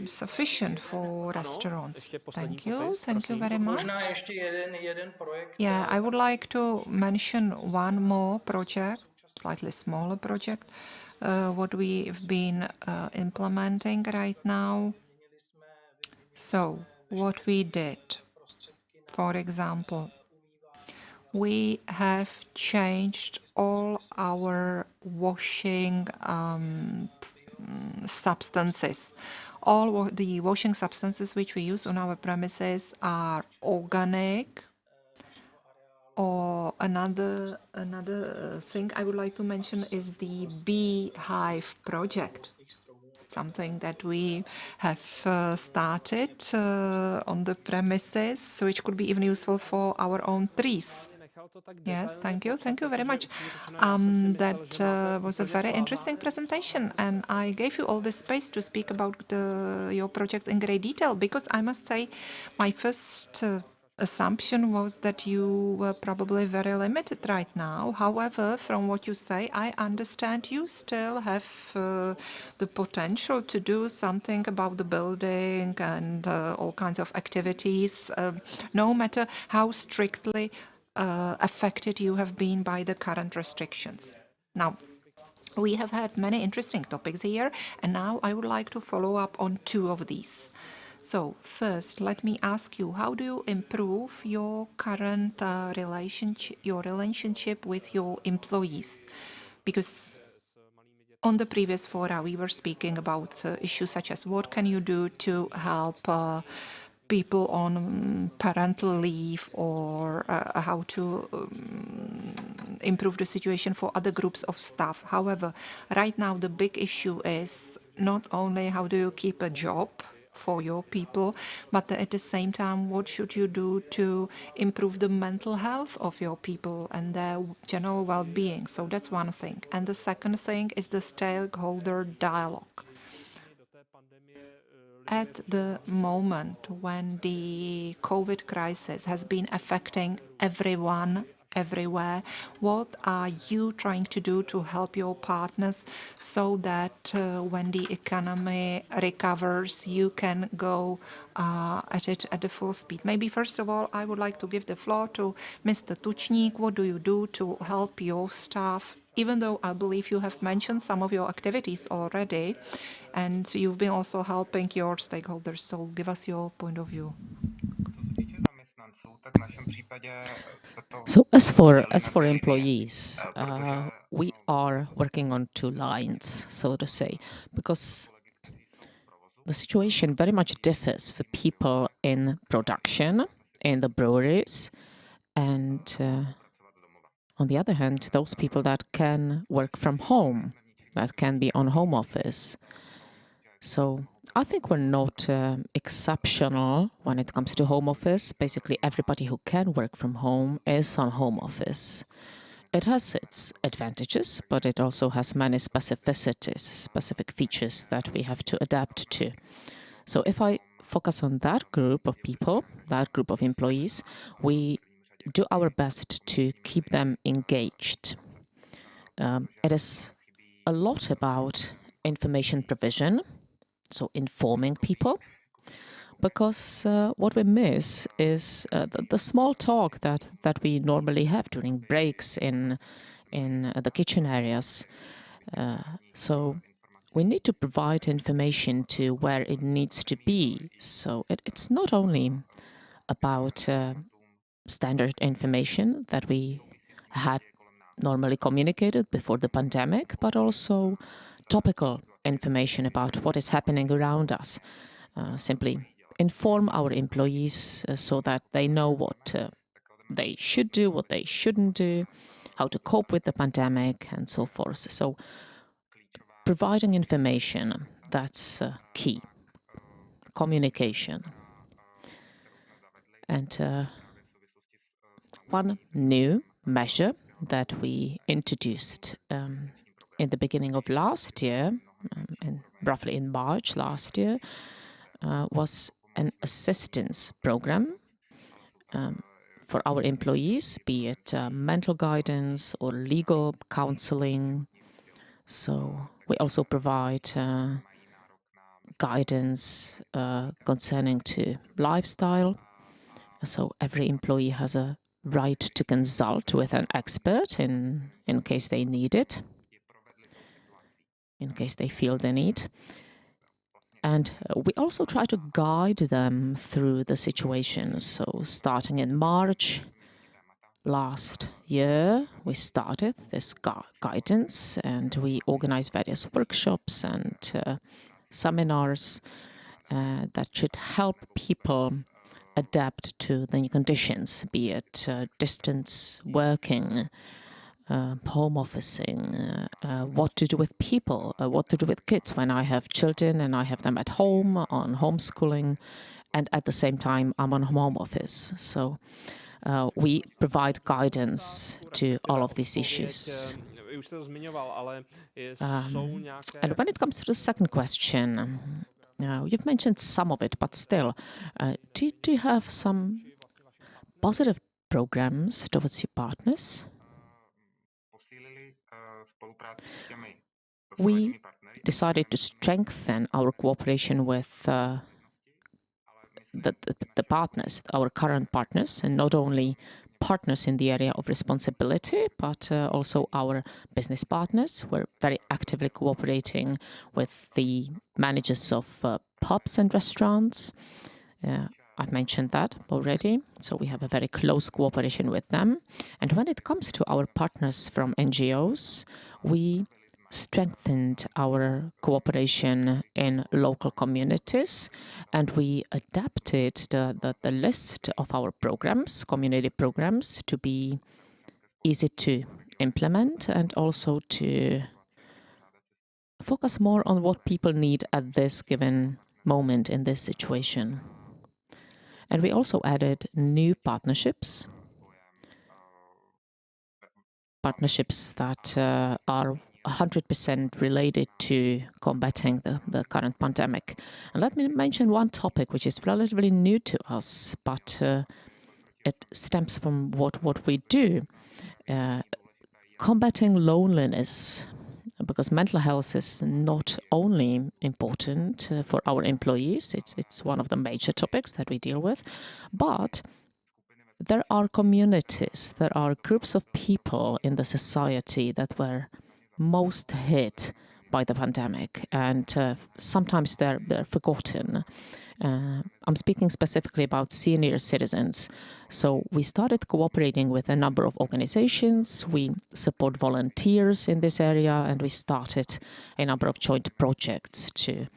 sufficient for restaurants. Thank you very much. Yeah, I would like to mention one more project, slightly smaller project, what we've been implementing right now. So, what we did, for example, we have changed all our washing substances. All the washing substances which we use on our premises are organic. Or another thing I would like to mention is the beehive project. Something that we have started on the premises, which could be even useful for our own trees. Yes, thank you very much. That was a very interesting presentation, and I gave you all the space to speak about your projects in great detail, because I must say my first assumption was that you were probably very limited right now. However, from what you say, I understand you still have the potential to do something about the building and all kinds of activities, no matter how strictly affected you have been by the current restrictions. Now, we have had many interesting topics here, and now I would like to follow up on two of these. So first, let me ask you, how do you improve your current relationship with your employees? Because on the previous fora, we were speaking about issues such as what can you do to help people on parental leave, or how to improve the situation for other groups of staff. However, right now the big issue is not only how do you keep a job for your people, but at the same time, what should you do to improve the mental health of your people and their general well-being? So that's one thing. And the second thing is the stakeholder dialogue. at the moment when the COVID crisis has been affecting everyone, everywhere, what are you trying to do to help your partners so that when the economy recovers, you can go at it at the full speed? Maybe first of all, I would like to give the floor to Mr. Tučník. What do you do to help your staff? Even though I believe you have mentioned some of your activities already, and you've been also helping your stakeholders, so give us your point of view.
So as for employees, we are working on two lines, so to say, because the situation very much differs for people in production, in the breweries, and on the other hand, those people that can work from home, that can be on home office. So I think we're not exceptional when it comes to home office. Basically, everybody who can work from home is on home office. It has its advantages, but it also has many specificities, specific features that we have to adapt to. So if I focus on that group of people, that group of employees, we do our best to keep them engaged. It is a lot about information provision, so informing people, because what we miss is the small talk that we normally have during breaks in the kitchen areas. So we need to provide information to where it needs to be. So it's not only about standard information that we had normally communicated before the pandemic, but also topical information about what is happening around us. Simply inform our employees so that they know what they should do, what they shouldn't do, how to cope with the pandemic, and so forth. So providing information, that's key. Communication. And one new measure that we introduced in the beginning of last year, roughly in March last year, was an assistance program for our employees, be it mental guidance or legal counseling. So we also provide guidance concerning to lifestyle. So every employee has a right to consult with an expert in case they need it, in case they feel the need. And we also try to guide them through the situation. So starting in March last year, we started this guidance, and we organized various workshops and seminars that should help people adapt to the new conditions, be it distance working, home officing, what to do with people, what to do with kids when I have children and I have them at home on homeschooling, and at the same time I'm on home office. So we provide guidance to all of these issues. And when it comes to the second question, you've mentioned some of it, but still, do you have some positive programs towards your partners? We decided to strengthen our cooperation with the partners, our current partners, and not only partners in the area of responsibility, but also our business partners. We're very actively cooperating with the managers of pubs and restaurants. I've mentioned that already. So we have a very close cooperation with them. And when it comes to our partners from NGOs, we strengthened our cooperation in local communities, and we adapted the list of our programs, community programs, to be easy to implement and also to focus more on what people need at this given moment in this situation. And we also added new partnerships that are 100% related to combating the current pandemic. And let me mention one topic which is relatively new to us, but it stems from what we do. Combating loneliness, because mental health is not only important for our employees, it's one of the major topics that we deal with, but there are communities, there are groups of people in the society that were most hit by the pandemic, and sometimes they're forgotten. I'm speaking specifically about senior citizens. So we started cooperating with a number of organizations. We support volunteers in this area, and we started a number of joint projects to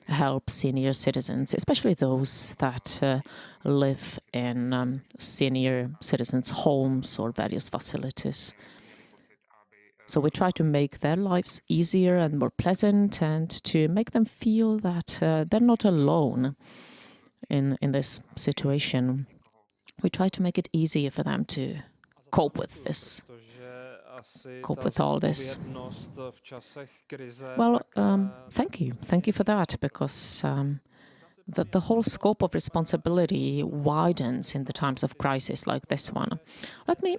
help senior citizens, especially those that live in senior citizens' homes or various facilities. So we try to make their lives easier and more pleasant, and to make them feel that they're not alone in this situation. We try to make it easier for them to cope with this, cope with all this. Well, thank you. Thank you for that, because the whole scope of responsibility widens in the times of crisis like this one. Let me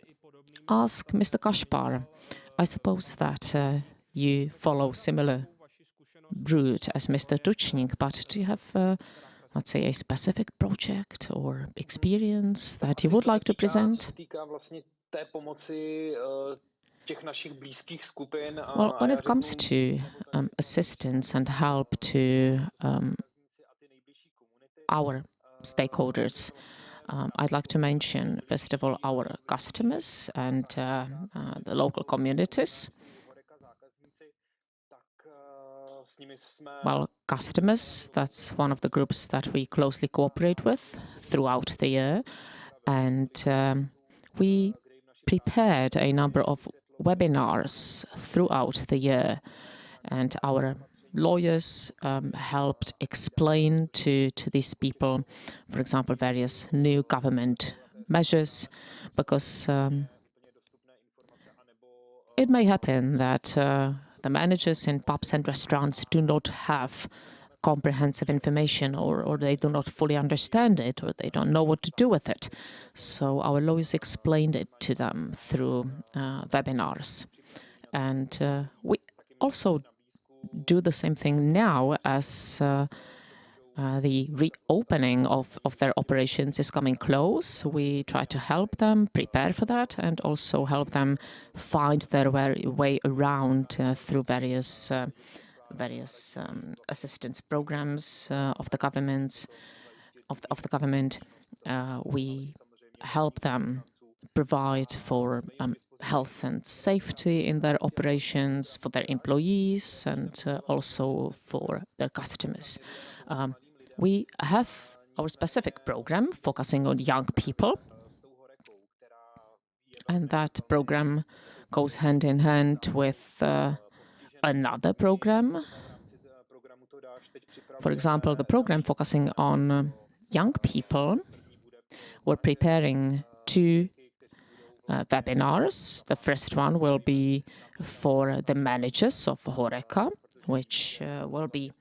ask Mr. Kaspar. I suppose that you follow similar route as Mr. Tuchnik, but do you have, let's say, a specific project or experience that you would like to present? Well, when it comes to assistance and help to our stakeholders, I'd like to mention, first of all, our customers and the local communities. Well, customers, that's one of the groups that we closely cooperate with throughout the year. And we prepared a number of webinars throughout the year. And our lawyers helped explain to these people, for example, various new government measures, because it may happen that the managers in pubs and restaurants do not have comprehensive information, or they do not fully understand it, or they don't know what to do with it. So our lawyers explained it to them through webinars. And we also do the same thing now as the reopening of their operations is coming close. We try to help them prepare for that, and also help them find their way around through various assistance programs of the government. We help them provide for health and safety in their operations, for their employees, and also for their customers. We have our specific program focusing on young people, and that program goes hand in hand with another program. For example, the program focusing on young people, we're preparing 2 webinars. The first one will be for the managers of HoReCa, which will be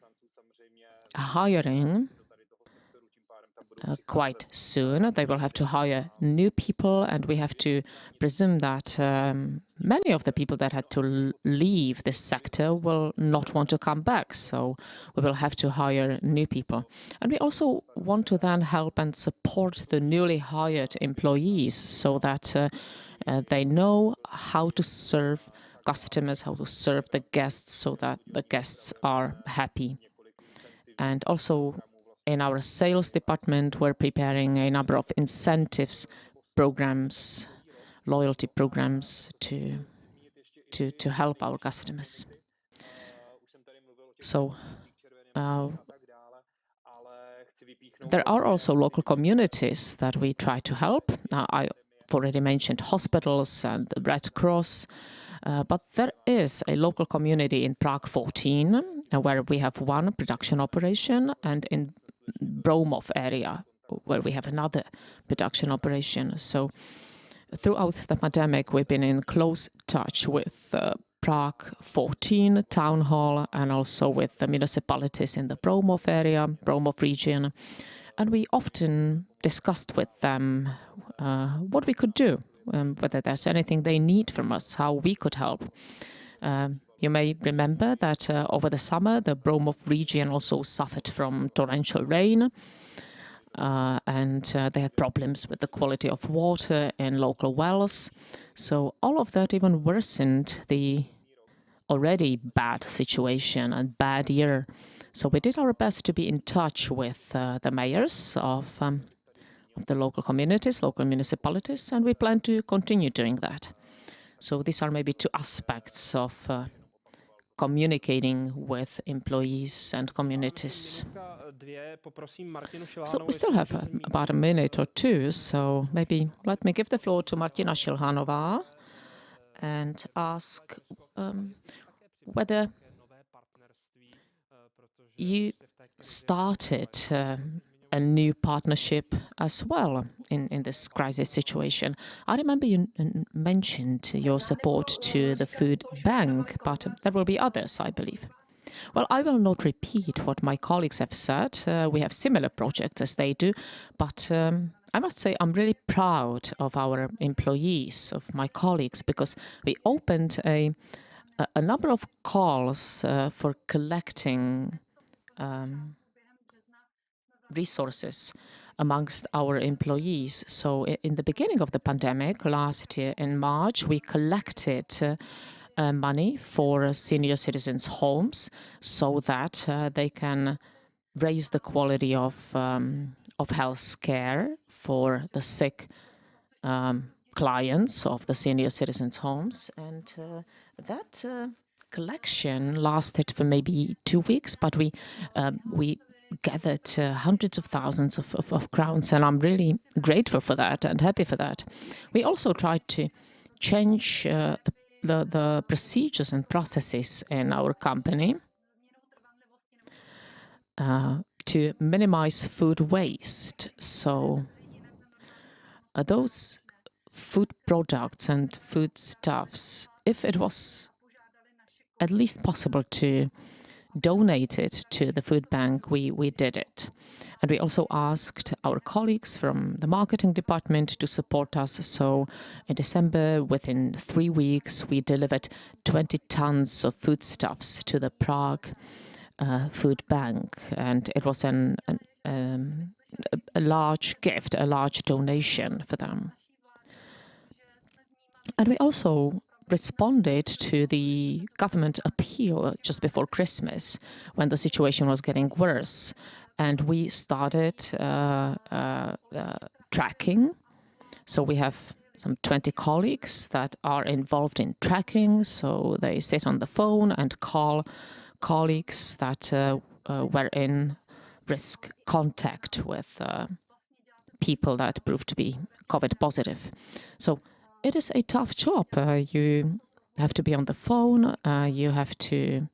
hiring quite soon. They will have to hire new people, and we have to presume that many of the people that had to leave this sector will not want to come back. So we will have to hire new people. And we also want to then help and support the newly hired employees, so that they know how to serve customers, how to serve the guests, so that the guests are happy. And also in our sales department, we're preparing a number of incentives programs, loyalty programs to help our customers. So there are also local communities that we try to help. I already mentioned hospitals and the Red Cross, but there is a local community in Prague 14 where we have one production operation, and in Bromov area where we have another production operation. So throughout the pandemic, we've been in close touch with Prague 14 town hall and also with the municipalities in the Bromov area, Bromov region. And we often discussed with them what we could do, whether there's anything they need from us, how we could help. You may remember that over the summer, the Bromov region also suffered from torrential rain. And they had problems with the quality of water in local wells. So all of that even worsened the already bad situation and bad year. So we did our best to be in touch with the mayors of the local communities, local municipalities, and we plan to continue doing that. So these are maybe two aspects of communicating with employees and communities. So we still have about a minute or two, so maybe let me give the floor to Martina Šilhanová and ask whether you started a new partnership as well in this crisis situation. I remember you mentioned your support to the food bank, but there will be others, I believe. Well, I will not repeat what my colleagues have said. We have similar projects as they do, but I must say I'm really proud of our employees, of my colleagues, because we opened a number of calls for collecting resources amongst our employees. So in the beginning of the pandemic last year in March, we collected money for senior citizens' homes so that they can raise the quality of health care for the sick clients of the senior citizens' homes. And that collection lasted for maybe 2 weeks, but we gathered hundreds of thousands of crowns, and I'm really grateful for that and happy for that. We also tried to change the procedures and processes in our company to minimize food waste. So those food products and foodstuffs, if it was at least possible to donate it to the food bank, we did it. And we also asked our colleagues from the marketing department to support us. So in December, within 3 weeks, we delivered 20 tons of foodstuffs to the Prague food bank. And it was a large gift, a large donation for them. And we also responded to the government appeal just before Christmas when the situation was getting worse. And we started tracking. So we have some 20 colleagues that are involved in tracking. So they sit on the phone and call colleagues that were in risk contact with people that proved to be COVID positive. So it is a tough job. You have to be on the phone. You have to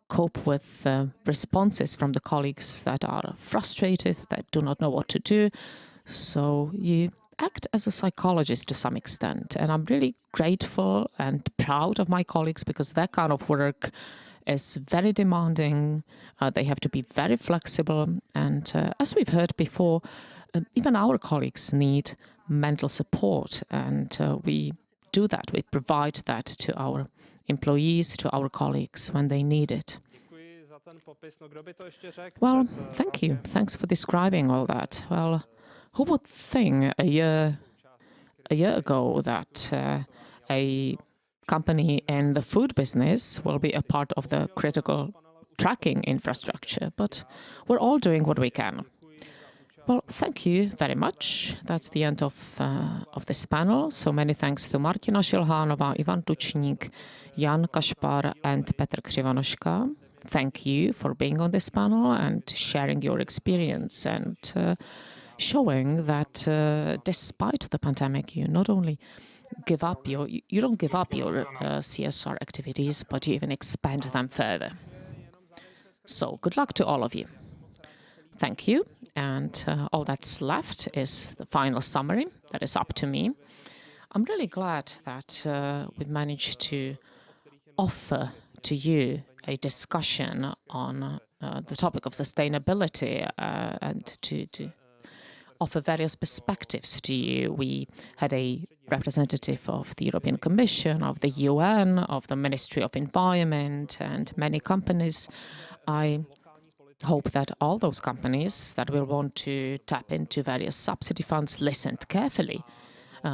cope with responses from the colleagues that are frustrated, that do not know what to do. So you act as a psychologist to some extent. And I'm really grateful and proud of my colleagues because that kind of work is very demanding. They have to be very flexible. And as we've heard before, even our colleagues need mental support, and we do that. We provide that to our employees, to our colleagues when they need it. Well, thank you. Thanks for describing all that. Well, who would think a year ago that a company in the food business will be a part of the critical tracking infrastructure? But we're all doing what we can. Well, thank you very much. That's the end of this panel. So many thanks to Martina Šilhanová, Ivan Tučník, Jan Kašpar, and Petr Křivonoška. Thank you for being on this panel and sharing your experience and showing that despite the pandemic, you not only you don't give up your CSR activities, but you even expand them further. So good luck to all of you. Thank you. And all that's left is the final summary that is up to me. I'm really glad that we've managed to offer to you a discussion on the topic of sustainability and to offer various perspectives to you. We had a representative of the European Commission, of the UN, of the Ministry of Environment, and many companies. I hope that all those companies that will want to tap into various subsidy funds listened carefully.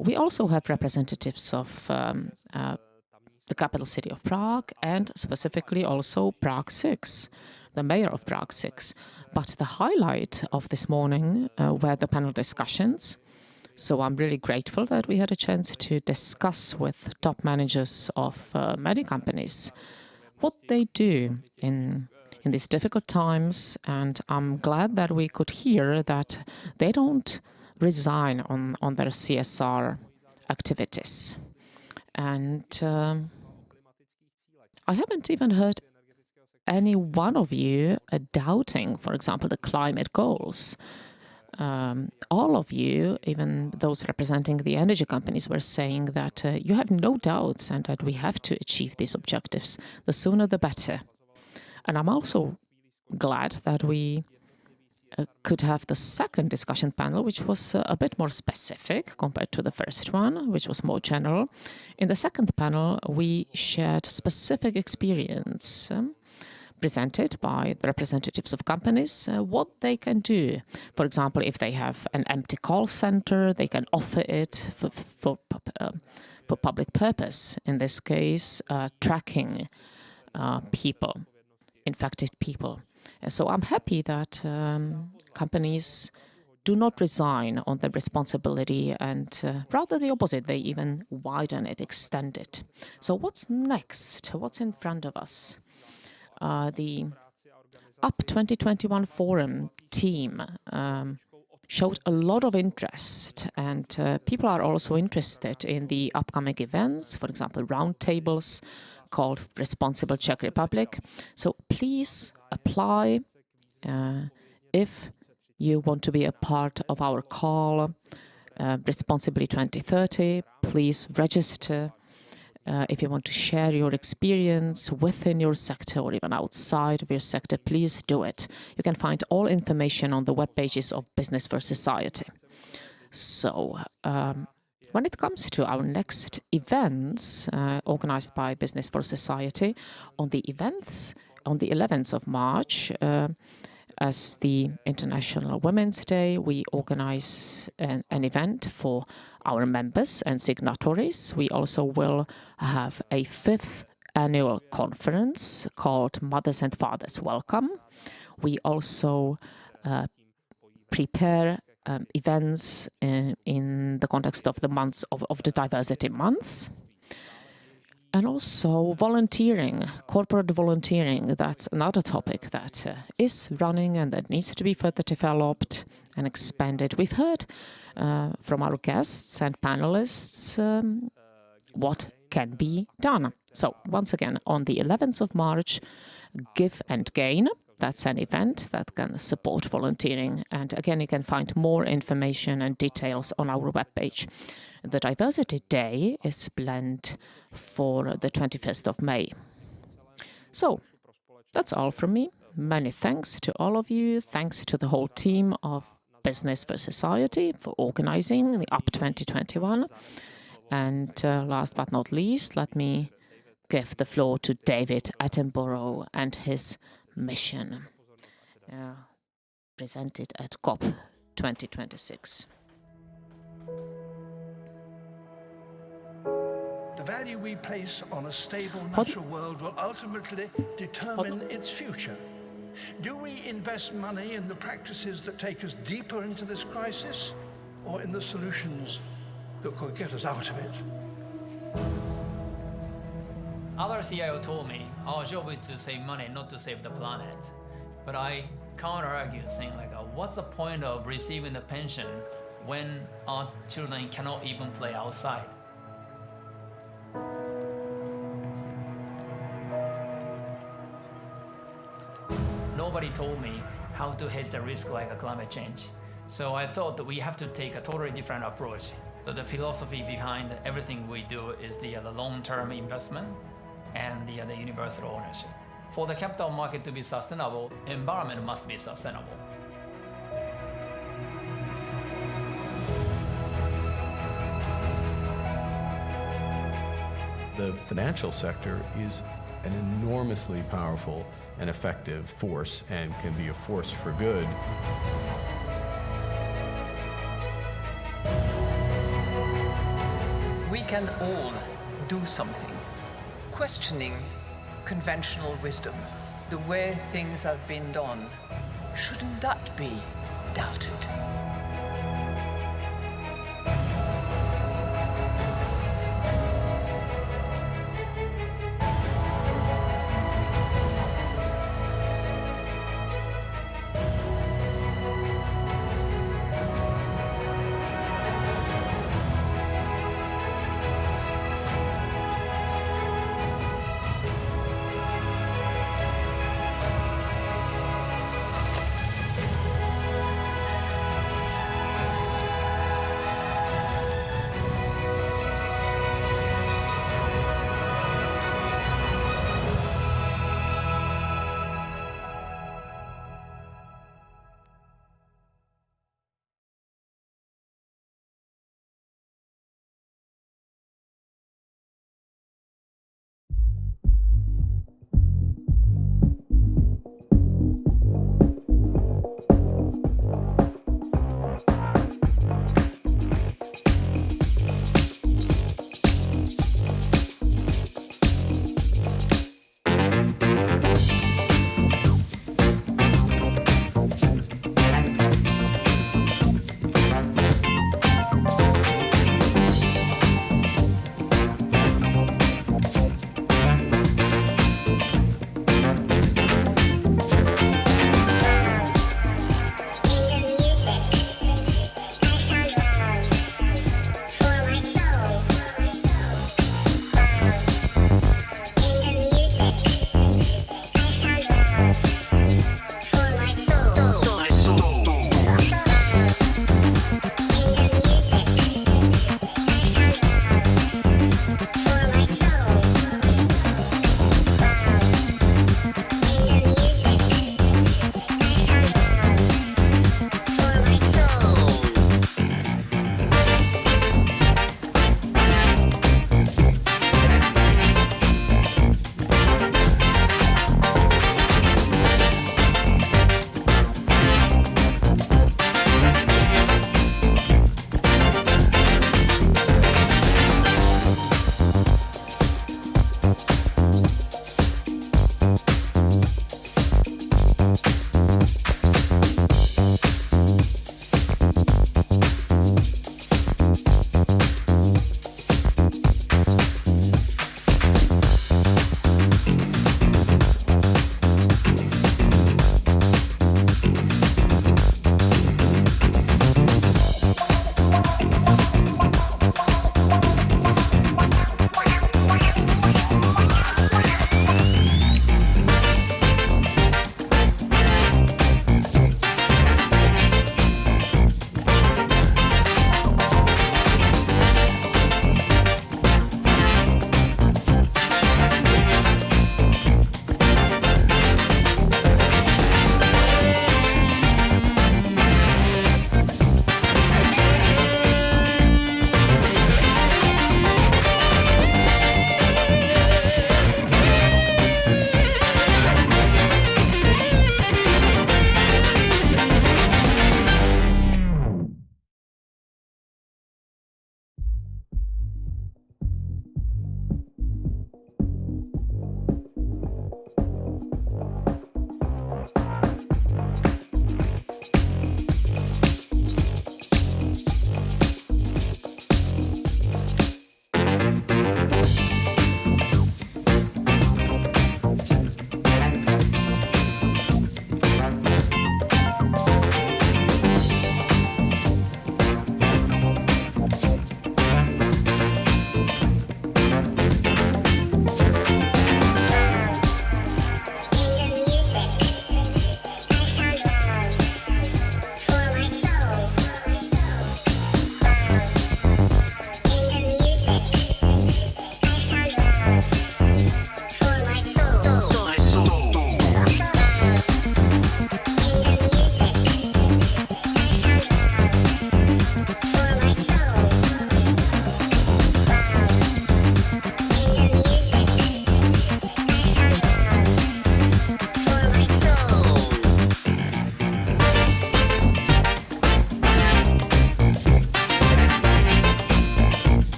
We also have representatives of the capital city of Prague and specifically also Prague 6, the mayor of Prague 6. But the highlight of this morning were the panel discussions. So I'm really grateful that we had a chance to discuss with top managers of many companies what they do in these difficult times. And I'm glad that we could hear that they don't resign on their CSR activities. And I haven't even heard any one of you doubting, for example, the climate goals. All of you, even those representing the energy companies, were saying that you have no doubts and that we have to achieve these objectives. The sooner the better. And I'm also glad that we could have the second discussion panel, which was a bit more specific compared to the first one, which was more general. In the second panel, we shared specific experience presented by the representatives of companies, what they can do. For example, if they have an empty call center, they can offer it for public purpose. In this case, tracking people, infected people. So I'm happy that companies do not resign on their responsibility and rather the opposite, they even widen it, extend it. So what's next? What's in front of us? The UP 2021 Forum team showed a lot of interest, and people are also interested in the upcoming events, for example, roundtables called Responsible Czech Republic. So please apply if you want to be a part of our call, Responsibly 2030. Please register. If you want to share your experience within your sector or even outside of your sector, please do it. You can find all information on the web pages of Business for Society. So when it comes to our next events organized by Business for Society, on the 11th of March, as the International Women's Day, we organize an event for our members and signatories. We also will have a 5th annual conference called Mothers and Fathers Welcome. We also prepare events in the context of the months of the diversity months. And also volunteering, corporate volunteering, that's another topic that is running and that needs to be further developed and expanded. We've heard from our guests and panelists what can be done. So once again, on the 11th of March, Give and Gain. That's an event that can support volunteering. And again, you can find more information and details on our webpage. The Diversity Day is planned for the 21st of May. So that's all from me. Many thanks to all of you. Thanks to the whole team of Business for Society for organizing the UP 2021. And last but not least, let me give the floor to David Attenborough and his mission presented at COP 2026.
The value we place on a stable natural world will ultimately determine its future. Do we invest money in the practices that take us deeper into this crisis, or in the solutions that could get us out of it?
Other CIO told me our job is to save money, not to save the planet. But I counter-argue, saying like, what's the point of receiving a pension when our children cannot even play outside? Nobody told me how to hedge the risk like a climate change. So I thought that we have to take a totally different approach. So the philosophy behind everything we do is the long-term investment and the universal ownership. For the capital market to be sustainable, environment must be sustainable.
The financial sector is an enormously powerful and effective force and can be a force for good.
We can all do something. Questioning conventional wisdom, the way things have been done, shouldn't that be doubted?